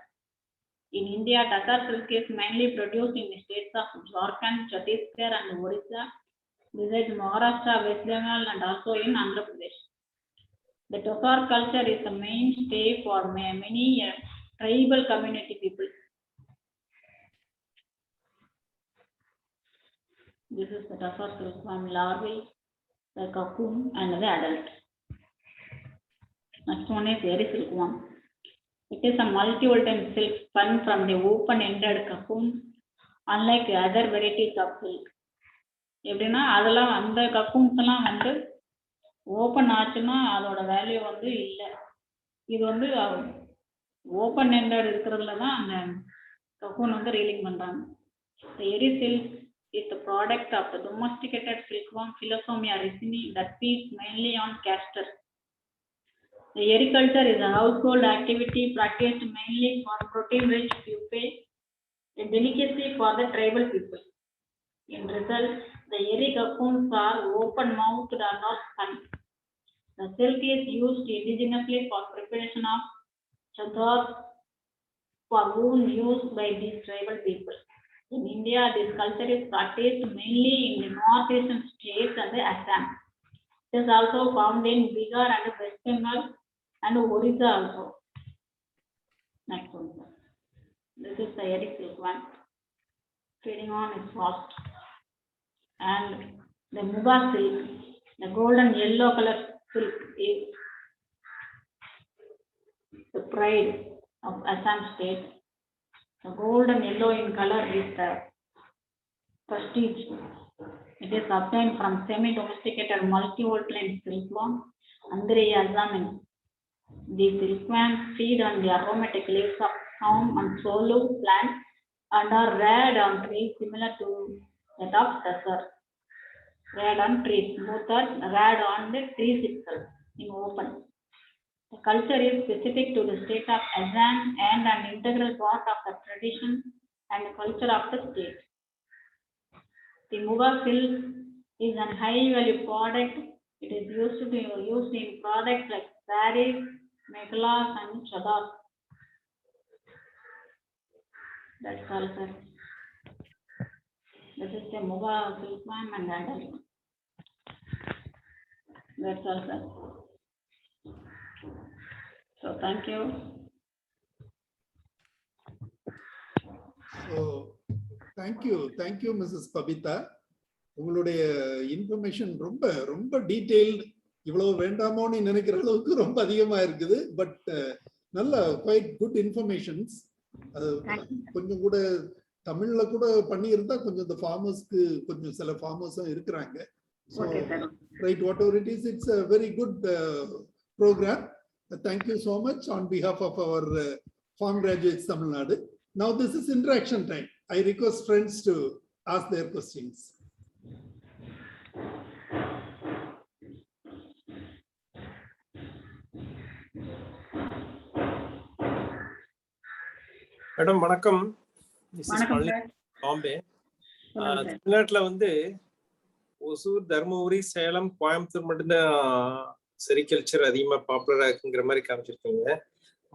In India, Tasar silk is mainly produced in the states of Jharkhand, Chhattisgarh and Odisha, besides Maharashtra, West Bengal and also in Andhra Pradesh. The Tasar culture is the mainstay for many tribal community people. This is the Tasar silkworm larvae, the cocoon and the adult. Next one is eri silkworm. It is a multi-voltine silk spun from the open-ended cocoon, unlike other varieties of silk. எப்படின்னா அதெல்லாம் அந்த cocoons எல்லாம் வந்து open ஆச்சுன்னா அதோட value வந்து இல்லை. இது வந்து ஓப்பன் எண்டட் இருக்கிறதுல தான் அந்த கக்கூன் வந்து ரீலிங் பண்றாங்க. eri silk is the product of the domesticated silkworm Philosomia ricini that feeds mainly on castor. The eri culture is a household activity practiced mainly for protein-rich pupae, a delicacy for the tribal people. In result, the eri cocoons are open-mouthed and not spun. The silk is used indigenously for preparation of chadors for wool used by these tribal people. In India, this culture is practiced mainly in the northeastern states and Assam. It is also found in Bihar and West Bengal and Odisha also. Next one. This is the eri silkworm feeding on its host. And the muga silk, the golden yellow color silk, is the pride of Assam state. The golden yellow in color is the prestige. It is obtained from semi-domesticated multi-voltine silkworm, Andrea assamini. These silkworms feed on the aromatic leaves of thorn and solu plants and are reared on trees similar to that of tasar. Reared on trees, both are reared on the trees itself in open. The culture is specific to the state of Assam and an integral part of the tradition and culture of the state. The muga silk is a high-value product. It is used in products like saris, mekhalas, and chadors. That's all, sir. This is the muga silkworm and adult. That's all, sir. So thank you. So thank you Mrs. Pabita. உங்களுடைய information ரொம்ப ரொம்ப detailed. இவ்வளவு வேண்டாமோன்னு நினைக்கிற அளவுக்கு ரொம்ப அதிகமா இருக்குது. But நல்ல குவைட் குட் இன்ஃபர்மேஷன்ஸ். கொஞ்சம் கூட தமிழ்ல கூட பண்ணியிருந்தா கொஞ்சம் இந்த ஃபார்மர்ஸ்க்கு கொஞ்சம் சில ஃபார்மர்ஸும் இருக்கிறாங்க. So right whatever it is, it's a very good program. Thank you so much on behalf of our Farm Graduates Tamil Nadu. Now this is interaction time. I request friends to ask their questions. Madam வணக்கம். வணக்கம் sir. Bombay. சொல்லுங்க sir. தமிழ்நாட்டுல வந்து ஒசூர், தருமபுரி, சேலம், கோயம்புத்தூர் மட்டும்தான் sericulture அதிகமா பாப்புலரா இருக்குங்கிற மாதிரி காமிச்சிருக்கீங்க.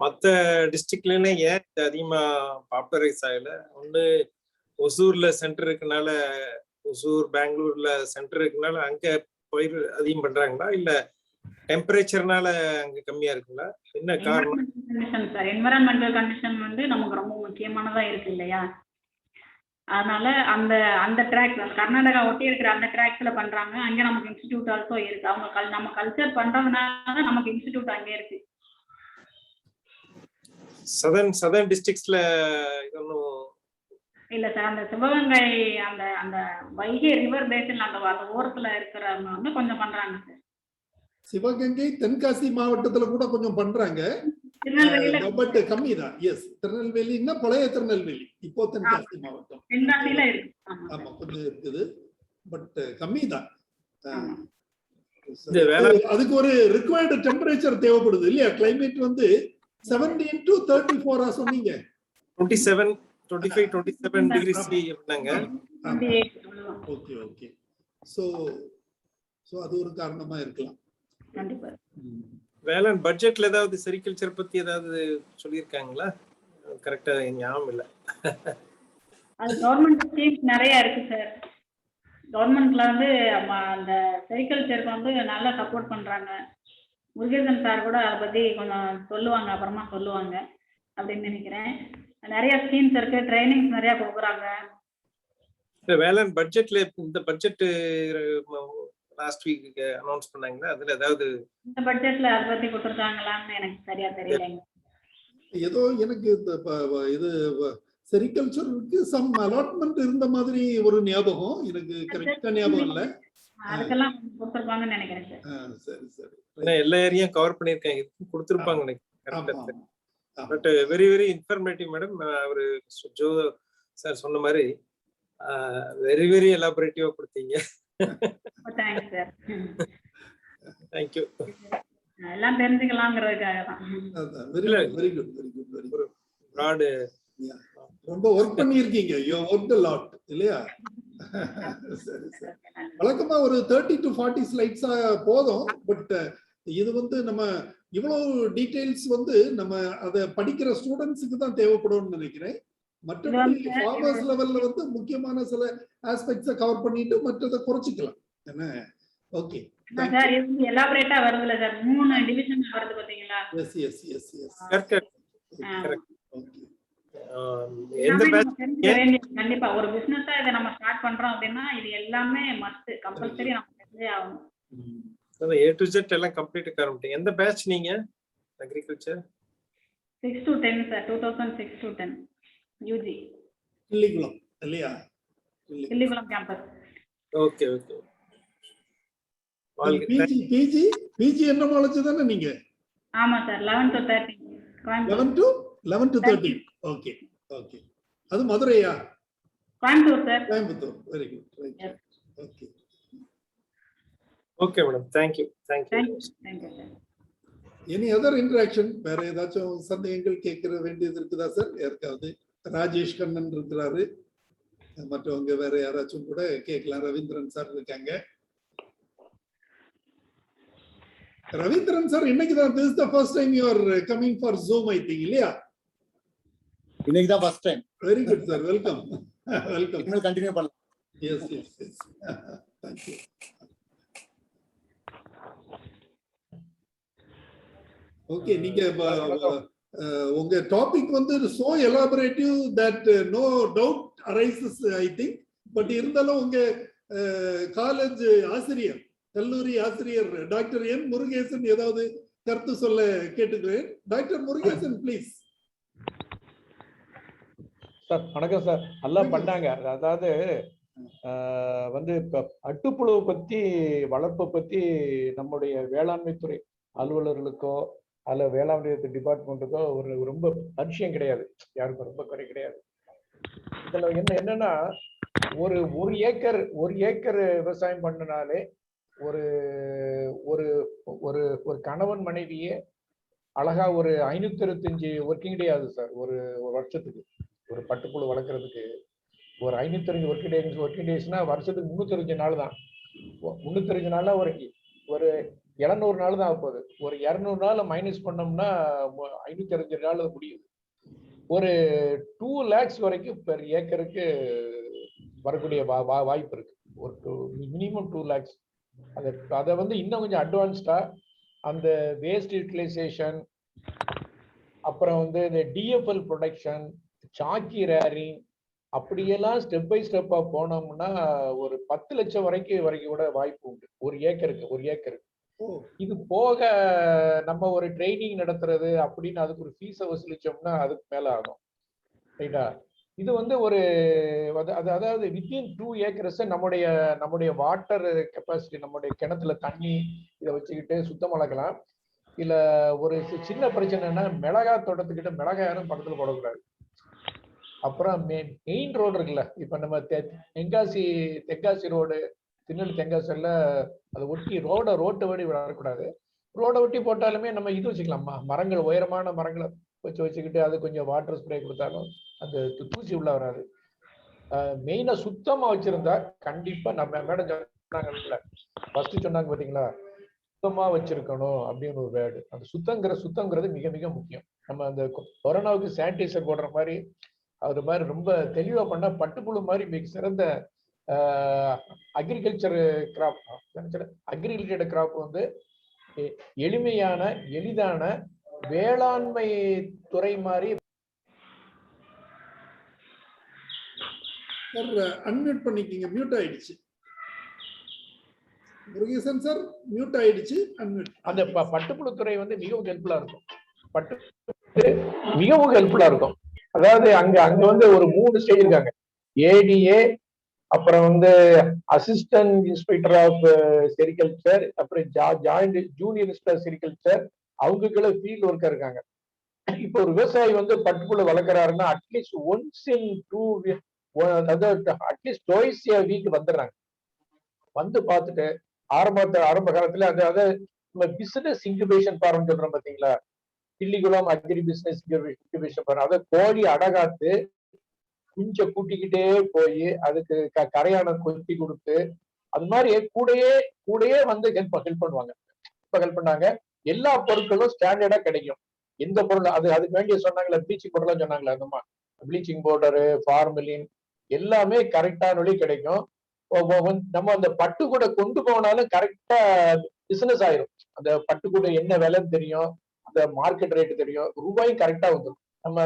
மற்ற டிஸ்ட்ரிக்ட்ல ஏன் இது அதிகமா பாப்புலரைஸ் ஆகல? ஒண்ணு ஒசூர்ல சென்டர் இருக்கனால, ஒசூர் பெங்களூர்ல சென்டர் இருக்கனால அங்க பயிர் அதிகம் பண்றாங்களா, இல்ல டெம்பரேச்சர்னால அங்க கம்மியா இருக்குங்களா? என்ன காரணம்? என்விரான்மெண்டல் கண்டிஷன் வந்து நமக்கு ரொம்ப முக்கியமானதா இருக்கு இல்லையா? அதனால அந்த அந்த ட்ராக் கர்நாடகா ஒட்டி இருக்கிற அந்த ட்ராக்ஸ்ல பண்றாங்க. அங்க நமக்கு இன்ஸ்டிடியூட் ஆல்சோ இருக்கு. அவங்க நம்ம கல்ச்சர் பண்றதுனால நமக்கு இன்ஸ்டிடியூட் அங்கே இருக்கு. சதர்ன் டிஸ்ட்ரிக்ட்ஸ்ல இன்னும் இல்ல சார். அந்த சிவகங்கை அந்த அந்த வைகை ரிவர் பேசின் அந்த ஓரத்துல இருக்கிறவங்க வந்து கொஞ்சம் பண்றாங்க சார். சிவகங்கை, தென்காசி மாவட்டத்துல கூட கொஞ்சம் பண்றாங்க, பட் கம்மி தான். எஸ், திருநெல்வேலின்னா பழைய திருநெல்வேலி, இப்போ தென்காசி மாவட்டம். தென்காசியில இருக்கு. ஆமா, கொஞ்சம் இருக்குது, பட் கம்மி தான். அதுக்கு ஒரு ரிக்வயர்டு டெம்பரேச்சர் தேவைப்படுது இல்லையா? கிளைமேட் வந்து 17 to 34 சொன்னீங்க. 27 டிகிரி சி அப்படினாங்க. Okay okay. சோ அது ஒரு காரணமா இருக்கலாம். கண்டிப்பா. வேளாண் பட்ஜெட்ல ஏதாவது செரிகல்ச்சர் பத்தி ஏதாவது சொல்லியிருக்காங்களா? கரெக்டா ஞாபகம் இல்ல. அது கவர்மெண்ட் ஸ்கீம்ஸ் நிறைய இருக்கு சார். கவர்மெண்ட்ல வந்து அந்த செரிகல்ச்சருக்கு வந்து நல்லா சப்போர்ட் பண்றாங்க. முருகேசன் சார் கூட அதை பத்தி கொஞ்சம் சொல்லுவாங்க, அப்புறமா சொல்லுவாங்க அப்படின்னு நினைக்கிறேன். நிறைய ஸ்கீம்ஸ் இருக்கு, ட்ரைனிங்ஸ் நிறைய கொடுக்குறாங்க. வேளாண் பட்ஜெட்ல இந்த பட்ஜெட் லாஸ்ட் வீக் அனௌன்ஸ் பண்ணாங்களா? அதுல ஏதாவது இந்த பட்ஜெட்ல அதை பத்தி கொடுத்துருக்காங்களான்னு எனக்கு சரியா தெரியலைங்க. ஏதோ எனக்கு இது செரிகல்ச்சருக்கு சம் அலாட்மெண்ட் இருந்த மாதிரி ஒரு ஞாபகம், எனக்கு கரெக்டா ஞாபகம் இல்ல. அதுக்கெல்லாம் கொடுத்துருப்பாங்கன்னு நினைக்கிறேன் சார். சரி சரி. எல்லா ஏரியாவும் கவர் பண்ணிருக்காங்க, கொடுத்துருப்பாங்க நினைக்கிறேன். But very very informative madam. அவரு ஜோ சார் சொன்ன மாதிரி வெரி வெரி எலாபரேட்டிவா கொடுத்தீங்க. Thanks sir. Thank you. எல்லாம் தெரிஞ்சுக்கலாம்ங்கிறதுக்காக தான். Very good very good very good. பிராட். ரொம்ப வர்க் பண்ணியிருக்கீங்க. யூ வர்க்ட் a lot இல்லையா? சரி சரி. வழக்கமா ஒரு 30 to 40 ஸ்லைட்ஸா போதும், பட் இது வந்து நம்ம இவ்வளவு டீடைல்ஸ் வந்து நம்ம அதை படிக்கிற ஸ்டூடெண்ட்ஸுக்கு தான் தேவைப்படும்னு நினைக்கிறேன். மற்றபடி ஃபார்மர்ஸ் லெவல்ல வந்து முக்கியமான சில ஆஸ்பெக்ட்ஸை கவர் பண்ணிட்டு மற்றதை குறைச்சிக்கலாம். என்ன? Okay sir. இது எலாபரேட்டா வருதுல சார், 3 டிவிஷன் வருது பாத்தீங்களா? Yes yes yes yes. Okay. கண்டிப்பா ஒரு பிசினஸா இதை நம்ம ஸ்டார்ட் பண்றோம் அப்படின்னா இது எல்லாமே மஸ்ட், கம்பல்சரி நம்ம தெரிஞ்சே ஆகணும். A to Z எல்லாம் கம்ப்ளீட் காரம்ட்டீங்க. எந்த பேட்ச் நீங்க agriculture? 6 to 10 sir. 2006 to 10 UG. Killikulam இல்லையா? Killikulam campus. Okay okay. PG என்ன காலேஜ் தானே நீங்க? ஆமா sir. 11 to 13. 11 to 13. Okay okay. அது மதுரையா? Coimbatore sir. Coimbatore. Very good. Right. Okay okay madam. Thank you. Sir. Any other interaction? வேற ஏதாச்சும் சந்தேகங்கள் கேட்க வேண்டியது இருக்குதா சார்? யாருக்காவது? ராஜேஷ் கண்ணன் இருக்கிறாரு, மற்றவங்க வேற யாராச்சும் கூட கேட்கலாம். ரவீந்திரன் சார் இருக்காங்க. ரவீந்திரன் சார், இன்னைக்கு தான் this is the first time you are coming for Zoom, I think, இல்லையா? இன்னைக்கு தான் first time. Very good sir. Welcome welcome. இன்னும் கண்டினியூ பண்ணலாம். Yes yes yes. Thank you. Okay. நீங்க உங்க டாபிக் வந்து so elaborative that no doubt arises, I think. But இருந்தாலும் உங்க காலேஜ் ஆசிரியர், கல்லூரி ஆசிரியர் டாக்டர் என் முருகேசன் ஏதாவது கருத்து சொல்ல கேட்டுக்கிறேன். Doctor Murugesan please. சார் வணக்கம் சார். நல்லா பண்ணாங்க. அதாவது வந்து இப்ப அட்டுப்புழு பத்தி, வளர்ப்பை பத்தி நம்முடைய வேளாண்மை துறை அலுவலர்களுக்கோ அதுல வேளாண் டிபார்ட்மெண்ட்டுக்கோ ஒரு ரொம்ப பரிச்சயம் கிடையாது, யாருக்கும் ரொம்ப குறை கிடையாது. இதுல என்னன்னா ஒரு ஒரு ஏக்கர் விவசாயம் பண்ணினாலே ஒரு ஒரு ஒரு ஒரு கணவன் மனைவியே அழகா ஒரு 525 ஒர்க்கிங் டே ஆகுது சார். ஒரு வருஷத்துக்கு ஒரு பட்டுப்புழு வளர்க்கறதுக்கு ஒரு 525 ஒர்க்கிங் டேஸ்னா வருஷத்துக்கு 325 நாள் தான். 325 நாள்ல ஒரு ஒரு 700 நாள் தான் ஆகப்போகுது. ஒரு 200 நாள் மைனஸ் பண்ணோம்னா 525 நாள் முடியுது. ஒரு 2 lakhs வரைக்கும் பெர் ஏக்கருக்கு வரக்கூடிய வாய்ப்பு இருக்கு. ஒரு மினிமம் 2 lakhs. அதை வந்து இன்னும் கொஞ்சம் அட்வான்ஸ்டா அந்த வேஸ்ட் யூட்டிலைசேஷன், அப்புறம் வந்து இந்த டிஎஃப்எல் ப்ரொடக்ஷன், சாக்கி ரேரிங், அப்படியெல்லாம் ஸ்டெப் பை ஸ்டெப்பா போனோம்னா ஒரு 10 லட்சம் வரைக்கும் கூட வாய்ப்பு உண்டு ஒரு ஏக்கருக்கு. இது போக நம்ம ஒரு ட்ரைனிங் நடத்துறது அப்படின்னு அதுக்கு ஒரு ஃபீஸை வசூலிச்சோம்னா அதுக்கு மேல ஆகும், ரைட்டா? இது வந்து ஒரு அதாவது வித்தின் 2 acres நம்முடைய வாட்டர் கெப்பாசிட்டி, நம்முடைய கிணத்துல தண்ணி இதை வச்சுக்கிட்டு சுத்தம் வளர்க்கலாம். இல்ல ஒரு சின்ன பிரச்சனைனா மிளகா தோட்டத்துக்கிட்ட மிளகா யாரும் பக்கத்துல போடக்கூடாது. அப்புறம் மெயின் ரோடு இருக்குல்ல, இப்ப நம்ம தென்காசி ரோடு, திருநெல்வேலி தென்காசில அதை ஒட்டி ரோட்டை வழி விடக்கூடாது. ரோடை ஒட்டி போட்டாலுமே நம்ம இது வச்சுக்கலாமா, மரங்கள், உயரமான மரங்களை வச்சுக்கிட்டு அது கொஞ்சம் வாட்டர் ஸ்ப்ரே கொடுத்தாலும் அந்த தூசி உள்ள வராது. மெயினா சுத்தமா வச்சிருந்தா கண்டிப்பா, நம்ம மேடம் சொன்னாங்கல்ல ஃபர்ஸ்ட் சொன்னாங்க பாத்தீங்களா, சுத்தமா வச்சிருக்கணும் அப்படின்னு ஒரு வேர்டு. அந்த சுத்தங்கிறது மிக மிக முக்கியம். நம்ம அந்த கொரோனாவுக்கு சானிடைசர் போடுற மாதிரி அது மாதிரி ரொம்ப தெளிவா பண்ணா பட்டுப்புழு மாதிரி மிக சிறந்த அக்ரிகல்ச்சர் கிராப், அக்ரிகல்ச்சர் கிராப் வந்து எளிமையான எளிதான வேளாண்மை துறை மாதிரி. அன்மியூட் பண்ணிக்கீங்க, மியூட் ஆயிடுச்சு. முருகேசன் சார் மியூட் ஆயிடுச்சு, அன்மியூட். அந்த பட்டுப்புழுத்துறை வந்து மிகவும் ஹெல்ப்ஃபுல்லா இருக்கும். மிகவும் ஹெல்ப்ஃபுல்லா இருக்கும். அதாவது அங்க வந்து ஒரு 3 ஸ்டேஜ் இருக்காங்க. ஏடிஏ, அப்புறம் வந்து அசிஸ்டன்ட் இன்ஸ்பெக்டர் ஆஃப் செரிகல்ச்சர், அப்புறம் ஜாயிண்ட் ஜூனியர் இன்ஸ்பெக்டர் செரிகல்ச்சர், அவங்களுக்குள்ள ஃபீல்ட் ஒர்க்கர் இருக்காங்க. இப்போ ஒரு விவசாயி வந்து பட்டுப்புழு வளர்க்குறாருன்னா at least once in 2 at least twice a week வந்துடுறாங்க. வந்து பார்த்துட்டு ஆரம்ப காலத்துல அதாவது நம்ம பிசினஸ் இன்குபேஷன் ஃபார்ம் சொல்றோம் பாத்தீங்களா, Killikulam agri business incubation farm, அதை கோழி அடகாத்து குஞ்ச கூட்டிக்கிட்டே போய் அதுக்கு கரையான கொத்தி கொடுத்து அது மாதிரி கூடயே வந்து ஹெல்ப் பண்ணுவாங்க. ஹெல்ப் பண்ணாங்க. எல்லா பொருட்களும் ஸ்டாண்டர்டா கிடைக்கும். எந்த பொருள் அதுக்கு வேண்டிய சொன்னாங்களே ப்ளீச்சிங் பவுடர்லாம் சொன்னாங்களே, அந்த ப்ளீச்சிங் பவுடரு, ஃபார்மலின் எல்லாமே கரெக்டான வழி கிடைக்கும். நம்ம அந்த பட்டுக்கூடை கொண்டு போனாலும் கரெக்டா பிசினஸ் ஆயிரும். அந்த பட்டுக்கூடை என்ன விலைன்னு தெரியும், அந்த மார்க்கெட் ரேட் தெரியும், ரூபாயும் கரெக்டா வந்துடும். நம்ம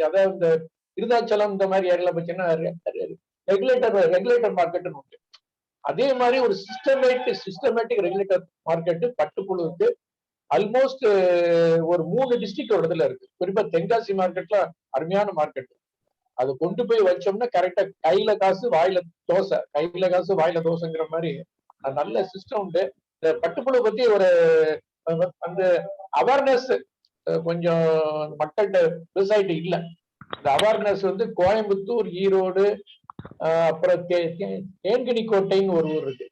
அதாவது இந்த விருதாச்சலம் இந்த மாதிரி ஏரியால பார்த்தீங்கன்னா ரெகுலேட்டர் மார்க்கெட்னு உண்டு. அதே மாதிரி ஒரு சிஸ்டமேட்டிக் ரெகுலேட்டர் மார்க்கெட் பட்டுப்புழுவுக்கு ஆல்மோஸ்ட் ஒரு 3 டிஸ்ட்ரிக்ட் ஒரு இடத்துல இருக்கு. குறிப்பா தென்காசி மார்க்கெட்ல அருமையான மார்க்கெட். அது கொண்டு போய் வச்சோம்னா கரெக்டா கையில காசு வாயில தோசைங்கிற மாதிரி நல்ல சிஸ்டம் உண்டு. இந்த பட்டுப்புழு பத்தி ஒரு அந்த அவேர்னஸ் கொஞ்சம் மக்கள்கிட்ட விவசாயிட்ட இல்ல. இந்த அவேர்னஸ் வந்து கோயம்புத்தூர், ஈரோடு, அப்புறம் தேன்கனிக்கோட்டைன்னு ஒரு ஊர் இருக்கு,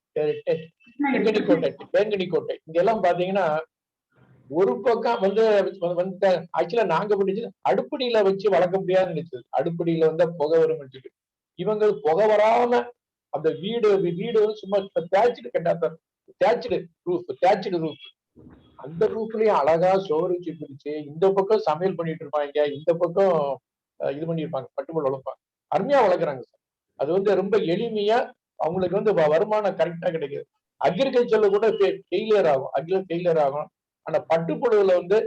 தேன்கனிக்கோட்டை இங்க எல்லாம் பாத்தீங்கன்னா ஒரு பக்கம் வந்து ஆக்சுவலா நாங்க படிச்சு அடுப்படியில வச்சு வளர்க்க முடியாதுன்னு நினைச்சது. அடுப்படியில வந்து புகை வரும். இவங்க புகை வராம அந்த வீடு வந்து சும்மா தேய்ச்சிடு ரூஃப், அந்த ரூஃப்லயும் அழகா சோறு வச்சு பிரிச்சு இந்த பக்கம் சமையல் பண்ணிட்டு இருப்பாங்க, இந்த பக்கம் இது பண்ணிருப்பாங்க, பட்டுப்புழு வளர்ப்பாங்க. அருமையா வளர்க்குறாங்க சார். அது வந்து ரொம்ப எளிமையா அவங்களுக்கு வந்து வருமானம் கரெக்டா கிடைக்குது. அக்ரிகல்ச்சர்ல கூட ஃபெயிலியர் ஆகும். ஆனா பட்டுப்புழுல வந்து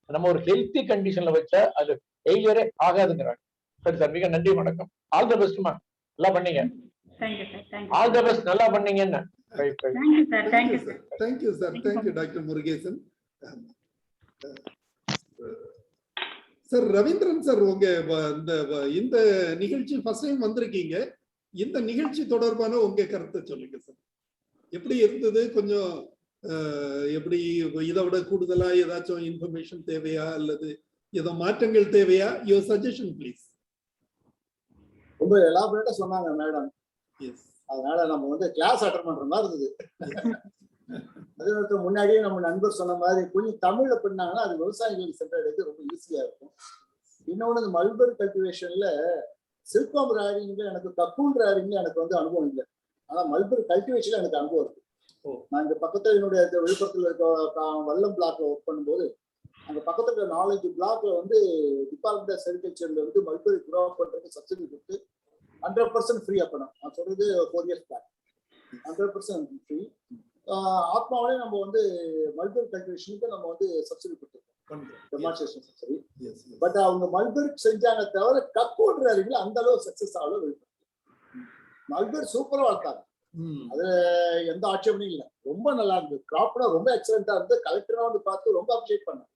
நம்ம ஒரு ஹெல்த்தி கண்டிஷன்ல வச்சா அது ஃபெயிலியரே ஆகாதுங்கிறாங்க. சரி சார், மிக நன்றி, வணக்கம். ஆல் தி பெஸ்ட்மா, நல்லா பண்ணீங்க. ஆல் தி பெஸ்ட், நல்லா பண்ணீங்கன்னு. Thank you sir, thank you doctor Murugesan. Sir Ravindran sir, உங்க இந்த நிகழ்ச்சி ஃபர்ஸ்ட் டைம் வந்திருக்கீங்க. இந்த நிகழ்ச்சி தொடர்பான உங்க கருத்தை சொல்லுங்க சார். எப்படி இருந்தது? கொஞ்சம் எப்படி இதை விட கூடுதலா ஏதாச்சும் இன்ஃபர்மேஷன் தேவையா அல்லது ஏதோ மாற்றங்கள் தேவையா? Your suggestion please. ரொம்ப எலாபரேட்டா சொன்னாங்க மேடம். எஸ். அதனால நம்ம வந்து கிளாஸ் அட்டன் பண்ற மாதிரி இருந்தது. அதே நேரத்தில் முன்னாடியே நம்ம நண்பர் சொன்ன மாதிரி கொஞ்சம் தமிழ்ல பண்ணாங்கன்னா அது விவசாயிகளுக்கு சென்றடைறது ரொம்ப ஈஸியா இருக்கும். இன்னொன்று இந்த மல்பரி கல்டிவேஷன்ல சில்க்வார்ம் ரேரிங்ல எனக்கு கக்கூன் ரேரிங்ல எனக்கு வந்து அனுபவம் இல்லை. ஆனா மல்பரி கல்டிவேஷன்ல எனக்கு அனுபவம் இருக்கு. நான் இந்த பக்கத்துல என்னுடைய விழுப்புரத்துல இருக்க வல்லம் பிளாக்ல ஒர்க் பண்ணும்போது அந்த பக்கத்துல இருக்க 4-5 பிளாக்ல வந்து டிபார்ட்மெண்ட் ஆஃப் செரிகல்ச்சர்ல வந்து மல்பரி க்ரோ பண்றதுக்கு சப்சிடி கொடுத்து 100% ஃப்ரீ அப்பணும். நான் சொல்றது 4 இயர்ஸ் பேக் 100% ஃப்ரீ. ஆத்மாவிலே நம்ம வந்து மல்பரி கல்டிவேஷனுக்கு நம்ம வந்து சப்சிடி கொடுத்துருக்கோம், டெமான்ஸ்ட்ரேஷன் சப்சிடி. பட் அவங்க மல்பரி செஞ்சாங்க தவிர கக்கூன் ரேரிங்ல அந்த அளவு சக்சஸ் ஆகல. விழுப்புரம் மல்பரி சூப்பரா வளர்த்தாங்க, அது எந்த ஆட்சேபனையும் இல்லை. ரொம்ப நல்லா இருந்தது, கிராப்னா ரொம்ப எக்ஸலண்டா இருந்து கலெக்டரா வந்து பார்த்து ரொம்ப அப்ரிஷியேட் பண்ணாங்க.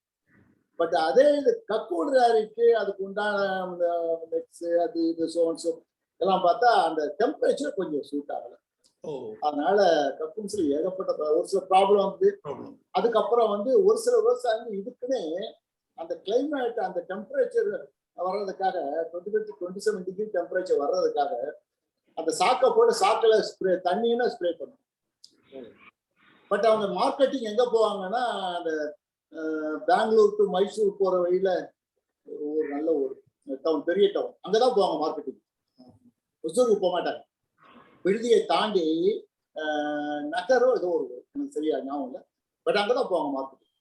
பட் அதே இது கக்கூன் ரேரிக்கு அதுக்கு உண்டான நெக்ஸ் அது இது சோன்ஸோ எல்லாம் பார்த்தா அந்த டெம்பரேச்சர் கொஞ்சம் சூட் ஆகல. அதனால கக்கூன்ஸ்ல ஏகப்பட்ட ஒரு சில ப்ராப்ளம் வந்து அதுக்கப்புறம் வந்து ஒரு சில விவசாயிகள் இதுக்குன்னு அந்த கிளைமேட் அந்த டெம்பரேச்சர் வர்றதுக்காக 25-27 டிகிரி டெம்பரேச்சர் வர்றதுக்காக அந்த சாக்கை போட்டு சாக்கில் ஸ்ப்ரே தண்ணின்னு ஸ்ப்ரே பண்ணும். பட் அவங்க மார்க்கெட்டிங் எங்க போவாங்கன்னா அந்த பெங்களூர் டு மைசூர் போற வழியில ஒரு நல்ல ஒரு டவுன், பெரிய டவுன், அங்கதான் போவாங்க மார்க்கெட்டிங். ஒசூருக்கு போக மாட்டாங்க. விடுதியை தாண்டி நகரோ ஏதோ ஒரு எனக்கு சரியா ஞாபகம் இல்லை, பட் அங்கதான் போவாங்க மார்க்கெட்டிங்.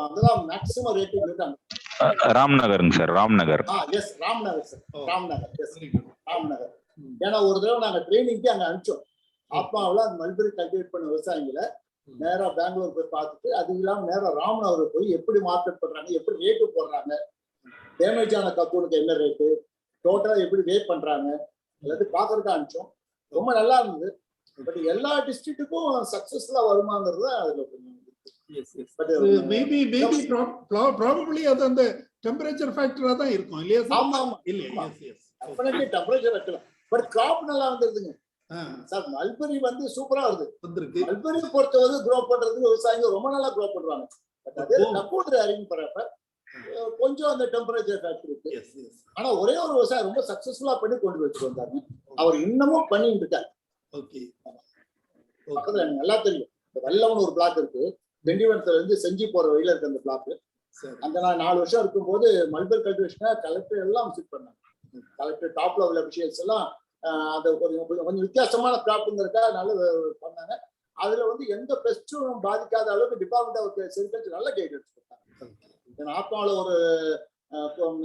அங்கதான் மேக்சிமம் ரேட்டு இருக்காங்க. ராம்நகருங்க sir, Ramnagar. Yes Ramnagar sir, Ramnagar. Yes Ramnagar. ஏன்னா ஒரு தடவை நாங்க ட்ரைனிங்க்கு அங்க அனுப்பிச்சோம். ஆத்மாவில் அந்த மல்பரி கல்டிவேட் பண்ண விவசாயிகளை நேரா பெங்களூர் போய் பார்த்துட்டு அது இல்லாம நேரா ராம்நகர் போய் எப்படி மார்க்கெட் பண்றாங்க, எப்படி ரேட்டு போடுறாங்க, டேமேஜ் ஆன கக்கூனுக்கு என்ன ரேட்டு, டோட்டலா எப்படி வேட் பண்றாங்க எல்லாத்தையும் பார்க்கறதுக்கு அனுப்பிச்சோம். ரொம்ப நல்லா இருந்தது. பட் எல்லா டிஸ்ட்ரிக்ட்டுக்கும் சக்சஸ்ஃபுல்லா வருமாங்கிறது அதுல கொஞ்சம் probably அது அந்த டெம்பரேச்சர் ஃபேக்டரா தான் இருக்கும் இல்லையா சார்? ஆமா ஆமா இல்லையா, டெம்பரேச்சர் டெம்பரேச்சர் வைக்கலாம். பட் கிராப் நல்லா வந்துருதுங்க சார். மல்பரி வந்து சூப்பரா வருது. மல்பரி பொறுத்தவரை க்ரோ பண்றதுக்கு விவசாயிங்க ரொம்ப நல்லா க்ரோ பண்றாங்க. பட் அதே கக்கூன் ரேரிங் பண்றப்ப கொஞ்சம் அந்த டெம்பரேச்சர் ஃபேக்டர் இருக்கு. ஆனா ஒரே ஒரு விவசாயி ரொம்ப சக்சஸ்ஃபுல்லா பண்ணி கொண்டு வச்சுட்டு வந்தாங்க. அவர் இன்னமும் பண்ணிட்டு இருக்காரு. பக்கத்துல எனக்கு நல்லா தெரியும். வெள்ளம்னு ஒரு பிளாக் இருக்கு, திண்டிவனத்துல இருந்து செஞ்சி போற வழியில இருக்கு அந்த பிளாக். அங்க நான் 4 வருஷம் இருக்கும்போது மல்பரி கல்டிவேஷனை கலெக்டர் எல்லாம் விசிட் பண்ணாங்க. கலெக்டர் டாப் லெவல் அபிஷியல்ஸ் எல்லாம் அதை கொஞ்சம் வித்தியாசமான கிராப்ங்கிறதுக்காக நல்லா பண்ணாங்க. அதுல வந்து எந்த பெஸ்டும் பாதிக்காத அளவுக்கு டிபார்ட்மெண்ட் ஆஃப் செரிகல்ச்சர் நல்ல கைடன்ஸ் கொடுத்தாங்க. ஆத்மாவில் ஒரு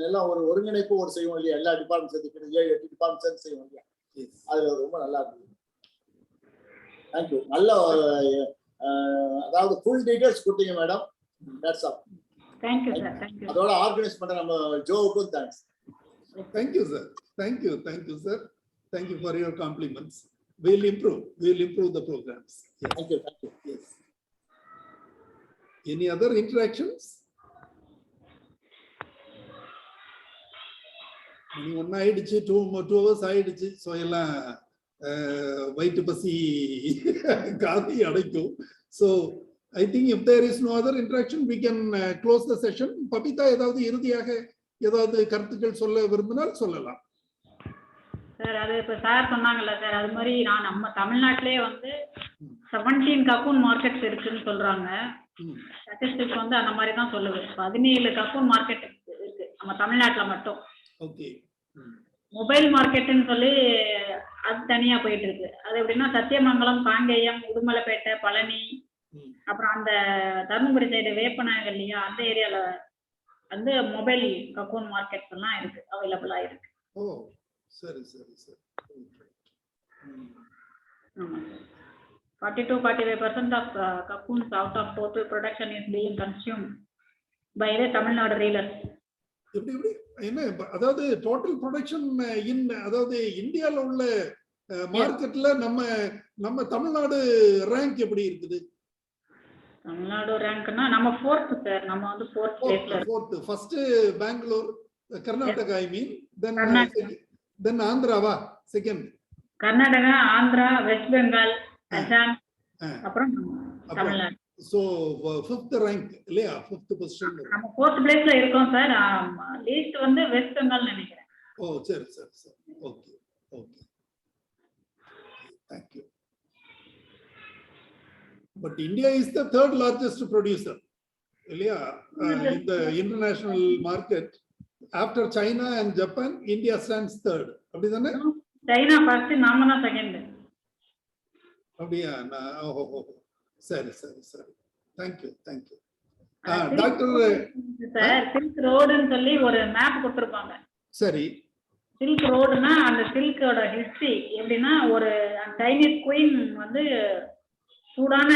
எல்லாம் ஒரு ஒருங்கிணைப்பு ஒரு செய்வோம் இல்லையா, எல்லா டிபார்ட்மெண்ட் சேர்த்து 7-8 டிபார்ட்மெண்ட் சேர்த்து செய்வோம் இல்லையா, அதுல ரொம்ப நல்லா இருந்தது. தேங்க்யூ. நல்ல அதாவது ஃபுல் டீடைல்ஸ் கொடுத்தீங்க madam. That's all. Thank you sir. Thank you. அதோட ஆர்கனைஸ் பண்ற நம்ம ஜோவுக்கும் thanks. Thank you sir. Thank you sir. Thank you for your compliments. We'll improve the programs. Yes. Thank you. Yes. Any other interactions? நீ ஒன்னு ஆயிடுச்சு, 2 hours ஆயிடுச்சு. So எல்லாம் வயிற்று பசி காதி அடைக்கும். So I think if there is no other interaction, we can close the session. Babita ஏதாவது இறுதியாக ஏதாவது கருத்துக்கள் சொல்ல விரும்பினால் சொல்லலாம். சார் அது இப்போ சார் சொன்னாங்கல்ல சார், அது மாதிரி நம்ம தமிழ்நாட்டிலே வந்து 17 கக்கூன் மார்க்கெட்ஸ் இருக்குன்னு சொல்றாங்க. ஸ்டாட்டிஸ்டிக்ஸ் வந்து அந்த மாதிரி தான் சொல்லுது. 17 கக்கூன் மார்க்கெட் இருக்கு நம்ம தமிழ்நாட்டில் மட்டும். ஓகே. மொபைல் மார்க்கெட்டுன்னு சொல்லி அது தனியா போயிட்டு இருக்கு. அது எப்படின்னா சத்தியமங்கலம், காங்கேயம், உடுமலைப்பேட்டை, பழனி, அப்புறம் அந்த தருமபுரி சைடு வேப்பநாயகர் இல்லையா, அந்த ஏரியால வந்து மொபைல் கக்கூன் மார்க்கெட்ஸ் எல்லாம் இருக்கு, அவைலபிளா இருக்கு. ஓ சரி. 40-45% of cocoons out of total production is being consumed by the Tamil Nadu reelers. எப்படி என்ன அதாவது டோட்டல் ப்ரொடக்ஷன் அதாவது இந்தியால உள்ள மார்க்கெட்ல நம்ம தமிழ்நாடு ரேங்க் எப்படி இருக்குது? தமிழ்நாடு ரேங்க்னா நம்ம 4th சார். நம்ம வந்து 4th பிளேஸ்ல இருக்கோம். 4th. ஃபர்ஸ்ட் பெங்களூர், கர்நாடகா, ஐ மீன். தென் ஆந்திராவா செகண்ட்? கர்நாடகா, ஆந்திரா, வெஸ்ட் பெங்கால், அசாம், அப்புறம் தமிழ்நாடு. ஸோ 5th ரேங்க் இல்லையா? 5th position. நம்ம 4th பிளேஸ்ல இருக்கோம் சார். லீஸ்ட் வந்து வெஸ்ட் பெங்கால் நினைக்கிறேன். ஓ சரி சரி சரி. Okay okay, thank you. But India is the 3rd largest producer இல்லையா? இந்த international market after China and Japan, India stands 3rd. அப்படிதானே? சைனா ஃபர்ஸ்ட், நாம தான் செகண்ட். அப்படியா? ஓஹோ, சரி சரி சரி, thank you thank you. Doctor sir, silk ரோடுன்னு சொல்லி ஒரு மேப் கொடுத்துருப்பாங்க. சரி. சில்க் ரோடுனா அந்த சில்கோட ஹிஸ்டரி எப்படின்னா, ஒரு சைனீஸ் குயின் வந்து சூடான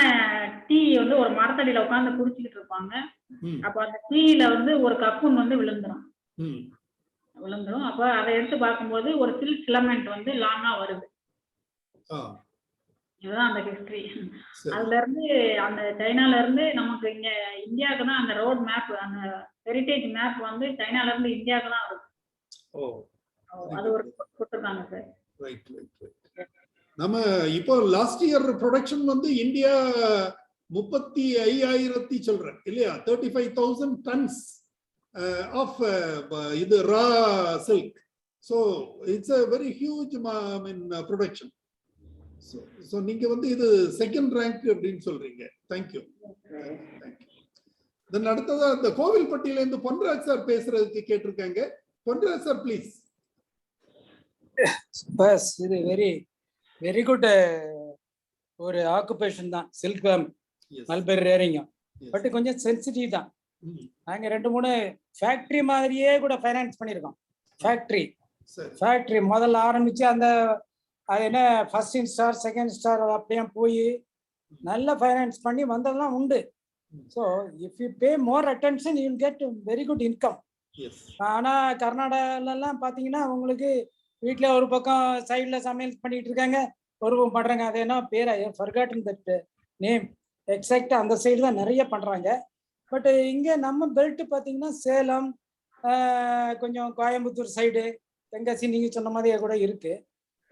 டீ வந்து ஒரு மரத்தடியில உட்காந்து குடிச்சிக்கிட்டு இருப்பாங்க. அப்ப அந்த டீயில வந்து ஒரு கக்கூன் வந்து விழுந்துரும். அப்ப அதை எடுத்து பார்க்கும்போது ஒரு சில்க் ஃபிலமெண்ட் வந்து லாங்கா வருது. இதுதான் அந்த ஹிஸ்டரி. அதுல இருந்து அந்த சைனால இருந்து நமக்கு இங்க இந்தியாவுக்கு தான் அந்த ரோட் மேப், அந்த ஹெரிட்டேஜ் மேப் வந்து சைனால இருந்து இந்தியாவுக்கு தான் வருது. அது ஒரு கொடுத்துருக்காங்க சார். Right right right. நம்ம இப்போ லாஸ்ட் இயர் ப்ரொடக்ஷன் வந்து இந்தியா 35,000 சொல்றேன் இல்லையா? 35,000 tons ஆஃப் இது raw silk. So it's a very huge production. ஸோ நீங்க வந்து இது 2nd ரேங்க் அப்படின்னு சொல்றீங்க. Thank you thank you. தென் அடுத்ததா இந்த கோவில்பட்டியில இருந்து பொன்ராஜ் சார் பேசுறதுக்கு கேட்டிருக்காங்க. Ponraj sir please. பஸ் இது வெரி வெரி குட் ஒரு ஆக்குபேஷன் தான் சில்க் மல்பெரி ரேரிங்கும். பட் கொஞ்சம் சென்சிட்டிவ் தான். நாங்கள் 2-3 ஃபேக்ட்ரி மாதிரியே கூட ஃபைனான்ஸ் பண்ணியிருக்கோம். ஃபேக்ட்ரி முதல்ல ஆரம்பிச்சு அந்த அது என்ன ஃபர்ஸ்ட் ஸ்டார் செகண்ட் ஸ்டார் அப்படியே போய் நல்ல ஃபைனான்ஸ் பண்ணி வந்ததெல்லாம் உண்டு. So if you pay more attention you will get very good income. ஆனால் கர்நாடகாலெல்லாம் பார்த்தீங்கன்னா உங்களுக்கு வீட்டில் ஒரு பக்கம் சைடில் சமையல் பண்ணிட்டு இருக்காங்க, ஒரு பக்கம் பண்ணுறாங்க. அது என்ன பேர் ஃபர்காட்டன் தட் நேம் எக்ஸாக்டாக அந்த சைடு தான் நிறைய பண்ணுறாங்க. பட் இங்கே நம்ம பெல்ட் பார்த்தீங்கன்னா சேலம், கொஞ்சம் கோயம்புத்தூர் சைடு, தென்காசி நீங்கள் சொன்ன மாதிரியே கூட இருக்குது.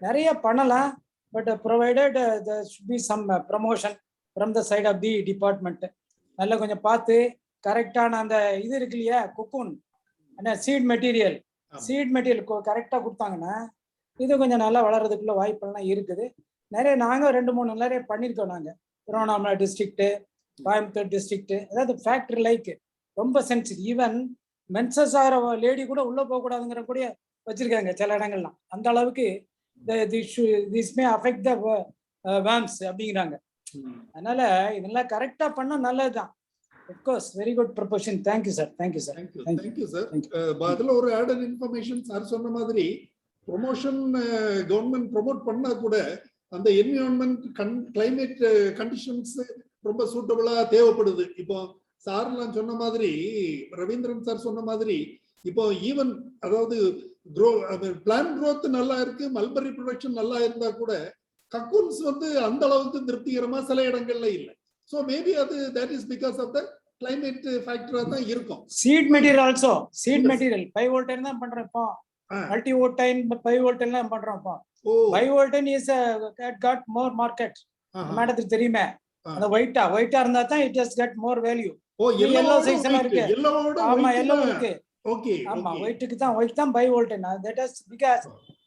நிறைய பண்ணலாம். But provided there should be some promotion from the side of the department. நல்லா கொஞ்சம் பார்த்து கரெக்டான அந்த இது இருக்கு இல்லையா, குக்கூன் சீட் மெட்டீரியல் கரெக்டாக கொடுத்தாங்கன்னா இது கொஞ்சம் நல்லா வளர்றதுக்குள்ள வாய்ப்பெல்லாம் இருக்குது. நிறைய நாங்கள் 2-3 நிறைய பண்ணியிருக்கோம். நாங்கள் திருவண்ணாமலை டிஸ்ட்ரிக்ட்டு, கோயம்புத்தூர் டிஸ்ட்ரிக்ட்டு, அதாவது ஃபேக்ட்ரி லைக் ரொம்ப சென்சிட்டிவ். ஈவன் மென்சஸ் ஆகிற லேடி கூட உள்ளே போகக்கூடாதுங்கிற கூட வச்சிருக்காங்க சில இடங்கள்லாம். அந்த அளவுக்கு this may affect the worms அப்படிங்கிறாங்க. அதனால இதெல்லாம் கரெக்டா பண்ணா நல்லதுதான். Of course, very good proposition. Thank you sir. Thank you sir. Thank you sir. அதுல ஒரு added information சார் சொன்ன மாதிரி ப்ரொமோஷன் கவர்மெண்ட் ப்ரொமோட் பண்ணா கூட அந்த என்விரான்மெண்ட் கிளைமேட் கண்டிஷன்ஸ் ரொம்ப சூட்டபிளா தேவைப்படுது. இப்போ சார்லாம் சொன்ன மாதிரி, ரவீந்திரன் சார் சொன்ன மாதிரி, இப்போ ஈவன் அதாவது பிளான் growth நல்லா இருக்கு, மல்பரி ப்ரொடக்ஷன் நல்லா இருந்தா கூட கக்கூன்ஸ் வந்து அந்த அளவுக்கு திருப்திகரமா சில இடங்கள்ல இல்லை. சோ மேபி அது that is because of the climate factor தான் இருக்கும். Seed material also seed material 5 voltine தான் பண்றோம். இப்போ மல்டி வோல்டைன் 5 வோல்டைன் தான் பண்றோம். இப்போ 5 வோல்டைன் இஸ் got more market. மேடத்துக்கு தெரியுமே, அந்த ஒயிட்டா இருந்தா தான் it has got more value. yellow size எல்லாம் இருக்கு. ஆமா yellow இருக்கு. ஓகே ஆமா ஒயிட்டுக்கு தான் 5 வோல்டைன். that is because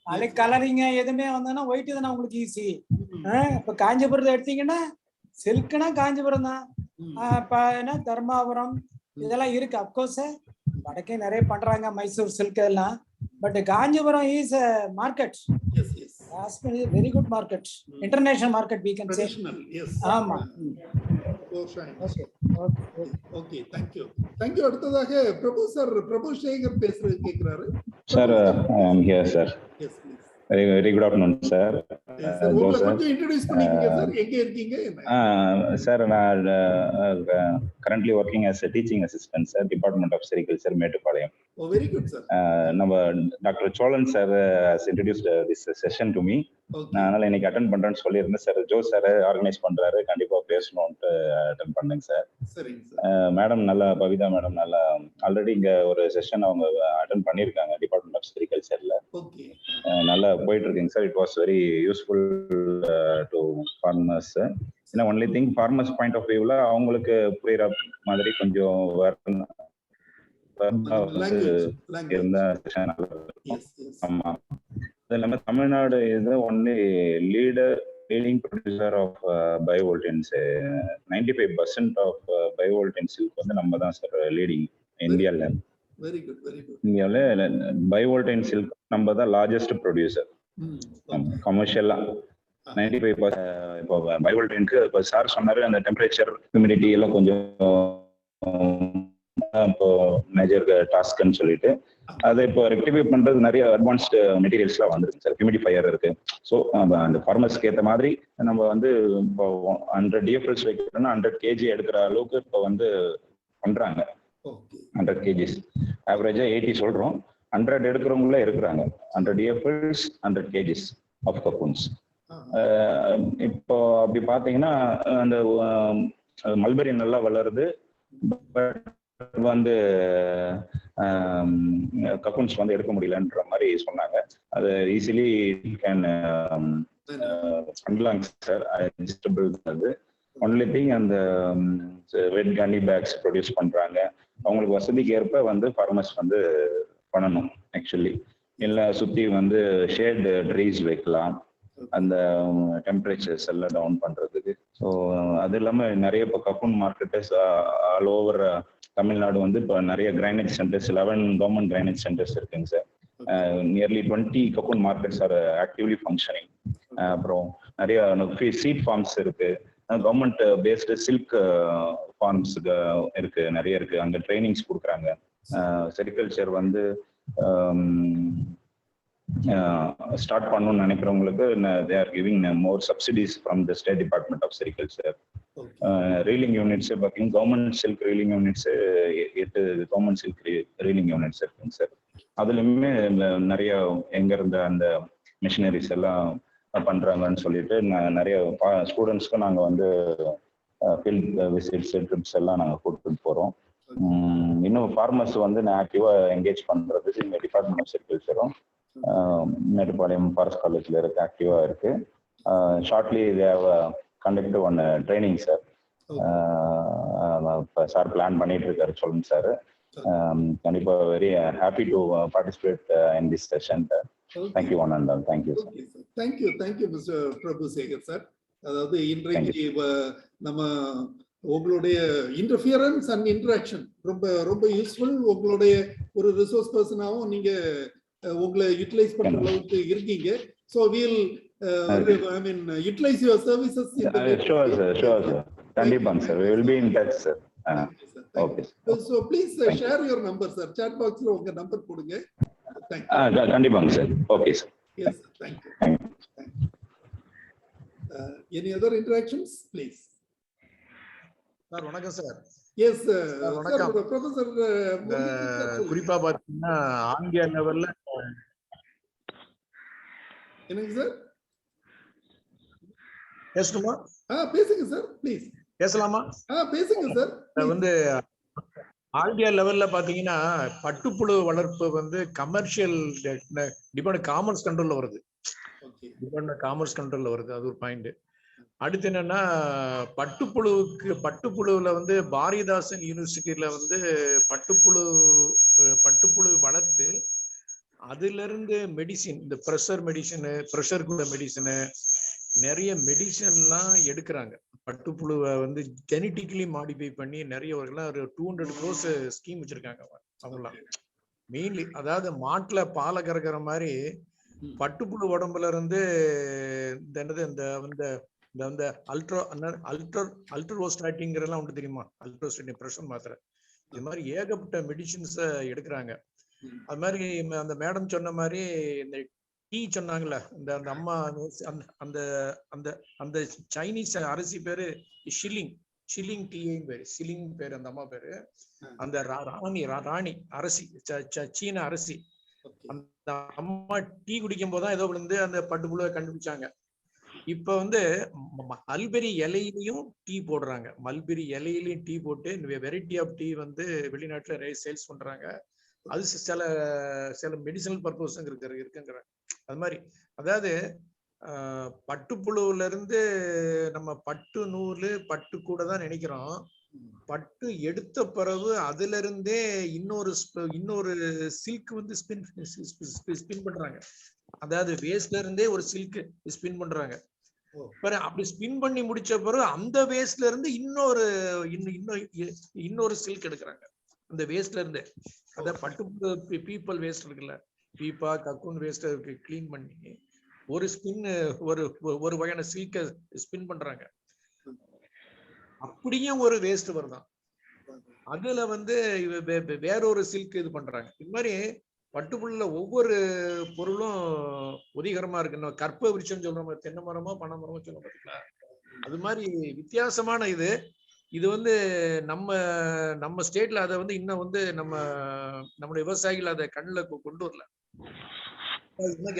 நாளைக்கு கலரிங்க எதுவுமே வந்தோன்னா ஒயிட் தானே உங்களுக்கு ஈஸி. இப்போ காஞ்சிபுரத்தை எடுத்தீங்கன்னா சில்க்னா காஞ்சிபுரம் தான். இப்போ என்ன தர்மாபுரம் இதெல்லாம் இருக்கு. அப்கோர்ஸ் வடக்கே நிறைய பண்றாங்க, மைசூர் சில்க் எல்லாம். But Kanchipuram is market. Very good market, international market we can say. ஆமா ஓகே தேங்க்யூ. அடுத்ததாக பிரபு சேகர் பேசுறது கேக்குறாரு. Sir I am here sir. Yes please. Very good afternoon sir. கொஞ்சம் இன்ட்ரோடியூஸ் பண்ணிக்கங்க சார். எங்க இருக்கீங்க? சார் நான் currently working as a teaching assistant sir, Department of Sericulture, Mettupalayam. Oh, very good sir. நம்ம doctor Cholan sir has introduced this session to me. அதனால இன்னைக்கு attend பண்றேன்னு சொல்லியிருந்தேன் சார். ஜோ சார் ஆர்கனைஸ் பண்றாரு, கண்டிப்பா பேசணும்ட்டு அட்டென்ட் பண்ணேங்க சார். மேடம் நல்லா, பவிதா மேடம் நல்லா ஆல்ரெடி இங்க ஒரு செஷன் அவங்க அட்டென்ட் பண்ணியிருக்காங்க டிபார்ட்மெண்ட் ஆஃப் செரிகல்ச்சர்ல. நல்லா போயிட்டு இருக்குங்க sir. It was very useful to farmers. ஏன்னா only thing farmers point of வியூவில் அவங்களுக்கு புரியுற மாதிரி கொஞ்சம் இருந்தா ஆமா. அது இல்லாம தமிழ்நாடு இது only leading producer of bivoltines. 95% of bivoltines வந்து நம்ம தான் சார் லீடிங் இந்தியாவில். இந்தியாவில் பயோவோல்டைன் சில்க் நம்ம தான் லார்ஜஸ்ட் ப்ரொடியூசர் கமர்ஷியலா. 95% இப்போ பயோவோல்டைனுக்கு இப்போ சார் சொன்னாரு அந்த டெம்பரேச்சர் ஹியூமிடிட்டி எல்லாம் கொஞ்சம் இப்போ மேஜர் டாஸ்க்னு சொல்லிட்டு அதை இப்போ ரெக்டிஃபை பண்றது நிறைய அட்வான்ஸ்டு மெட்டீரியல்ஸ்லாம் வந்துருக்கு சார். ஹியூமிடிஃபையர் இருக்கு. ஸோ அந்த ஃபார்மர்ஸ்க்கு ஏற்ற மாதிரி நம்ம வந்து இப்போ 100 DFLs வைக்கிறோம்னா 100 kg எடுக்கிற அளவுக்கு இப்போ வந்து பண்றாங்க. 100 kgs ஆவரேஜா 80 சொல்றோம். 100 எடுக்கிறவங்களே இருக்கிறாங்க. 100 DFLs 100 kgs ஆஃப் கப்பூன்ஸ். இப்போ அப்படி பாத்தீங்கன்னா அந்த மல்பெரி நல்லா வளருது. பட் வந்து கப்பூன்ஸ் வந்து எடுக்க முடியலன்ற மாதிரி சொன்னாங்க. அது ஈஸிலி கேன் பண்ணலாங்க சார். அது ஒன்லி திங் அந்த வெட் கன்னி பேக்ஸ் ப்ரொடியூஸ் பண்றாங்க. அவங்களுக்கு வசதிக்கு ஏற்ப வந்து ஃபார்மர்ஸ் வந்து பண்ணணும். ஆக்சுவலி இல்லை சுற்றி வந்து ஷேட் ட்ரீஸ் வைக்கலாம் அந்த டெம்பரேச்சர்ஸ் எல்லாம் டவுன் பண்றதுக்கு. ஸோ அது இல்லாமல் நிறைய இப்போ cocoon markets all over Tamil Nadu வந்து இப்போ நிறைய grainage centres 11 government grainage centres இருக்குங்க sir. Nearly 20 cocoon markets are actively functioning. அப்புறம் நிறைய சீட் ஃபார்ம்ஸ் இருக்கு. கவர்மெண்ட் பேஸ்டு சில்க் ஃபார்ம்ஸ் இருக்கு, நிறைய இருக்கு. அங்கே ட்ரைனிங்ஸ் கொடுக்குறாங்க. செரிகல்ச்சர் வந்து ஸ்டார்ட் பண்ணணும்னு நினைக்கிறவங்களுக்கு they are giving more subsidies from the state department of sericulture. Reeling units பார்த்தீங்கன்னா government silk reeling units 8 government silk reeling units இருக்குங்க சார். அதுலயுமே நிறைய எங்க இருந்த அந்த மிஷினரிஸ் எல்லாம் பண்றாங்கன்னு சொல்லிட்டு நிறைய ஸ்டூடெண்ட்ஸ்க்கும் நாங்க வந்து ஃபீல்ட் விசிட்ஸ் ட்ரிப்ஸ் எல்லாம் நாங்க கூட்டிட்டு போறோம். இன்னும் ஃபார்மர்ஸ் வந்து ஆக்டிவா என்கேஜ் பண்றதுக்கு இந்த டிபார்ட்மெண்ட் ஆஃப் செரிகல்ச்சரும் மேட்டுப்பாளையம் ஃபாரஸ்ட் காலேஜ்ல இருக்கு, ஆக்டிவா இருக்கு. Shortly conduct one training sir. இப்போ சார் பிளான் பண்ணிட்டு இருக்காரு சொல்லுங்க சார். கண்டிப்பா very happy to participate in this session. Thank you one and all. Thank you sir. Thank you Mr. Prabhusegar sir. அதாவது இன்றைக்கு நம்ம உங்களுடைய இன்டர்ஃபியரன்ஸ் அண்ட் இன்டராக்ஷன் ரொம்ப யூஸ்ஃபுல். உங்களுடைய ஒரு ரிசோர்ஸ் பர்சனாகவும் நீங்க உங்களை யூட்டிலைஸ் பண்ற அளவுக்கு இருக்கீங்க. So we'll I mean utilize your services in the sure sir. கண்டிப்பாங்க sir. we will be in touch sir. Okay. So please share your number sir. Chat box ல உங்க நம்பர் கொடுங்க. கண்டிப்பாங்க sir. Okay sir. Yes sir. Thank you. Any other interactions please? Sir வணக்கம் sir. Yes வணக்கம் professor. குறிப்பா பாத்தீங்கன்னா ஆங்கில லெவல்ல என்னங்க சார் பேசணுமா? பேசுங்க சார் ப்ளீஸ். பேசலாமா? பேசுங்க சார். வந்து ஆல் லெவல்ல பாத்தீங்கன்னா பட்டுப்புழு வளர்ப்பு வந்து கமர்ஷியல் காமர்ஸ் கண்ட்ரோல்ல வருது. காமர்ஸ் கண்ட்ரோல்ல வருது. அது ஒரு பாயிண்ட். அடுத்து என்னன்னா பட்டுப்புழுவுல வந்து பாரதிதாசன் யூனிவர்சிட்டியில வந்து பட்டுப்புழு வளர்த்து அதுல இருந்து மெடிசின், இந்த ப்ரெஷருக்கு மெடிசனு, நிறைய மெடிசன்லாம் எடுக்கிறாங்க. பட்டுப்புழுவை வந்து ஜெனட்டிக்கலி மாடிஃபை பண்ணி நிறையவர்கள்லாம் ஒரு 200 crores ஸ்கீம் வச்சிருக்காங்க அவங்களாம். மெயின்லி அதாவது மாட்டுல பாலை கறக்கிற மாதிரி பட்டுப்புழு உடம்புல இருந்து இந்த அல்ட்ரோஸ்டாட்டிங்கிறதெல்லாம் உண்டு தெரியுமா? அல்ட்ரோஸ்டாட்டிங் ப்ரெஷர் மாத்திரை, இது மாதிரி ஏகப்பட்ட மெடிசின்ஸை எடுக்கிறாங்க. அது மாதிரி அந்த மேடம் சொன்ன மாதிரி இந்த டீ சொன்னாங்கல்ல, அந்த அம்மா அந்த அந்த அந்த சைனீஸ் அரிசி பேரு ஷில்லிங் டீயும் பேரு, ஷில்லிங் பேரு அந்த அம்மா பேரு. அந்த ராணி அரிசி, சீன அரிசி, அந்த அம்மா டீ குடிக்கும் போதுதான் ஏதோ விழுந்து அந்த பட்டுப்புழுவை கண்டுபிடிச்சாங்க. இப்ப வந்து மல்பெரி இலையிலையும் டீ போடுறாங்க. மல்பெரி இலையிலையும் டீ போட்டு வெரைட்டி ஆஃப் டீ வந்து வெளிநாட்டுல சேல்ஸ் பண்றாங்க. அது சில மெடிசனல் பர்பஸ் இருக்குங்கிற அது மாதிரி. அதாவது பட்டுப்புழுவுல இருந்து நம்ம பட்டு நூல் பட்டு கூட தான் நினைக்கிறோம். பட்டு எடுத்த பிறகு அதுல இருந்தே இன்னொரு சில்க் வந்து ஸ்பின் பண்றாங்க. அதாவது வேஸ்ட்ல இருந்தே ஒரு சில்க் ஸ்பின் பண்றாங்க. அப்படி ஸ்பின் பண்ணி முடிச்ச பிறகு அந்த வேஸ்ட்ல இருந்து இன்னொரு சில்க் எடுக்கிறாங்க அந்த வேஸ்ட்ல இருந்து. அதாவது பட்டு பீப்பல் வேஸ்ட் இருக்குல்ல, பீப்பா கக்கூன் வேஸ்ட் கிளீன் பண்ணி ஒரு ஸ்பின் ஒரு வகையான சில்க ஸ்பின் பண்றாங்க. அப்படியும் ஒரு வேஸ்ட் வருதான். அதுல வந்து வேறொரு சில்க் இது பண்றாங்க. இது மாதிரி பட்டுப்புள்ள ஒவ்வொரு பொருளும் உதவிகரமா இருக்கு. கற்ப விருட்சம் சொல்றோம், தென்னை மரமோ பனை மரமோ சொல்ல பார்த்தீங்களா, அது மாதிரி வித்தியாசமான இது வந்து நம்ம ஸ்டேட்ல அதை வந்து இன்னும் வந்து நம்முடைய விவசாயிகள் அதை கண்ணில் கொண்டு வரல.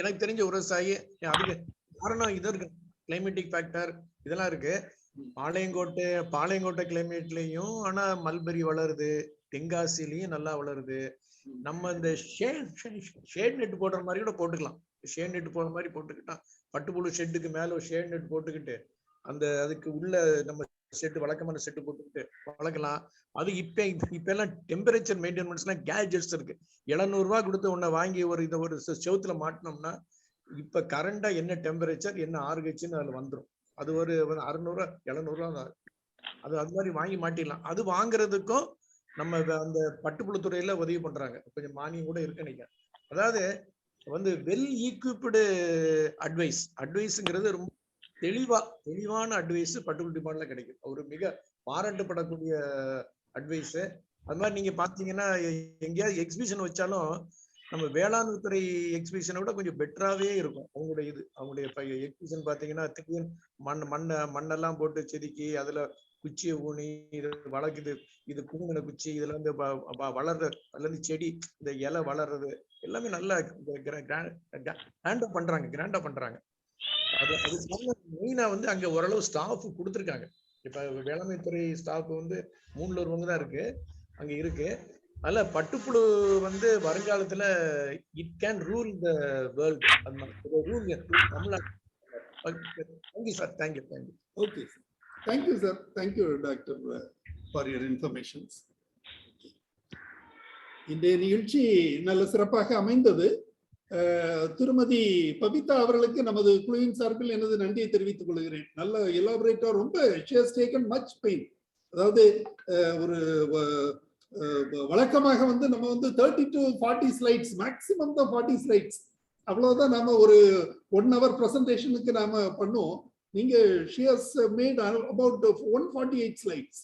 எனக்கு தெரிஞ்ச ஒரு விவசாயி, அதுக்கு காரணம் இது இருக்கு, கிளைமேட்டிக் ஃபேக்டர் இதெல்லாம் இருக்கு. பாளையங்கோட்டை கிளைமேட்லயும் ஆனா மல்பெரி வளருது, தென்காசிலையும் நல்லா வளருது. நம்ம இந்த ஷேட் நெட் போடுற மாதிரி கூட போட்டுக்கலாம். ஷேட் நெட் போடுற மாதிரி போட்டுக்கிட்டா பட்டுப்புழு ஷெட்டுக்கு மேல ஒரு ஷேட் நெட் போட்டுக்கிட்டு அதுக்கு உள்ள நம்ம செட்டு வழக்கமான செட்டு போட்டுக்கிட்டு வளர்க்கலாம். அது இப்ப எல்லாம் டெம்பரேச்சர் மெயின்டெனன்ஸ் எல்லாம் கேஜெட்ஸ் இருக்கு. 700 ரூபாய் கொடுத்து உன்னை வாங்கி ஒரு செவுத்துல மாட்டினோம்னா இப்ப கரண்டா என்ன டெம்பரேச்சர் என்ன ஆர்ஹெச்னு அதுல வந்துடும். அது ஒரு 600 700 ரூபா தான். அது மாதிரி வாங்கி மாட்டிடலாம். அது வாங்குறதுக்கும் நம்ம அந்த பட்டுப்புழுத்துறையில உதவி பண்றாங்க. கொஞ்சம் மானியம் கூட இருக்கு நினைக்கிறேன். அதாவது வந்து வெல் ஈக்விப்டு அட்வைஸ்ங்கிறது ரொம்ப தெளிவான அட்வைஸ் பட்டுப்புழு டிபார்ட்மெண்ட்ல கிடைக்கும். ஒரு மிக பாராட்டப்படக்கூடிய அட்வைஸ். அது மாதிரி நீங்க பாத்தீங்கன்னா எங்கேயாவது எக்ஸிபிஷன் வச்சாலும் நம்ம வேளாண் துறை எக்ஸிபிஷனை விட கொஞ்சம் பெட்டராகவே இருக்கும். அவங்களுடைய எக்ஸிபிஷன் பாத்தீங்கன்னா மண்ணெல்லாம் போட்டு செதுக்கி அதுல குச்சியை ஊனி இது வளர்க்குது, இது பூங்கின குச்சி, இதுல இருந்து வளர்றது, அதுல இருந்து செடி இந்த இலை வளர்றது எல்லாமே நல்லா கிராண்டா பண்றாங்க. அது மெயினா வந்து அங்க ஓரளவு ஸ்டாஃப் கொடுத்துருக்காங்க. இப்ப வேளாண்மை துறை ஸ்டாஃப் வந்து 300 தான் அங்க இருக்கு. அதனால பட்டுப்புழு வந்து வருங்காலத்துல it can rule the world. Thank you sir. Thank you. Okay sir, thank you sir. Thank you doctor for your informations. இன்றைய நிகழ்ச்சி நல்ல சிறப்பாக அமைந்தது. திருமதி பபிதா அவர்களுக்கு நமது குழுவின் சார்பில் எனது நன்றியை தெரிவித்துக் கொள்கிறேன். நல்ல எலாபரேட்டா, ரொம்ப she has taken much pain. அதாவது ஒரு வழக்கமாக வந்து நம்ம வந்து 30 to 40 ஸ்லைட்ஸ், மேக்சிமம் தான் 40 ஸ்லைட்ஸ், அவ்வளவுதான் நாம ஒரு 1 hour பிரசன்டேஷனுக்கு நாம பண்ணுவோம். நீங்க she has made about 148 slides.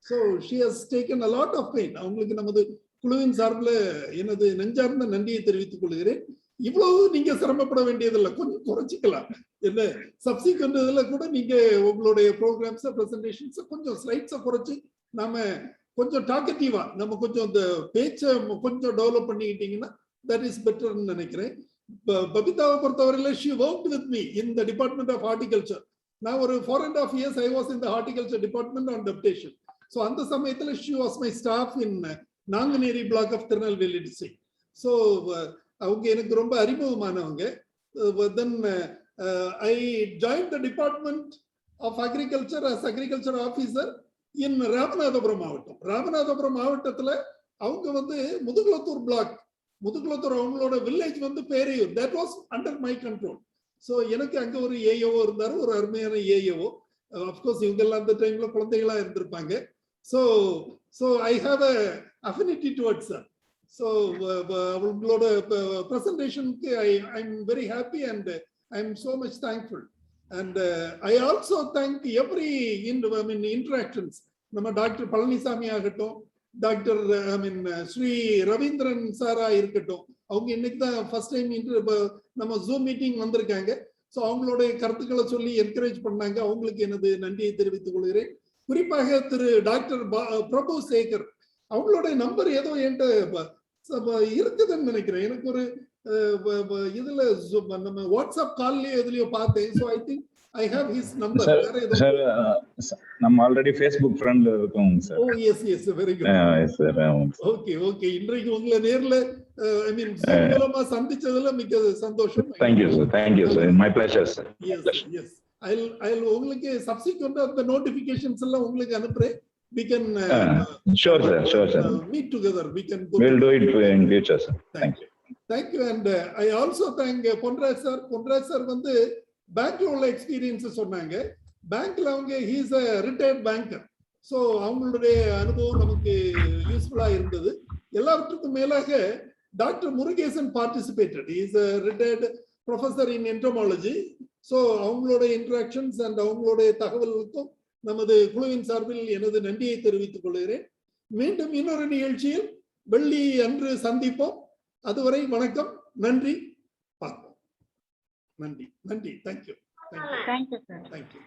So she has taken a lot of pain. அவங்களுக்கு நமது குழுவின் சார்பில் எனது நெஞ்சார்ந்த நன்றியை தெரிவித்துக் கொள்கிறேன். இவ்வளவு நீங்க சிரமப்பட வேண்டியதில்லை, கொஞ்சம் குறைச்சிக்கலாம். என்ன சப்சிக்வெண்ட் இதுல கூட நீங்க உங்களுடைய ப்ரோக்ராம்ஸ் பிரசன்டேஷன்ஸ் கொஞ்சம் ஸ்லைட்ஸை குறைச்சு நாம கொஞ்சம் டாக்கட்டிவா நம்ம கொஞ்சம் இந்த பேச்சை கொஞ்சம் டெவலப் பண்ணிக்கிட்டீங்கன்னா தட் இஸ் பெட்டர்னு நினைக்கிறேன். பபிதாவை பொறுத்தவரையில she worked with me in the Department of Horticulture. நான் ஒரு 4.5 years I was in the Horticulture Department on deputation. So அந்த சமயத்துல she was my staff in Nanguneri block of Tirunelveli district. So அவங்க எனக்கு ரொம்ப அறிமுகமானவங்க. Then I joined the Department of Agriculture as agriculture officer in Ramanathapuram மாவட்டம். ராமநாதபுரம் மாவட்டத்துல அவங்க வந்து முதுகுளத்தூர் பிளாக், முதுகுளத்தூர் அவங்களோட வில்லேஜ் வந்து Peraiyur, that was under my control. So எனக்கு அங்க ஒரு ஏஓ இருந்தாரு, ஒரு அருமையான ஏஓ. அப்கோர்ஸ் இவங்க எல்லாம் அந்த டைம்ல குழந்தைகளா இருந்திருப்பாங்க. So I have a affinity towards that. So அவங்களோட ப்ரெசன்டேஷனுக்கு I am very happy and I am so much thankful. And I also thank every interactions. நம்ம டாக்டர் பழனிசாமி ஆகட்டும், டாக்டர் ஸ்ரீ ரவீந்திரன் சாரா இருக்கட்டும், அவங்க இன்னைக்கு தான் ஃபர்ஸ்ட் டைம் நம்ம ஜூம் மீட்டிங் வந்திருக்காங்க. ஸோ அவங்களுடைய கருத்துக்களை சொல்லி என்கரேஜ் பண்ணாங்க. அவங்களுக்கு எனது நன்றியை தெரிவித்துக் கொள்கிறேன். குறிப்பாக திரு டாக்டர் பிரபு சேகர், அவங்களுடைய நம்பர் ஏதோ என்கிட்ட இருக்குதுன்னு நினைக்கிறேன். எனக்கு ஒரு இதுல நம்ம வாட்ஸ்அப் கால்லயே எதுலயோ பார்த்தேன். So I think I have his number. Sir, நம்ம ஆல்ரெடி Facebook ஃப்ரெண்ட்ல இருக்கோம் sir. Oh yes, yes, very good. Yes sir. Okay, okay. இன்றைக்கு உங்களை நேர்ல I mean மூலமா சந்திச்சதுல மிக்க சந்தோஷம். Thank you sir. Thank you sir. My pleasure sir. Yes, yes. I'll உங்களுக்கு subsequent of the notifications எல்லாம் உங்களுக்கு அனுப்புறேன். We can sure sir, sure sir. Meet together. We can go. We'll do it in future sir. Thank you. Thank you. And I also thank Ponraj sir. Ponraj sir வந்து பேங்க்ல உள்ள experience சொன்னாங்க. பேங்க்ல அவங்க he is a retired banker. So அவங்களுடைய அனுபவம் நமக்கு யூஸ்ஃபுல்லா இருந்தது. எல்லாவற்றுக்கும் மேலாக doctor Murugesan participated. he is a retired professor in entomology. So அவங்களுடைய இன்ட்ராக்ஷன்ஸ் அண்ட் அவங்களுடைய தகவல்களுக்கும் நமது குழுவின் சார்பில் எனது நன்றியை தெரிவித்துக் கொள்கிறேன். மீண்டும் இன்னொரு நிகழ்ச்சியில் வெள்ளி அன்று சந்திப்போம். அதுவரை வணக்கம், நன்றி, பார்ப்போம். நன்றி, நன்றி. தேங்க்யூ. Thank you sir. தேங்க்யூ.